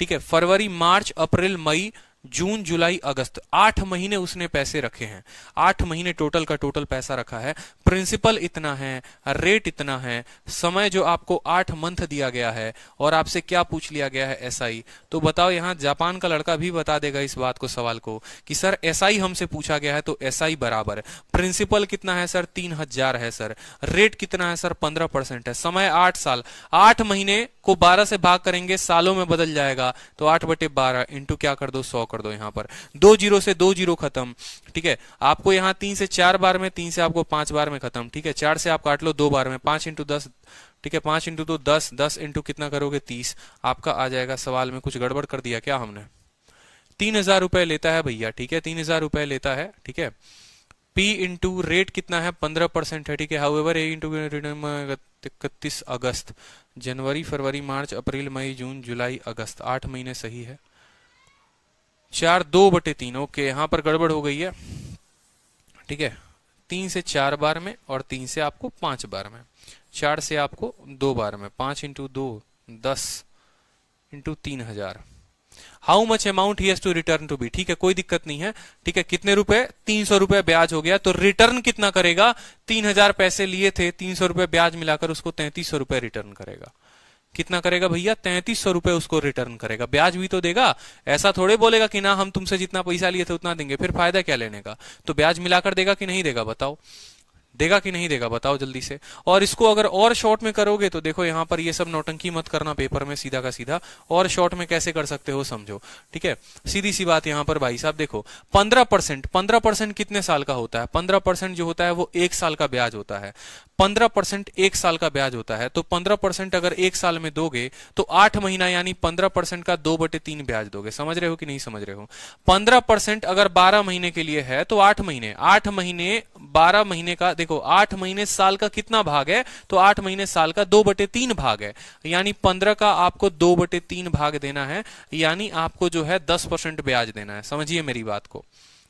ठीक है, फरवरी, मार्च, अप्रैल, मई, जून, जुलाई, अगस्त, 8 महीने उसने पैसे रखे हैं। 8 महीने टोटल का टोटल पैसा रखा है। प्रिंसिपल इतना है, रेट इतना है, समय जो आपको 8 मंथ दिया गया है, और आपसे क्या पूछ लिया गया है, एसआई। तो बताओ यहां जापान का लड़का भी बता देगा इस बात को, सवाल को, कि सर एसआई हमसे पूछा गया है, तो एसआई बराबर प्रिंसिपल कितना है सर, 3,000 है सर, रेट कितना है सर, 15% है, समय 8 साल। 8 महीने को 12 से भाग करेंगे, सालों में बदल जाएगा, तो 8/12 इंटू क्या कर दो, 100 कर दो। यहां पर 2 जीरो से 2 जीरो खत्म, ठीक है। आपको यहां 3 से 4 बार में, 3 से आपको 5 बार में खत्म, ठीक है। 4 से आप काट लो 2 बार में, 5 इंटू 10, ठीक है, 5 इंटू 2 10, 10 इंटू कितना करोगे, 30। आपका आ जाएगा। सवाल में कुछ गड़बड़ कर दिया क्या हमने। 3,000 रुपए लेता है भैया, ठीक है, 3,000 रुपए लेता है, ठीक है। P इंटू रेट कितना है, 15% है, ठीक है। हाउएवर ए इंटू 31 अगस्त, जनवरी, फरवरी, मार्च, अप्रैल, मई, जून, जुलाई, अगस्त, 8 महीने सही है। 4 2/3, ओके, यहां पर गड़बड़ हो गई है, ठीक है। 3 से 4 बार में और 3 से आपको 5 बार में, 4 से आपको 2 बार में, 5 into 2 10 into 3,000। How much amount he has to return to be, ठीक है, कोई दिक्कत नहीं है, ठीक है। कितने रुपए, 300 रुपए ब्याज हो गया, तो रिटर्न कितना करेगा, 3,000 पैसे लिए थे, 300 रुपए ब्याज मिलाकर उसको 3,300 रुपए रिटर्न करेगा। कितना करेगा भैया, 3,300 रुपए उसको रिटर्न करेगा। ब्याज भी तो देगा, ऐसा थोड़े बोलेगा कि ना हम तुमसे जितना पैसा लिए थे उतना देंगे, फिर फायदा क्या लेने का। तो ब्याज मिलाकर देगा कि नहीं देगा, बताओ, देगा कि नहीं देगा, बताओ जल्दी से। और इसको अगर और शॉर्ट में करोगे तो देखो यहां पर ये सब नौटंकी मत करना पेपर में, सीधा का सीधा। और शॉर्ट में कैसे कर सकते हो समझो, ठीक है। सीधी सी बात यहां पर भाई साहब देखो, 15%, 15% कितने साल का होता है, 15% जो होता है वो 1 साल का ब्याज होता है। 15% 1 साल का ब्याज होता है, तो 15% अगर 1 साल में दोगे तो 8 महीना यानी 15% का 2/3 ब्याज दोगे। समझ रहे हो कि नहीं समझ रहे हो। 15% अगर 12 महीने के लिए है तो 8 महीने, 8 महीने 12 महीने का, देखो 8 महीने साल का कितना भाग है, तो 8 महीने साल का 2/3 भाग है, यानी 15 का आपको 2/3 भाग देना है, यानी आपको जो है 10% ब्याज देना है। समझिए मेरी बात को,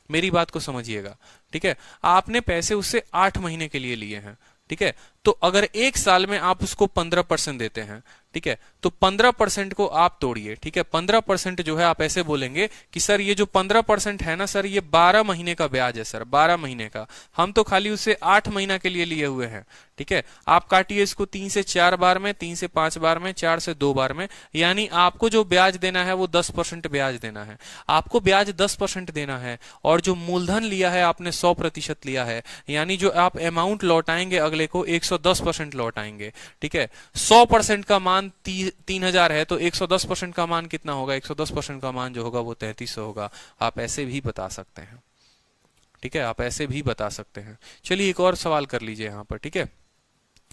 मेरी बात को समझिएगा, ठीक है। आपने पैसे उससे 8 महीने के लिए लिए हैं, ठीक है। तो अगर 1 साल में आप उसको 15% देते हैं, ठीक है, तो 15% को आप तोड़िए, ठीक है। 15% जो है आप ऐसे बोलेंगे कि सर ये जो 15% है ना सर, ये 12 महीने का ब्याज है सर, 12 महीने का। हम तो खाली उसे 8 महीना के लिए लिए हुए हैं, ठीक है। आप काटिए इसको 3 से 4 बार में, 3 से 5 बार में, 4 से 2 बार में, यानी आपको जो ब्याज देना है वो 10% ब्याज देना है। आपको ब्याज 10% देना है, और जो मूलधन लिया है आपने 100% लिया है, यानी जो आप अमाउंट लौटाएंगे अगले को 110% लौटाएंगे, ठीक है। 100% का मान 3,000 है, तो 110% का मान कितना होगा, 110% का मान जो होगा वो 3,300 होगा। आप ऐसे भी बता सकते हैं, ठीक है, आप ऐसे भी बता सकते हैं। चलिए एक और सवाल कर लीजिए यहां पर, ठीक है।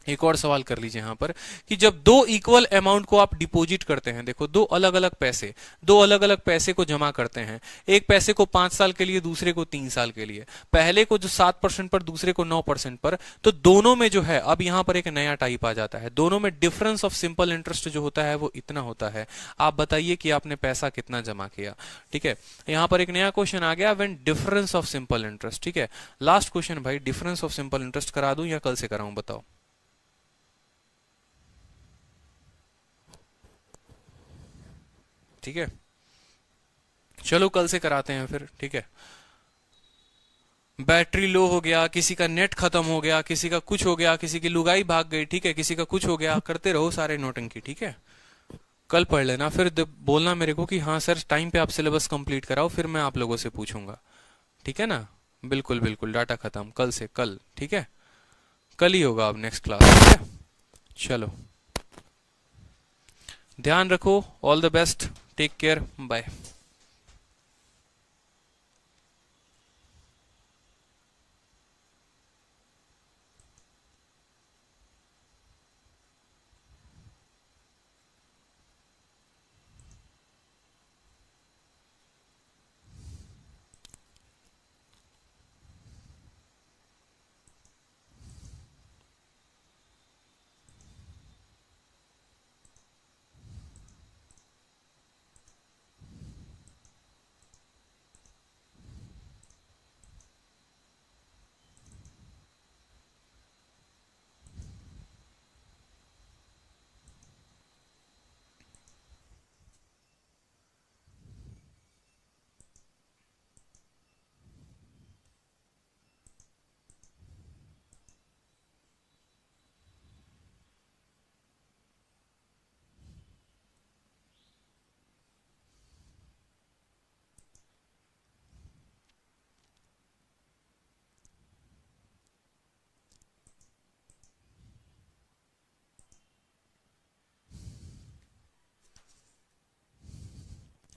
एक और सवाल कर लीजिए यहां पर कि जब 2 इक्वल अमाउंट को आप डिपॉजिट करते हैं, देखो 2 अलग अलग पैसे को जमा करते हैं। एक पैसे को 5 साल के लिए, दूसरे को 3 साल के लिए। पहले को जो 7% पर, दूसरे को 9% पर, तो दोनों में जो है, अब यहां पर एक नया टाइप आ जाता है, दोनों में डिफरेंस ऑफ सिंपल इंटरेस्ट जो होता है वो इतना होता है। आप बताइए कि आपने पैसा कितना जमा किया, ठीक है। यहां पर एक नया क्वेश्चन आ गया, when difference of simple interest, ठीक है। लास्ट क्वेश्चन भाई, डिफरेंस ऑफ सिंपल इंटरेस्ट करा दूं या कल से कराऊं, बताओ। ठीक है, चलो कल से कराते हैं फिर, ठीक है। बैटरी लो हो गया, किसी का नेट खत्म हो गया, किसी का कुछ हो गया, किसी की लुगाई भाग गई, ठीक है, किसी का कुछ हो गया, करते रहो सारे नौटंकी, ठीक है। कल पढ़ लेना, फिर बोलना मेरे को कि हाँ सर टाइम पे आप सिलेबस कंप्लीट कराओ, फिर मैं आप लोगों से पूछूंगा, ठीक है ना। बिल्कुल बिल्कुल, डाटा खत्म, कल से कल, ठीक है। कल ही होगा अब नेक्स्ट क्लास, ठीक है। चलो, ध्यान रखो, all the best, take care, bye.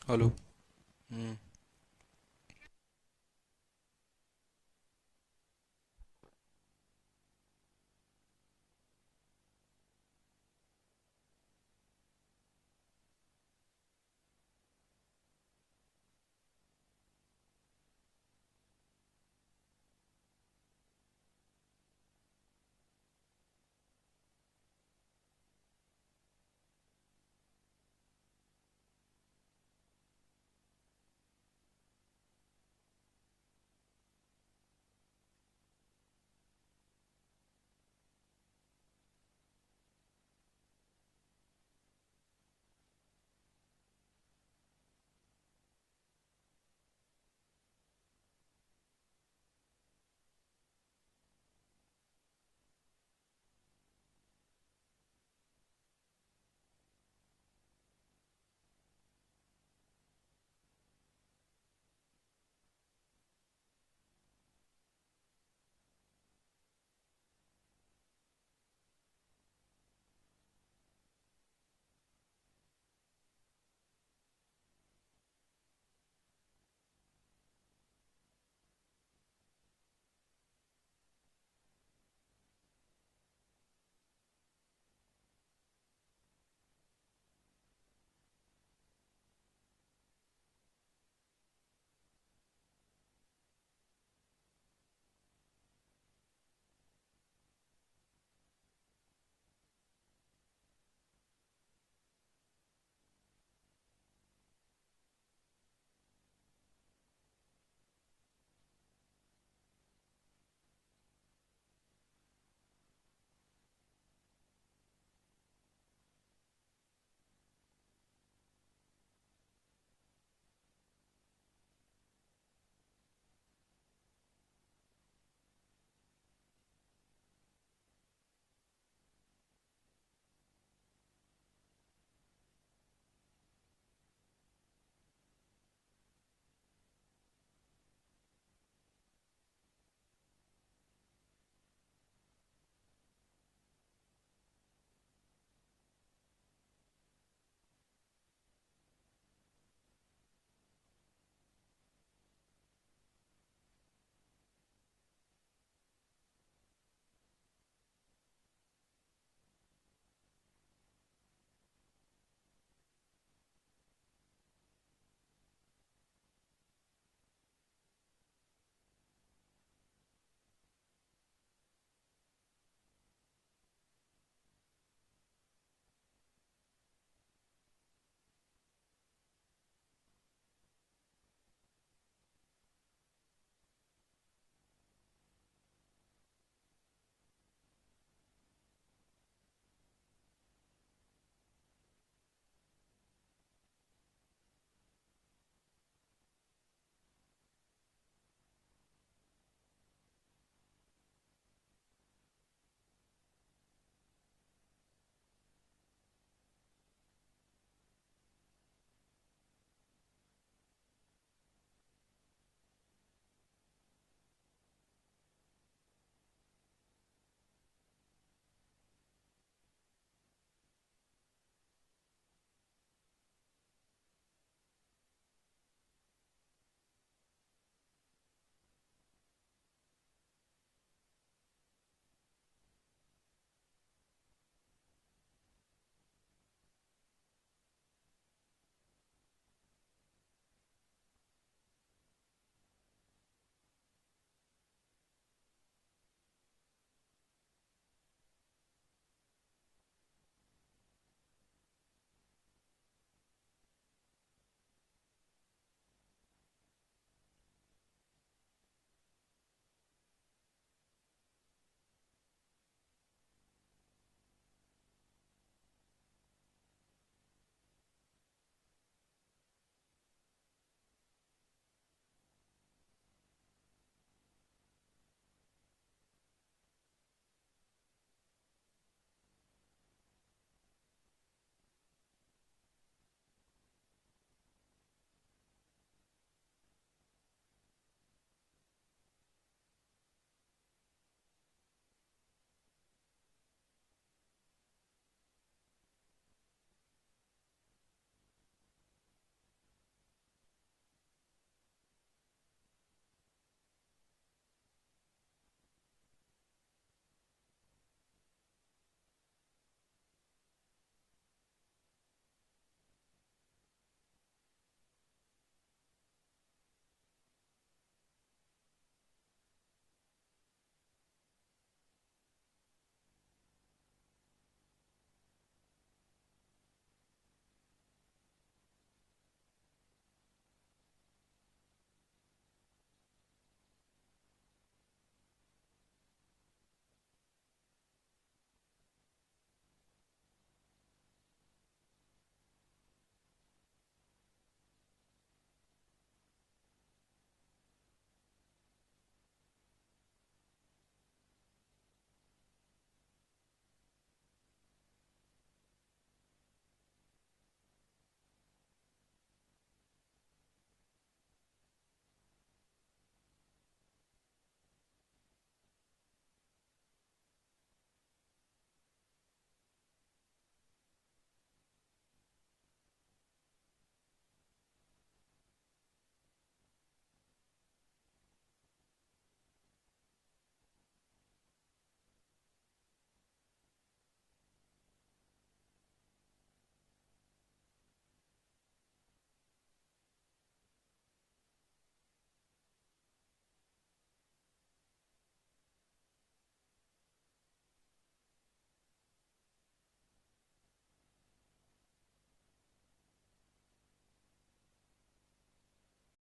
Hello.